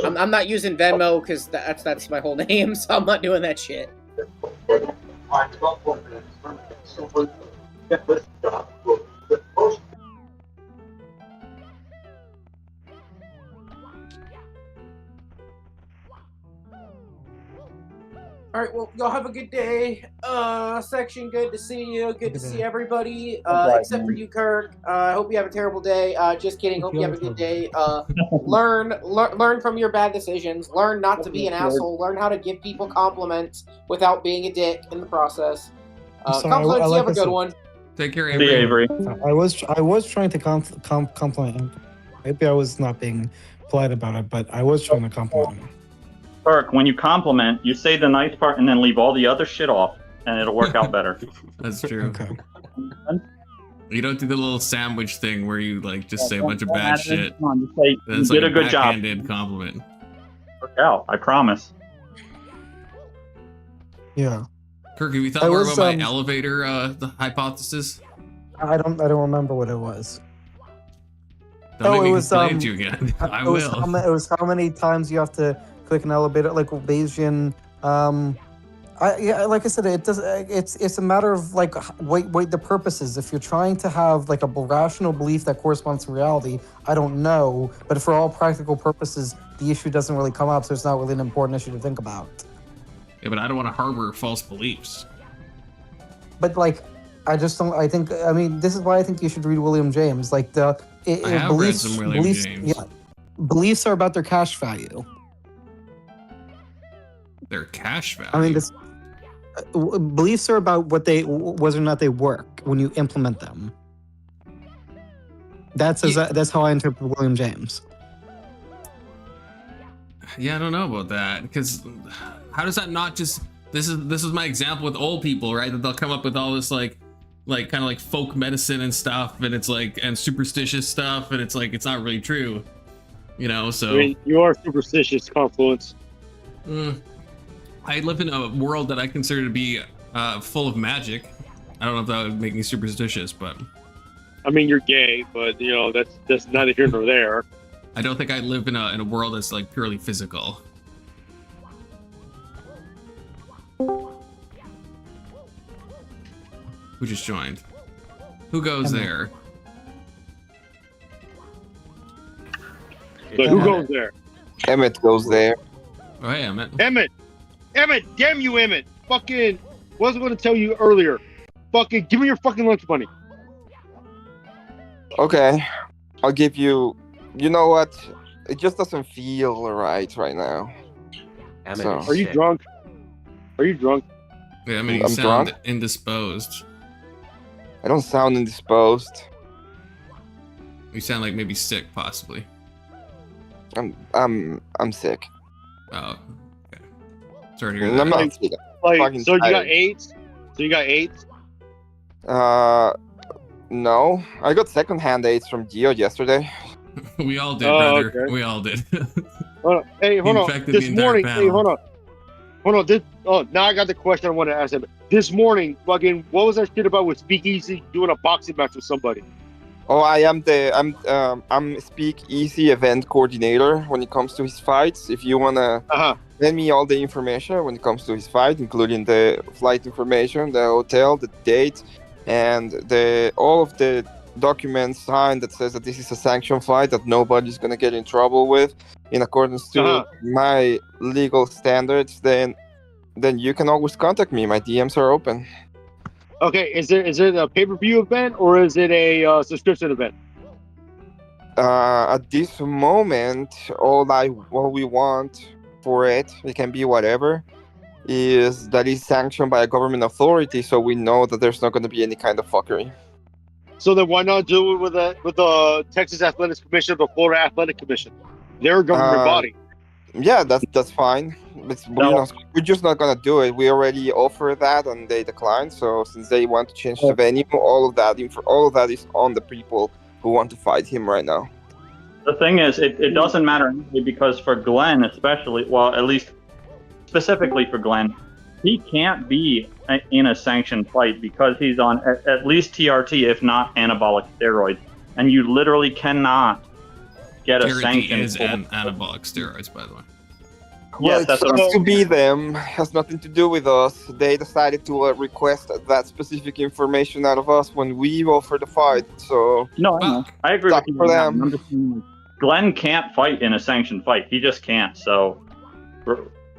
I'm not using Venmo because that's my whole name, so I'm not doing that shit. All right, well, y'all have a good day. Section, good to see you. Good to see everybody, except for you, Kirk. I hope you have a terrible day. Just kidding. Hope you have a good day. Learn from your bad decisions. Learn not to be an asshole. Learn how to give people compliments without being a dick in the process. Compliments, you have a good one. Take care, Avery. I was trying to compliment him. Maybe I was not being polite about it, but I was trying to compliment him. Kirk, when you compliment, you say the nice part and then leave all the other shit off, and it'll work out better. That's true. Okay. You don't do the little sandwich thing where you like just say a bunch of bad shit. Come on, just say, That's you like did a good job. backhanded compliment. Work out, I promise. Yeah. Kirk, have you thought more about my elevator the hypothesis? I don't remember what it was. Don't make me explain to you again. I will. It was how many times you have to click an elevator, like Bayesian. Like I said, it does. It's a matter of like wait the purposes. If you're trying to have like a rational belief that corresponds to reality, I don't know. But for all practical purposes, the issue doesn't really come up, so it's not really an important issue to think about. Yeah, but I don't want to harbor false beliefs. But like, I just don't. I think. I mean, this is why I think you should read William James. Like I have beliefs, read some William James. Yeah, beliefs are about their cash value. Their cash value. I mean, beliefs are about whether or not they work when you implement them. That's how I interpret William James. Yeah, I don't know about that, because how does that not just this is my example with old people, right? That they'll come up with all this like kind of like folk medicine and stuff, and it's like and superstitious stuff, and it's like it's not really true, you know. So I mean, you are superstitious, Confluence. I live in a world that I consider to be full of magic. I don't know if that would make me superstitious, but I mean, you're gay, but you know that's neither here nor there. I don't think I live in a world that's like purely physical. Who just joined? Who goes there? But who goes there? Emmett goes there. Oh, hey, Emmett. Emmett, damn you, Emmett. Fucking, what was I going to tell you earlier? Fucking, give me your fucking lunch money. Okay, I'll give you. You know what? It just doesn't feel right now. So. Are you drunk? Are you drunk? Yeah, I mean, you I'm sound drunk? indisposed. I don't sound indisposed. You sound like maybe sick, possibly. I'm sick. Oh, okay. Sorry to hear that. I'm not sick. Like, so you got AIDS? So you got AIDS? No. I got secondhand AIDS from Gio yesterday. We all did, brother. Okay. We all did. Hold on. Hey, hold on. Infected This the entire morning, panel. hey, hold on. Hold on. Now I got the question I want to ask him. This morning, fucking, what was that shit about with Speakeasy doing a boxing match with somebody? Oh, I'm Speakeasy event coordinator when it comes to his fights. If you wanna send me all the information when it comes to his fight, including the flight information, the hotel, the date, and all of the documents signed that says that this is a sanctioned fight that nobody's gonna get in trouble with, in accordance to my legal standards, then you can always contact me. My DMs are open. Okay, is it a pay-per-view event or is it a subscription event? At this moment, all we want for it can be whatever, is that is sanctioned by a government authority, so we know that there's not going to be any kind of fuckery. So then why not do it with the Texas Athletics Commission or the Florida Athletic Commission? They're a government body. Yeah, that's fine. We're just not gonna do it. We already offered that and they declined. So since they want to change the venue, all of that is on the people who want to fight him right now. The thing is, it doesn't matter because for Glenn, especially, well, at least specifically for Glenn, he can't be in a sanctioned fight because he's on at least TRT, if not anabolic steroids, and you literally cannot get a sanction. Is anabolic steroids, by the way. Well, it's supposed to be them. Has nothing to do with us. They decided to request that specific information out of us when we offered the fight. So no, I agree with you. For them. Glenn can't fight in a sanctioned fight. He just can't. So,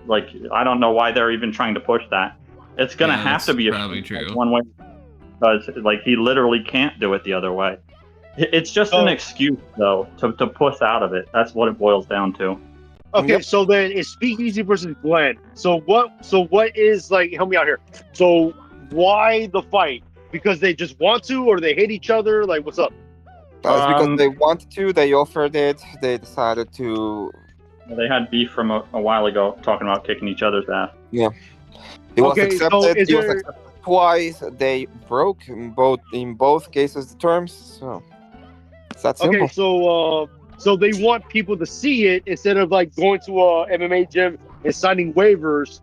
like, I don't know why they're even trying to push that. It's gonna have to be probably true one way, because like he literally can't do it the other way. It's just an excuse, though, to push out of it. That's what it boils down to. Okay, so then it's Speakeasy versus Glenn. So what is, like, help me out here. So why the fight? Because they just want to, or they hate each other? Like, what's up? Because they wanted to, they offered it, they decided to. They had beef from a while ago, talking about kicking each other's ass. Yeah. It was accepted. It was accepted twice. They broke in both cases the terms. So it's that simple. Okay, so they want people to see it instead of like going to a MMA gym and signing waivers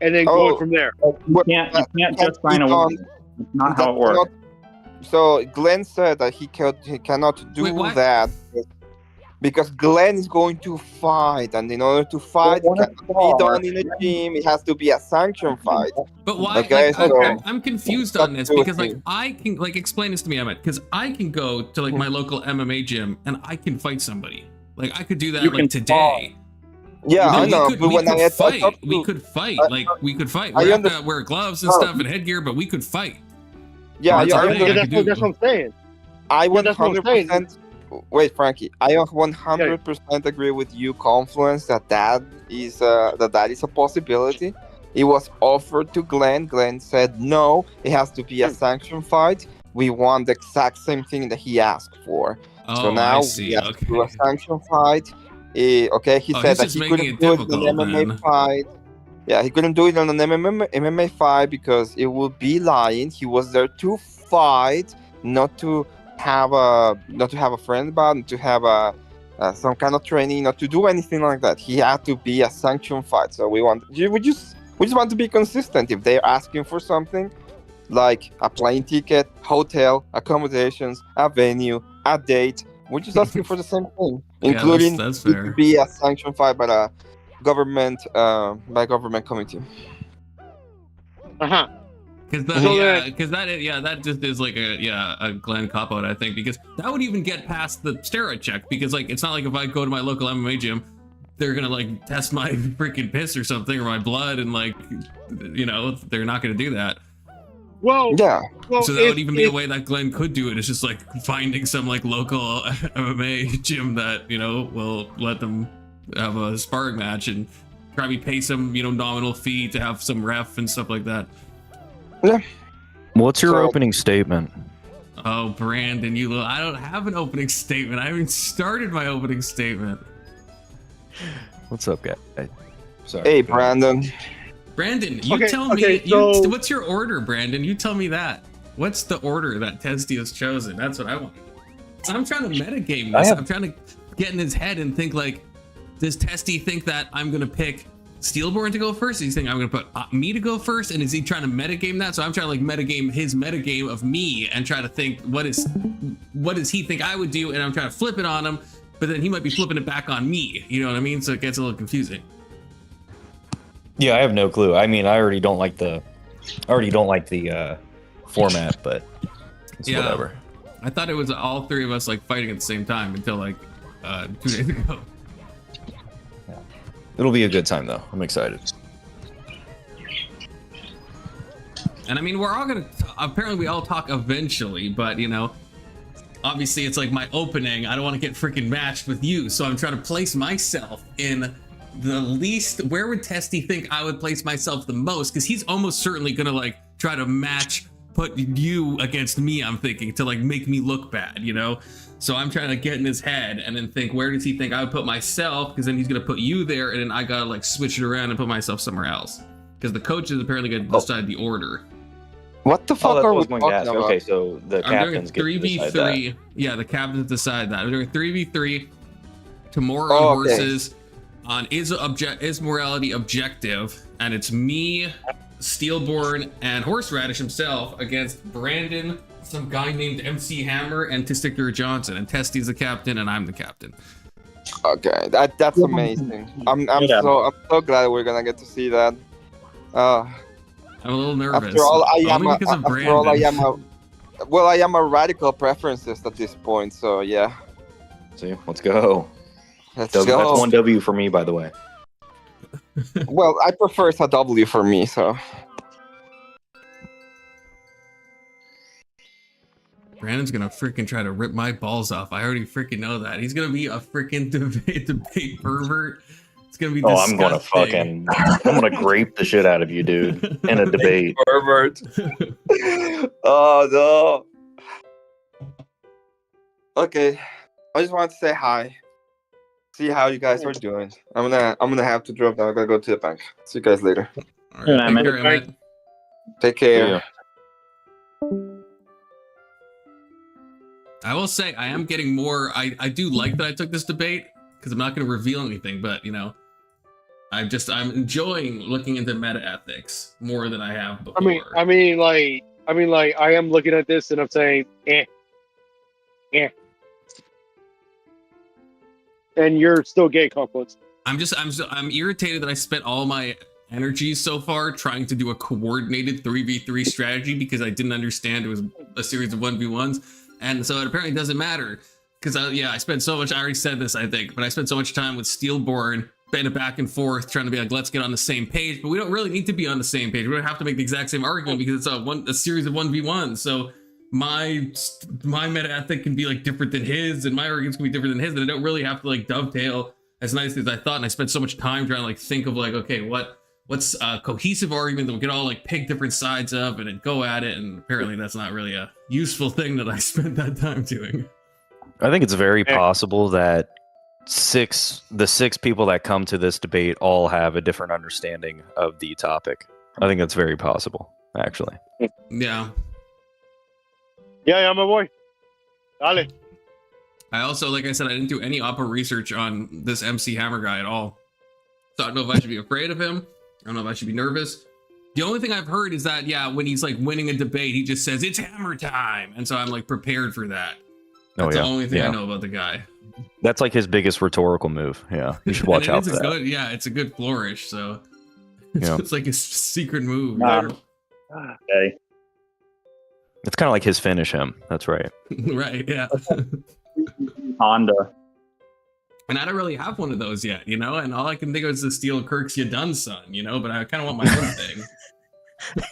and then going from there. You can't just sign a waiver. It's not how it works. So Glenn said that he cannot do that because Glenn is going to fight, and in order to fight, it cannot be done in a gym. It has to be a sanctioned fight. But why? Okay, I'm confused on this because, like, I can, like, explain this to me, Emmett. Because I can go to like my local MMA gym and I can fight somebody. Like, I could do that like today. Yeah, I know. We could fight. We could fight. We have to wear gloves and stuff and headgear, but we could fight. Yeah, that's what I'm saying. I 100%. Wait, Frankie. I 100% agree with you, Confluence, that is a possibility. It was offered to Glenn. Glenn said no. It has to be a sanctioned fight. We want the exact same thing that he asked for. So now we have to do a sanctioned fight. He said that he couldn't do it in an MMA fight. Yeah, he couldn't do it on an MMA fight because it would be lying. He was there to fight, not to have a friend about, not to have some kind of training, not to do anything like that. He had to be a sanctioned fight. So we just want to be consistent. If they're asking for something like a plane ticket, hotel, accommodations, a venue, a date, we're just asking for the same thing, including that's it fair. to be a sanctioned fight by the government committee. Because that just is like a Glenn cop out, I think, because that would even get past the steroid check, because like it's not like if I go to my local MMA gym, they're gonna like test my freaking piss or something or my blood, and like, you know, they're not gonna do that. Well, yeah. So that would even be a way that Glenn could do it. It's just like finding some like local MMA gym that, you know, will let them have a sparring match and probably pay some, you know, nominal fee to have some ref and stuff like that. Yeah. What's your opening statement? Oh, Brandon, I don't have an opening statement. I haven't started my opening statement. What's up, guy? Sorry. Hey, Brandon. Brandon, you tell me. What's your order, Brandon? You tell me that. What's the order that Testy has chosen? That's what I want. I'm trying to metagame this. I'm trying to get in his head and think like, does Testy think that I'm gonna pick Steelborn to go first? He's thinking I'm gonna put me to go first, and is he trying to metagame that? So I'm trying to like metagame his metagame of me and try to think what does he think I would do, and I'm trying to flip it on him, but then he might be flipping it back on me. You know what I mean? So it gets a little confusing. Yeah, I have no clue. I mean, I already don't like the format, but it's whatever. I thought it was all three of us like fighting at the same time until like 2 days ago. It'll be a good time though. I'm excited. And I mean, we're all gonna apparently we all talk eventually, but you know, obviously it's like my opening. I don't want to get freaking matched with you, so I'm trying to place myself in the least. Where would Testy think I would place myself the most? Because he's almost certainly gonna like try to put you against me, I'm thinking, to like make me look bad, you know? So I'm trying to get in his head and then think, where does he think I would put myself? Because then he's gonna put you there, and then I gotta like switch it around and put myself somewhere else. Because the coach is apparently gonna decide the order. What the fuck are we talking about? Okay, so the captains get to decide that. 3v3. Yeah, the captains decide that. I'm doing 3v3 to more on horses on is morality objective, and it's me, Steelborn, and Horseradish himself against Brandon, some guy named MC Hammer, and Testicular Johnson. And Testy's the captain, and I'm the captain. Okay, that's amazing. I'm so glad we're gonna get to see that. I'm a little nervous. After all, I am a radical preferencist at this point. So yeah. See, let's go. Let's go. That's 1 W for me, by the way. Well, I prefer it's a W for me, so. Brandon's gonna freaking try to rip my balls off. I already freaking know that. He's gonna be a freaking debate pervert. It's gonna be disgusting. I'm gonna grape the shit out of you, dude, in a debate. Pervert. Oh no. Okay, I just wanted to say hi. See how you guys are doing. I'm gonna have to drop now. I gotta go to the bank. See you guys later. All right, take care. Yeah. I will say I am getting more. I do like that I took this debate because I'm not going to reveal anything, but you know, I'm enjoying looking into meta ethics more than I have before. I mean, I am looking at this and I'm saying, and you're still gay, Confluence. I'm irritated that I spent all my energy so far trying to do a coordinated 3v3 strategy because I didn't understand it was a series of 1v1s. And so it apparently doesn't matter because I spent so much, I already said this, I think, but I spent so much time with Steelborn, bending back and forth, trying to be like, let's get on the same page, but we don't really need to be on the same page. We don't have to make the exact same argument because it's a series of 1v1. So my meta ethic can be like different than his, and my arguments can be different than his, and I don't really have to like dovetail as nicely as I thought. And I spent so much time trying to like think of like, okay, what's a cohesive argument that we could all like pick different sides of and then go at it, and apparently that's not really a useful thing that I spent that time doing. I think it's very possible that the six people that come to this debate all have a different understanding of the topic. I think that's very possible, actually. Yeah. Yeah, my boy. Dale. I also, like I said, I didn't do any opera research on this MC Hammer guy at all. So I don't know if I should be afraid of him. I don't know if I should be nervous. The only thing I've heard is that, when he's like winning a debate, he just says, it's hammer time. And so I'm like prepared for that. That's the only thing I know about the guy. That's like his biggest rhetorical move. Yeah. You should watch out for that. It's a good flourish. So it's like his secret move. Okay. It's kind of like his finish him. That's right. Right. Yeah. Honda. And I don't really have one of those yet, and all I can think of is the Steel Kirk's "You Done Son," but I kind of want my own thing.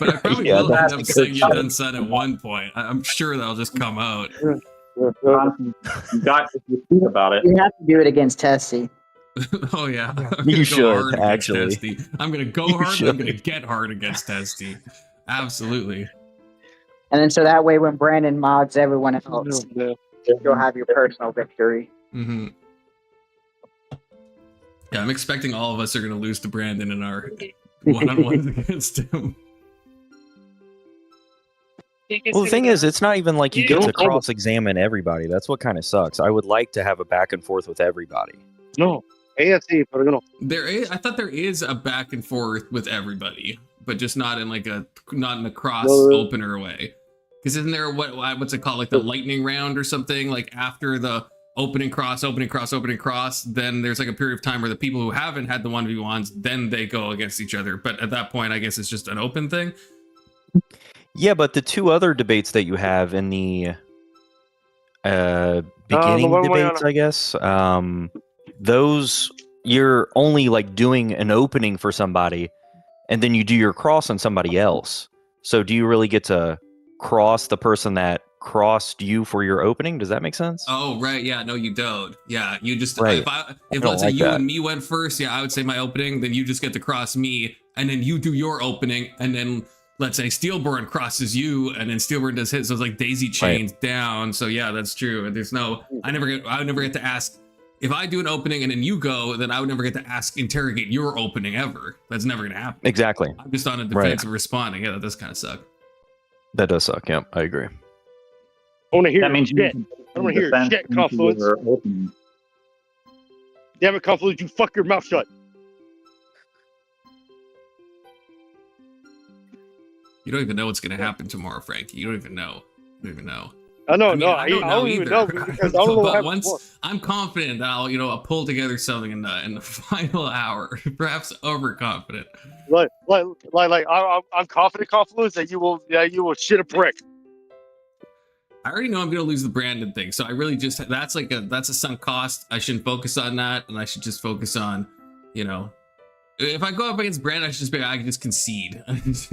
But I probably will end up saying "You Done Son" at one point. I'm sure that'll just come out. You got to think about it. You have to do it against Tessie. Oh yeah, you should actually. I'm gonna go hard. And I'm gonna get hard against Testy. Absolutely. And then so that way, when Brandon mods everyone else, you'll have your personal victory. Mm-hmm. Yeah, I'm expecting all of us are going to lose to Brandon in our one-on-ones against him. Well, the thing is, it's not even like you get to cross-examine everybody. That's what kind of sucks. I would like to have a back and forth with everybody. No. There is. I thought there is a back and forth with everybody, but just not in a cross opener way. Because isn't there what's it called, like the lightning round or something? Like after the opening cross, then there's like a period of time where the people who haven't had the 1v1s, then they go against each other. But at that point, I guess it's just an open thing. Yeah, but the two other debates that you have in the beginning debates, I guess, those you're only like doing an opening for somebody, and then you do your cross on somebody else. So do you really get to cross the person that crossed you for your opening? Does that make sense? Oh, right. Yeah, no, you don't. Yeah, you just right. If let's say you and me went first, yeah, I would say my opening, then you just get to cross me, and then you do your opening, and then let's say Steelborn crosses you, and then Steelborn does his. So it's like daisy chains down. So yeah, that's true. There's no, I would never get to ask. If I do an opening and then you go, then I would never get to interrogate your opening ever. That's never gonna happen. Exactly. I'm just on a defensive responding. Yeah, that does kind of suck. That does suck. Yeah, I agree. I want to hear that means shit. I want to hear shit, Confluence. Damn it, Confluence, you fuck your mouth shut. You don't even know what's going to happen tomorrow, Frankie. You don't even know. You don't even know. I don't even know because I don't know what happened before. I'm confident that I'll pull together something in the final hour. Perhaps overconfident. I'm confident, Confluence, that you will shit a brick. I already know I'm going to lose the Brandon thing, so I really just that's a sunk cost. I shouldn't focus on that, and I should just focus on, if I go up against Brandon, I can just concede and just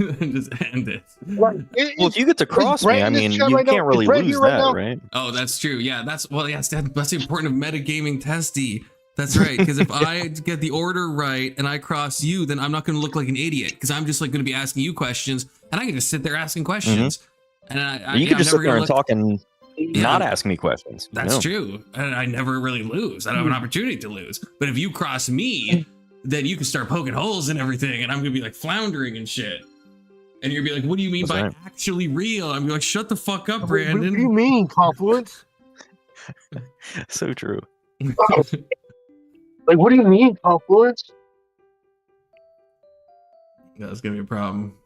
end it. Well, if you get to cross me, I mean, you can't really lose that, right? Oh, that's true. Yeah, that's the important of metagaming testy. That's right, because if I get the order right and I cross you, then I'm not going to look like an idiot, because I'm just going to be asking you questions, and I can just sit there asking questions. Mm-hmm. And you can just sit there and talk and not ask me questions. That's true. And I never really lose. I don't have an opportunity to lose. But if you cross me, then you can start poking holes in everything, and I'm going to be like floundering and shit. And you're going to be like, what do you mean by actually real? I'm going to be like, shut the fuck up, Brandon. What do you mean, Confluence? So true. Like, what do you mean, Confluence? That's going to be a problem.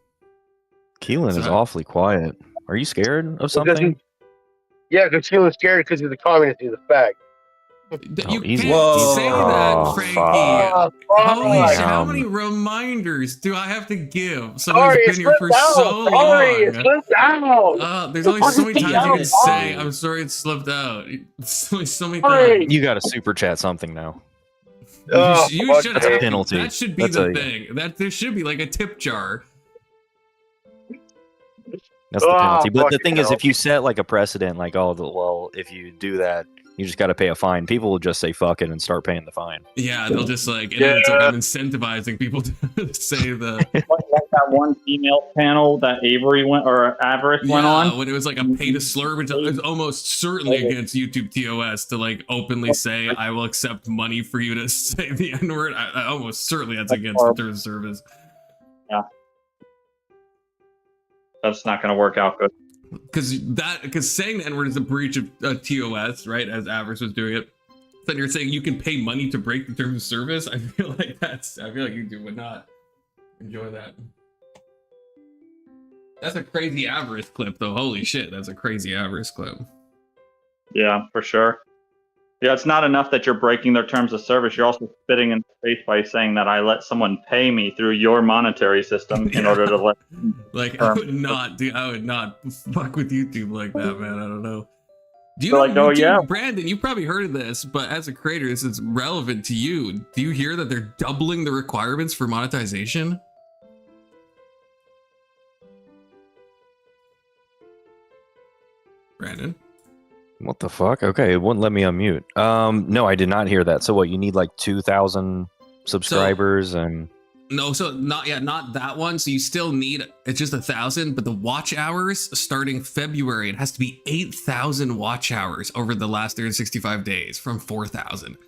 Keelan is awfully quiet. Are you scared of something? Because Keelan's scared because he's a communist. He's a fag. You can't say that, Frankie. Holy shit, how many reminders do I have to give? Someone's been here for so long. There's only so many times you can say, I'm sorry it slipped out. So many times. You got to super chat something now. You should have penalty. That should be the thing. There should be like a tip jar. That's the penalty. But the thing is, if you set like a precedent, like, if you do that, you just got to pay a fine. People will just say fuck it and start paying the fine. Yeah, they'll just like, and then it's like I'm incentivizing people to say the. Like that one female panel that Avarice went on. When it was like a pay to slur, which is almost certainly against YouTube TOS to like openly say, I will accept money for you to say the N word. I almost certainly that's against the terms of service. Yeah. That's not going to work out good. Because saying the N-word is a breach of TOS, right? As Avarice was doing it. Then you're saying you can pay money to break the terms of service. I feel like YouTube would not enjoy that. That's a crazy Avarice clip, though. Holy shit, that's a crazy Avarice clip. Yeah, for sure. Yeah, it's not enough that you're breaking their terms of service. You're also spitting in the face by saying that I let someone pay me through your monetary system in order to let. Like I would not fuck with YouTube like that, man. I don't know. Do you know like, oh yeah, Brandon? You probably heard of this, but as a creator, this is relevant to you. Do you hear that they're doubling the requirements for monetization? Brandon? What the fuck? Okay, it wouldn't let me unmute. No, I did not hear that. So what, you need like 2,000 subscribers and... No, so not that one. So you still need, it's just 1,000, but the watch hours starting February, it has to be 8,000 watch hours over the last 365 days from 4,000,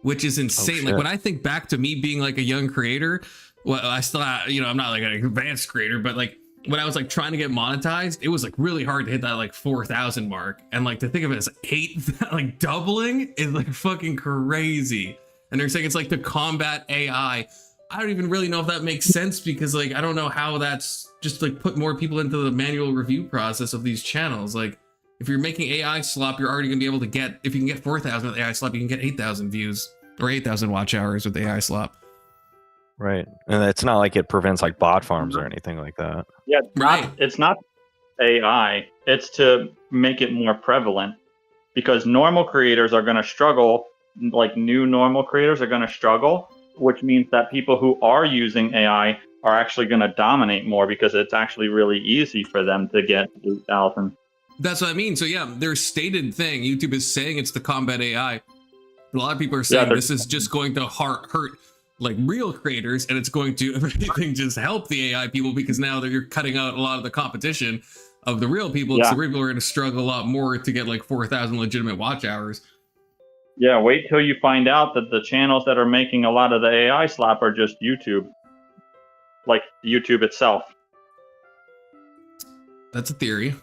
which is insane. Like when I think back to me being like a young creator, well, I still, I'm not like an advanced creator, but like when I was like trying to get monetized, it was like really hard to hit that like 4,000 mark. And like to think of it as like doubling is like fucking crazy. and they're saying it's like to combat AI. I don't even really know if that makes sense because like I don't know how that's just like put more people into the manual review process of these channels. Like if you're making AI slop, you're already gonna be able to get, if you can get 4,000 with AI slop, you can get 8,000 views or 8,000 watch hours with AI slop. Right, and it's not like it prevents like bot farms or anything like that. Yeah, right. It's not AI. It's to make it more prevalent because normal creators are going to struggle. Like new normal creators are going to struggle, which means that people who are using AI are actually going to dominate more because it's actually really easy for them to get 8,000. That's what I mean. So yeah, their stated thing, YouTube is saying it's to combat AI. A lot of people are saying this is just going to hurt like real creators, and it's going to, if anything, just help the AI people because now you're cutting out a lot of the competition of the real people. So the real people are going to struggle a lot more to get like 4,000 legitimate watch hours. Yeah, wait till you find out that the channels that are making a lot of the AI slap are just YouTube. Like YouTube itself. That's a theory.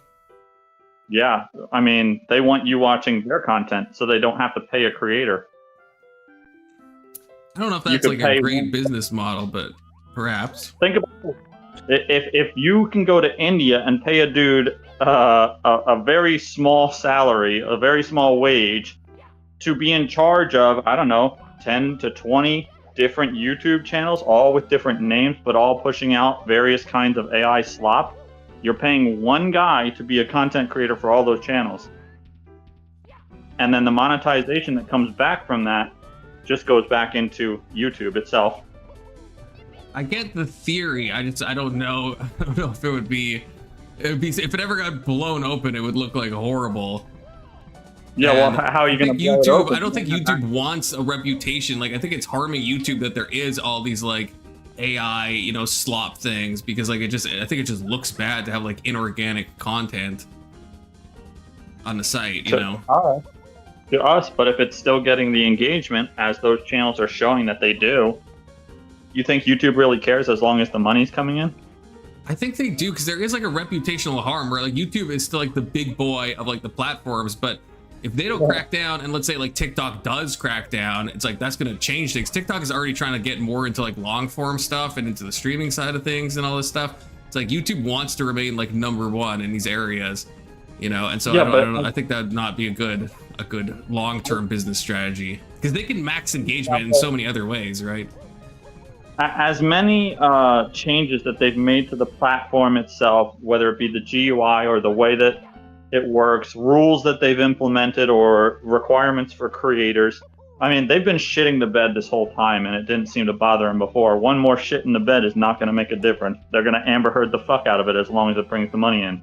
Yeah, I mean, they want you watching their content so they don't have to pay a creator. I don't know if that's like a great business model, but perhaps. Think about it. If you can go to India and pay a dude a very small salary, a very small wage, to be in charge of, I don't know, 10 to 20 different YouTube channels, all with different names, but all pushing out various kinds of AI slop, you're paying one guy to be a content creator for all those channels. And then the monetization that comes back from that just goes back into YouTube itself. I get the theory. I don't know. I don't know if it would be if it ever got blown open, it would look like horrible. Yeah, well, how are you going to blow it open? I don't think YouTube wants a reputation. Like, I think it's harming YouTube that there is all these like AI, you know, slop things because like I think it just looks bad to have like inorganic content on the site, you know. To us, but if it's still getting the engagement as those channels are showing that they do, you think YouTube really cares as long as the money's coming in? I think they do because there is like a reputational harm where like YouTube is still like the big boy of like the platforms, but if they don't crack down, and let's say like TikTok does crack down, it's like that's going to change things. TikTok is already trying to get more into like long form stuff and into the streaming side of things and all this stuff. It's like YouTube wants to remain like #1 in these areas, you know, and so I don't know, I think that would not be a good long-term business strategy because they can max engagement in so many other ways, right? As many changes that they've made to the platform itself, whether it be the GUI or the way that it works, rules that they've implemented or requirements for creators, I mean, they've been shitting the bed this whole time and it didn't seem to bother them before. One more shit in the bed is not going to make a difference. They're going to Amber Heard the fuck out of it as long as it brings the money in.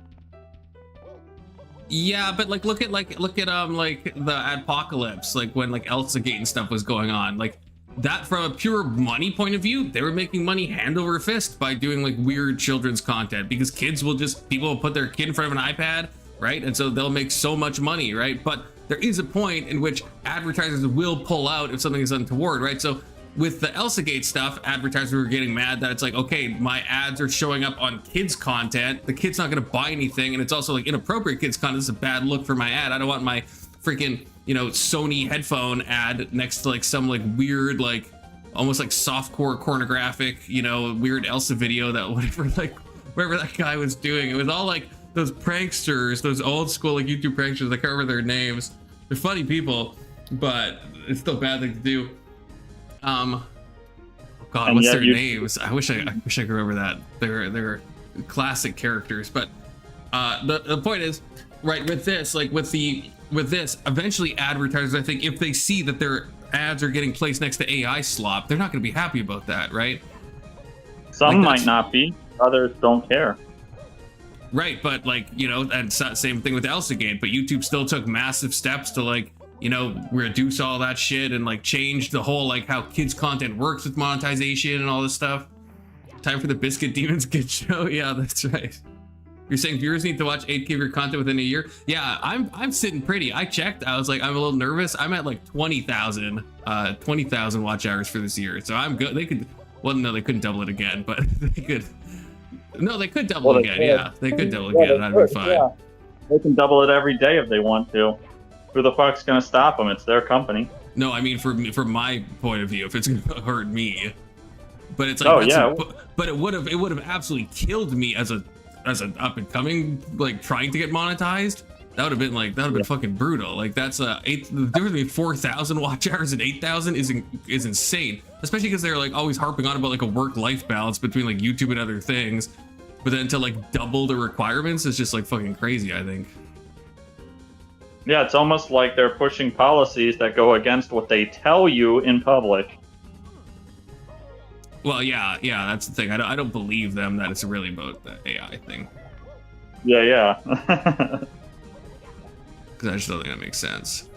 Yeah, but like look at like the apocalypse, like when like ElsaGate and stuff was going on, like that from a pure money point of view, they were making money hand over fist by doing like weird children's content because people will put their kid in front of an iPad, right? And so they'll make so much money, right? But there is a point in which advertisers will pull out if something is untoward, right? So with the ElsaGate stuff, advertisers were getting mad that it's like, okay, my ads are showing up on kids content. The kid's not going to buy anything. And it's also like inappropriate kids content. This is a bad look for my ad. I don't want my freaking, you know, Sony headphone ad next to like some like weird, like almost like softcore pornographic, you know, weird Elsa video that whatever that guy was doing. It was all like those pranksters, those old school like YouTube pranksters. I can't remember their names. They're funny people, but it's still a bad thing to do. Oh God, what's their names? I wish I could remember that. They're classic characters. But the point is, right, with this, like with this, eventually advertisers, I think, if they see that their ads are getting placed next to AI slop, they're not going to be happy about that, right? Some might not be. Others don't care. Right, but like, you know, and same thing with ElsaGate, but YouTube still took massive steps to like, you know, reduce all that shit and like change the whole like how kids content works with monetization and all this stuff. Time for the Biscuit Demons Kid show. Yeah, that's right. You're saying viewers need to watch 8K of your content within a year? Yeah, I'm sitting pretty. I checked. I was like, I'm a little nervous. I'm at like 20,000 watch hours for this year. So I'm good. They could, well, no, they couldn't double it again, but they could. No, they could double again. Yeah, they could double again. That'd be fine. Yeah. They can double it every day if they want to. Who the fuck's gonna stop them? It's their company. No, I mean from my point of view, if it's gonna hurt me. But it's like, Oh, yeah. but it would have absolutely killed me as an up and coming, like trying to get monetized. That would have been fucking brutal. Like that's the difference between 4,000 watch hours and 8,000 is insane. Especially because they're like always harping on about like a work-life balance between like YouTube and other things. But then to like double the requirements is just like fucking crazy, I think. Yeah, it's almost like they're pushing policies that go against what they tell you in public. Well, yeah, that's the thing. I don't believe them that it's really about the AI thing. Yeah. Because I just don't think that makes sense.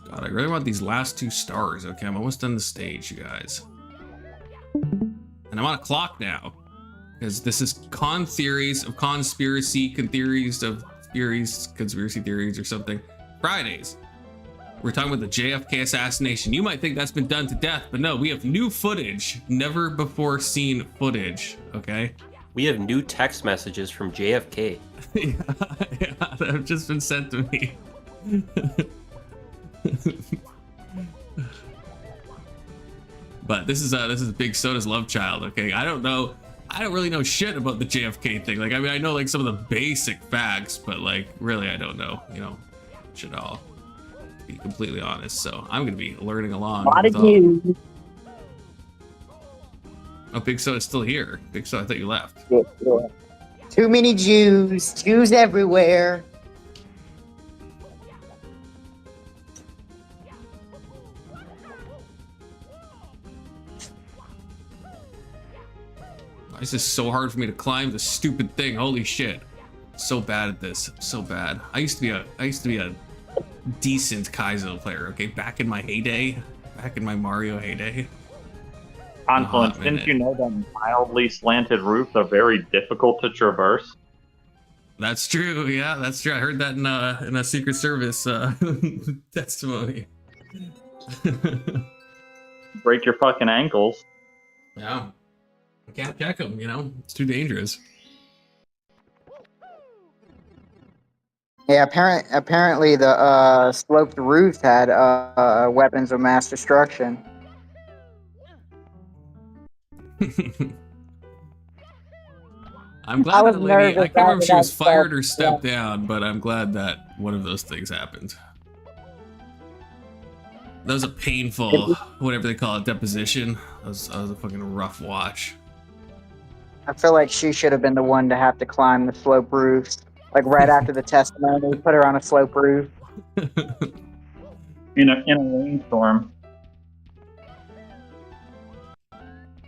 God, I really want these last 2 stars. Okay, I'm almost done the stage, you guys. And I'm on a clock now. Because this is theories of conspiracy theories or something. Fridays. We're talking about the JFK assassination. You might think that's been done to death, but no, we have new footage. Never before seen footage, okay? We have new text messages from JFK. yeah, that have just been sent to me. But this is Big Soda's love child, okay? I don't really know shit about the JFK thing. Like, I mean, I know like some of the basic facts, but like, really, I don't know, shit at all. To be completely honest, so I'm gonna be learning along. A lot of Jews. Oh, Big Soda's still here. Big Soda, I thought you left. Too many Jews everywhere. Why is this so hard for me to climb this stupid thing? Holy shit. So bad at this. So bad. I used to be a decent Kaizo player, okay? Back in my heyday. Back in my Mario heyday. Confluence, didn't you know that mildly slanted roofs are very difficult to traverse? That's true, yeah, that's true. I heard that in a Secret Service testimony. Break your fucking ankles. Yeah. I can't check them, it's too dangerous. Yeah, apparently the sloped roofs had weapons of mass destruction. I'm glad that lady, I can't remember if she was fired or stepped down, but I'm glad that one of those things happened. That was a painful, whatever they call it, deposition. That was a fucking rough watch. I feel like she should have been the one to have to climb the slope roofs. Like right after the testimony, put her on a slope roof. In a rainstorm.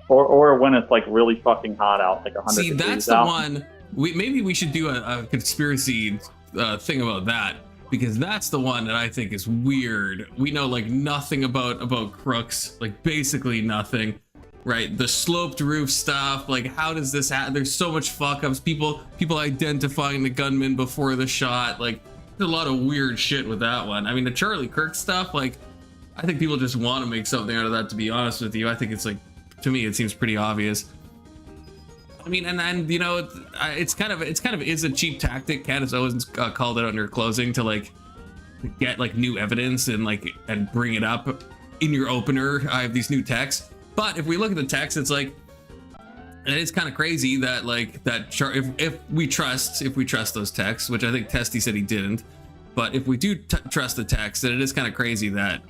Or when it's like really fucking hot out, like 100 See, degrees that's the out. one. Maybe we should do a conspiracy thing about that, because that's the one that I think is weird. We know like nothing about crooks, like basically nothing, right? The sloped roof stuff, like how does this happen? There's so much fuck ups. People identifying the gunman before the shot. Like there's a lot of weird shit with that one. I mean, the Charlie Kirk stuff, like I think people just want to make something out of that. To be honest with you, I think it's like, to me, it seems pretty obvious. I mean, and it's kind of is a cheap tactic. Candace Owens called it under closing to like get like new evidence and bring it up in your opener. I have these new texts, but if we look at the text, it's like it is kind of crazy that like if we trust those texts, which I think Testy said he didn't, but if we do trust the text, then it is kind of crazy that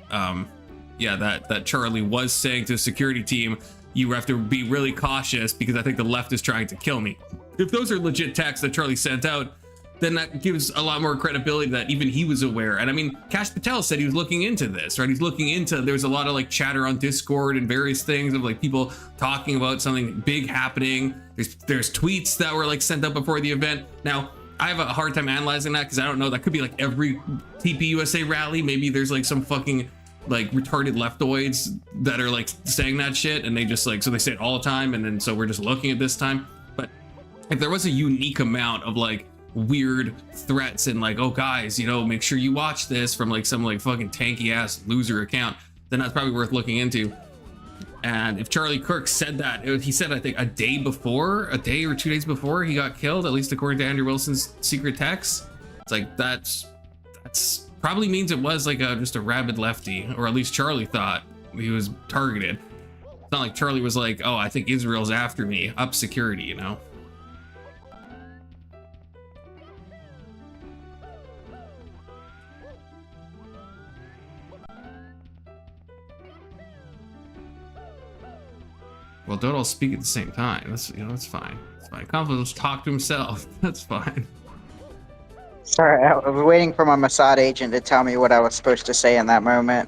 that Charlie was saying to the security team, you have to be really cautious because I think the left is trying to kill me. If those are legit texts that Charlie sent out, then that gives a lot more credibility that even he was aware. And I mean, Kash Patel said he was looking into this, right? He's looking into, there's a lot of like chatter on Discord and various things of like people talking about something big happening. There's tweets that were like sent out before the event. Now, I have a hard time analyzing that because I don't know, that could be like every TPUSA rally. Maybe there's like some fucking like retarded leftoids that are like saying that shit, and they just like, so they say it all the time, and then so we're just looking at this time. But if there was a unique amount of like weird threats and like, oh guys, make sure you watch this from like some like fucking tanky ass loser account, then that's probably worth looking into. And if Charlie Kirk said that, he said, I think a day or 2 days before he got killed, at least according to Andrew Wilson's secret text. It's like, that's probably means it was like just a rabid lefty, or at least Charlie thought he was targeted. It's not like Charlie was like, oh, I think Israel's after me, up security, you know? Well, don't all speak at the same time. That's, you know, that's fine. It's fine. Confidence talk to himself. That's fine. Sorry, I was waiting for my Mossad agent to tell me what I was supposed to say in that moment.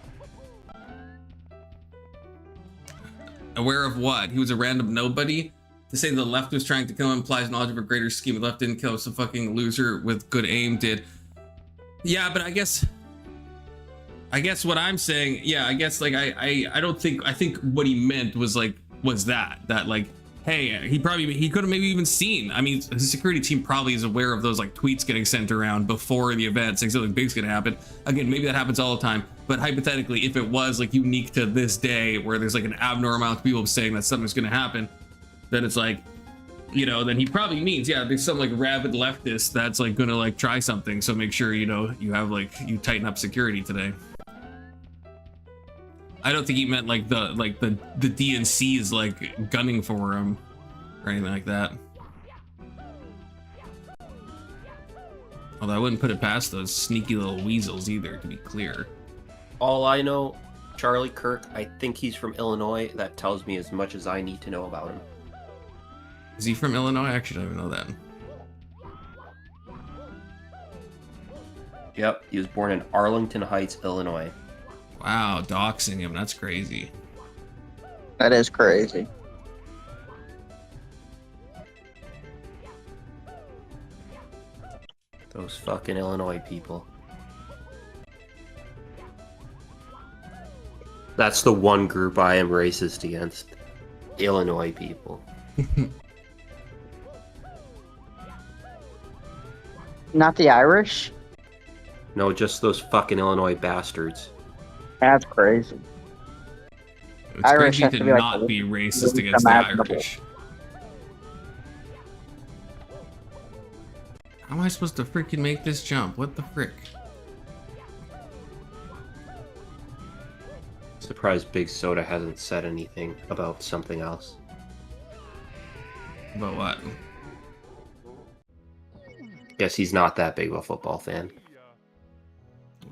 Aware of what? He was a random nobody? To say the left was trying to kill him implies knowledge of a greater scheme. The left didn't kill him, some fucking loser with good aim did. Yeah, but I guess what I'm saying, yeah, I guess like I don't think, I think what he meant was like, was that like, hey, he could have maybe even seen, I mean, his security team probably is aware of those like tweets getting sent around before the event saying something big's gonna happen. Again, maybe that happens all the time, but hypothetically, if it was like unique to this day where there's like an abnormal amount of people saying that something's gonna happen, then it's like, you know, then he probably means, yeah, there's some like rabid leftist that's like gonna like try something, so make sure, you know, you have like, you tighten up security today. I don't think he meant like the DNC is like gunning for him or anything like that. Although I wouldn't put it past those sneaky little weasels either, to be clear. All I know, Charlie Kirk, I think he's from Illinois. That tells me as much as I need to know about him. Is he from Illinois? I actually don't even know that. Yep, he was born in Arlington Heights, Illinois. Wow, doxing him, that's crazy. That is crazy. Those fucking Illinois people. That's the one group I am racist against. Illinois people. Not the Irish? No, just those fucking Illinois bastards. That's crazy. It's Irish crazy has to to be, like, not be racist the against the imaginable. Irish. How am I supposed to freaking make this jump? What the frick? Surprised Big Soda hasn't said anything about something else. About what? Guess he's not that big of a football fan.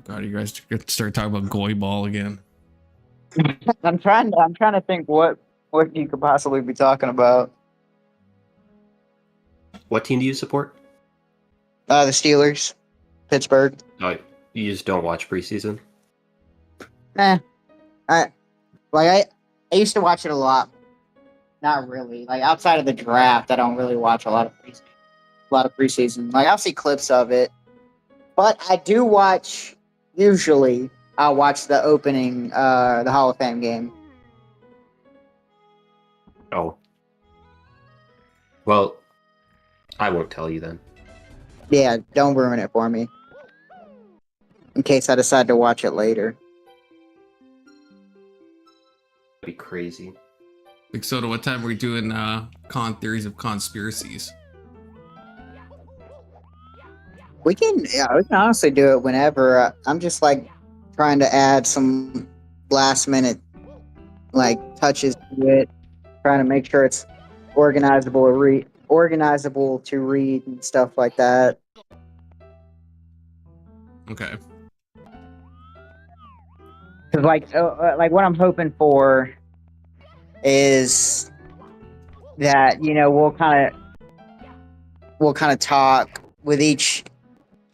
God, you guys start talking about goy ball again. I'm trying to think what you could possibly be talking about. What team do you support? The Steelers, Pittsburgh. Oh, you just don't watch preseason? I used to watch it a lot. Not really. Like outside of the draft, I don't really watch a lot of preseason. Like I'll see clips of it, but I do watch. Usually, I'll watch the opening, the Hall of Fame game. Oh. Well, I won't tell you then. Yeah, don't ruin it for me. In case I decide to watch it later. That'd be crazy. Big Soda, what time are we doing theories of conspiracies? We can honestly do it whenever. I'm just like trying to add some last minute like touches to it, trying to make sure it's organizable to read and stuff like that. Okay. Cause like what I'm hoping for is that, you know, we'll kind of talk with each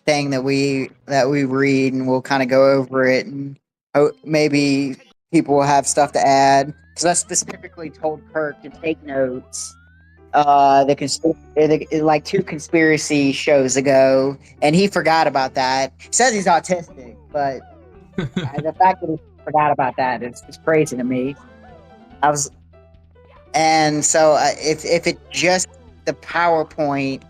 thing that we read, and we'll kind of go over it, and maybe people will have stuff to add. Because I specifically told Kirk to take notes. Like 2 conspiracy shows ago, and he forgot about that. He says he's autistic, but the fact that he forgot about that is crazy to me. And so if it's just the PowerPoint,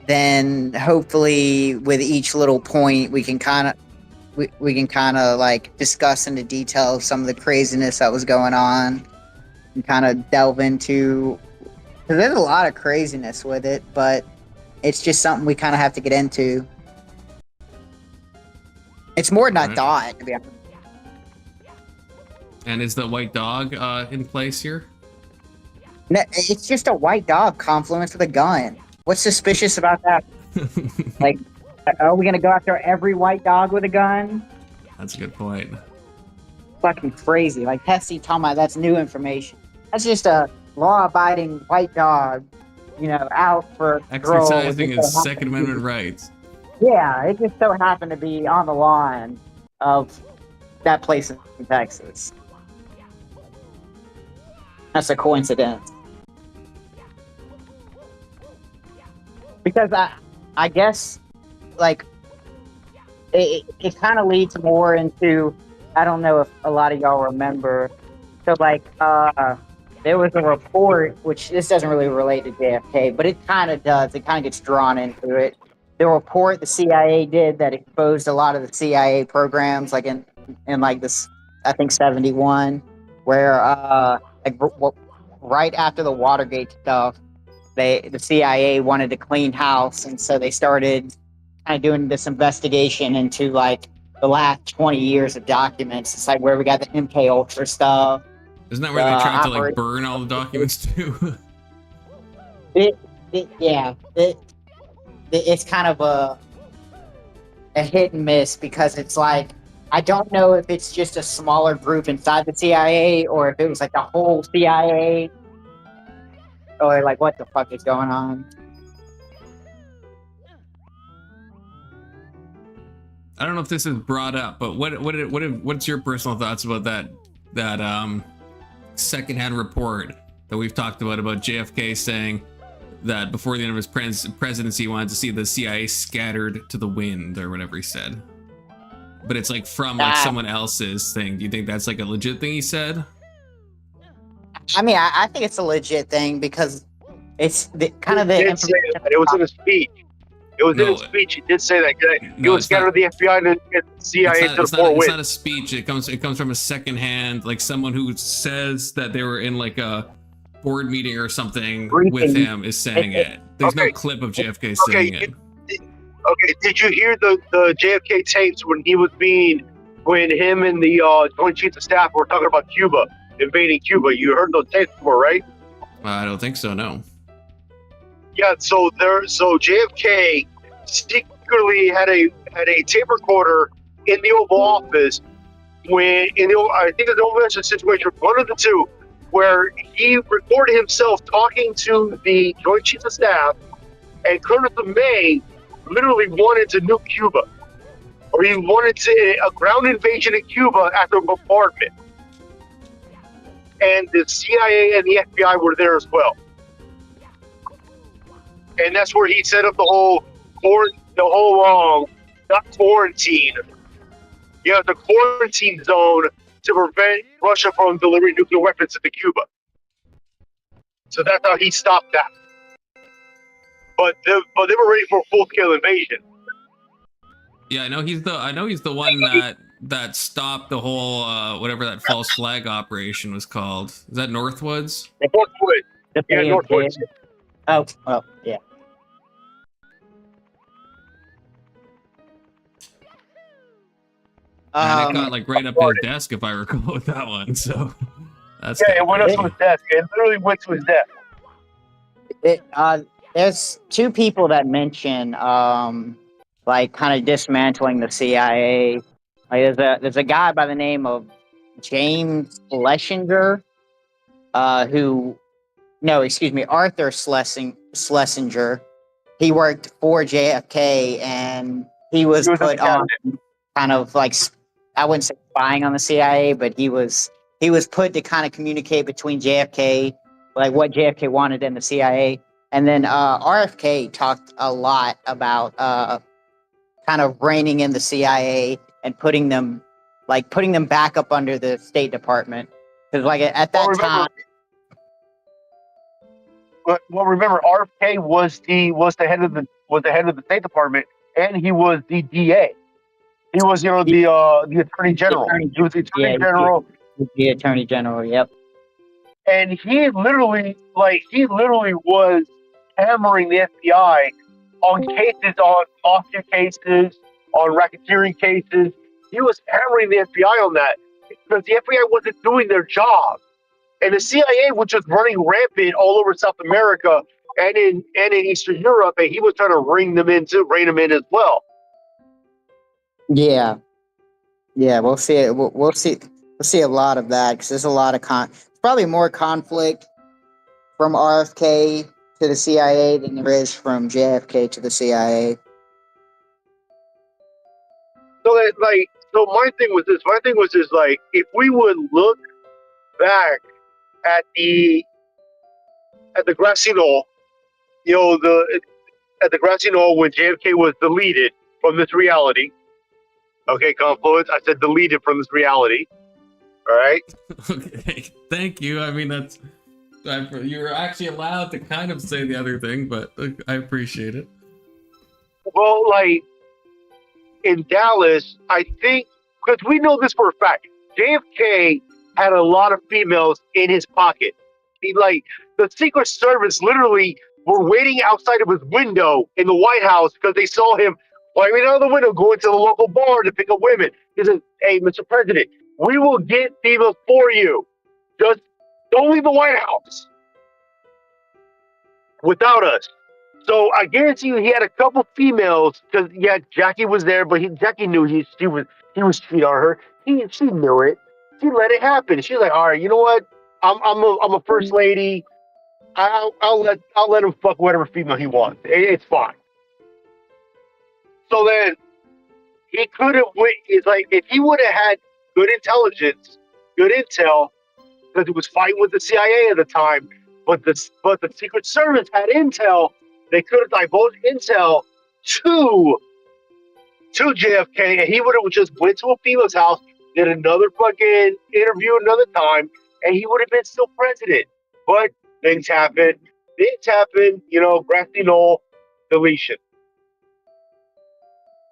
then hopefully with each little point we can kind of like discuss into detail some of the craziness that was going on. and kind of delve into, because there's a lot of craziness with it, but it's just something we kind of have to get into. It's more than I thought, to be honest. And is the white dog in place here? No, it's just a white dog confluence with a gun. What's suspicious about that? Like, are we gonna go after every white dog with a gun? That's a good point. Fucking crazy. Like Tessie talking about that's new information. That's just a law-abiding white dog, you know, out for Exercising his Second Amendment rights. Yeah, it just so happened to be on the lawn of that place in Texas. That's a coincidence. Because I guess, like, it kind of leads more into, I don't know if a lot of y'all remember. So, like, there was a report, which this doesn't really relate to JFK, but it kind of does. It kind of gets drawn into it. The report the CIA did that exposed a lot of the CIA programs, like in like this, I think 71, where right after the Watergate stuff, the CIA wanted to clean house, and so they started kind of doing this investigation into like the last 20 years of documents. It's like where we got the MK Ultra stuff. Isn't that where they tried to like burn all the documents too? It's kind of a hit and miss, because it's like, I don't know if it's just a smaller group inside the CIA or if it was like the whole CIA, or like what the fuck is going on. I don't know if this is brought up, but what's your personal thoughts about that secondhand report that we've talked about JFK saying that before the end of his presidency he wanted to see the CIA scattered to the wind, or whatever he said. But it's like from like someone else's thing. Do you think that's like a legit thing he said? I mean, I think it's a legit thing, because it's kind of the information. It was in a speech. It was in his speech. He did say that. He was scattered the FBI and the CIA to the four winds. It's not a speech. It comes from a secondhand, like someone who says that they were in like a board meeting or something with him is saying it. There's no clip of JFK saying it. Okay, did you hear the JFK tapes when him and the Joint Chiefs of Staff were talking about Cuba, invading Cuba? You heard those tapes before, right? I don't think so, no. Yeah, so JFK secretly had a tape recorder in the Oval Office I think the Oval Office situation, one of the two, where he recorded himself talking to the Joint Chiefs of Staff, and Colonel May literally wanted to nuke Cuba, or he wanted a ground invasion in Cuba after a bombardment, and the CIA and the FBI were there as well, and that's where he set up the whole not quarantine, the quarantine zone to prevent Russia from delivering nuclear weapons into Cuba. So that's how he stopped that. But they were ready for a full-scale invasion. Yeah, I know he's the one that stopped the whole whatever that false flag operation was called. Is that Northwoods? Northwoods. Yeah, Northwoods. Oh, yeah. And it got like right up his desk, if I recall, with that one. So that's it went up to his desk. It literally went to his desk. There's two people that mention like kind of dismantling the CIA. Like there's a guy by the name of James Schlesinger, Arthur Schlesinger. He worked for JFK, and he was put on kind of like, I wouldn't say spying on the CIA, but he was put to kind of communicate between JFK, like what JFK wanted, and the CIA. And then RFK talked a lot about kind of reining in the CIA and putting them back up under the State Department, because like at that time. Well, remember, RFK was the head of the State Department, and he was the DA. He was, the Attorney General. He was the Attorney General. The Attorney General, yep. and he literally was hammering the FBI on cases, on mafia cases, on racketeering cases. He was hammering the FBI on that because the FBI wasn't doing their job, and the CIA was just running rampant all over South America and in Eastern Europe, and he was trying to rein them in as well. Yeah, we'll see it. We'll see a lot of that because there's a lot of probably more conflict from RFK to the CIA than there is from JFK to the CIA. So my thing was this. Like, if we would look back at the grassy knoll, at the grassy knoll when JFK was deleted from this reality. Okay, Confluence. I said deleted from this reality. All right. Okay. Thank you. I mean, you were actually allowed to kind of say the other thing, but I appreciate it. Well, like in Dallas, I think because we know this for a fact, JFK had a lot of females in his pocket. The Secret Service literally were waiting outside of his window in the White House because they saw him climbing out of the window, going to the local bar to pick up women. He said, "Hey, Mr. President, we will get females for you. Just don't leave the White House without us." So I guarantee you, he had a couple females because Jackie was there, but Jackie knew he was cheating on her. She knew it. She let it happen. She's like, "All right, you know what? I'm a first lady. I'll let him fuck whatever female he wants. It's fine." So then he could have went. It's like if he would have had good intelligence, good intel, because he was fighting with the CIA at the time. But the Secret Service had intel. They could have divulged intel to JFK, and he would have just went to a female's house, did another fucking interview another time, and he would have been still president. But things happen. Grassy knoll, deletion.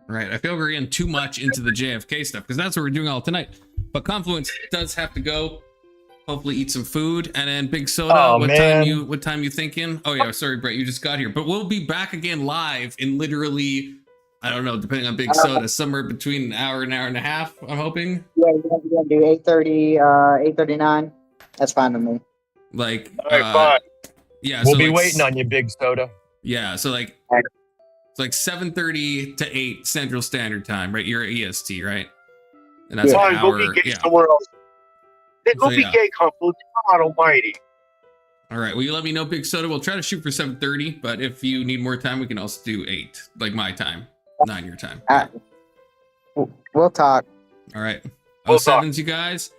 Right. I feel we're getting too much into the JFK stuff because that's what we're doing all tonight. But Confluence does have to go. Hopefully eat some food, and then Big Soda. Oh, What time you thinking? Oh yeah, sorry, Brett, you just got here. But we'll be back again live in literally, I don't know, depending on Big Soda, somewhere between an hour and a half. I'm hoping. Yeah, we're gonna do 8:30, 8:39. That's fine with me. Like, all right, fine. Yeah, we'll be waiting on you, Big Soda. Yeah, so it's like 7:30 to 8 Central Standard Time, right? You're at EST, right? And that's an hour. Go be gay somewhere else. Then go be gay, Confluence. God almighty. All right. Will you let me know, Big Soda? We'll try to shoot for 7:30, but if you need more time, we can also do 8, like my time, 9 your time. We'll talk. All right. We'll 07s, you guys.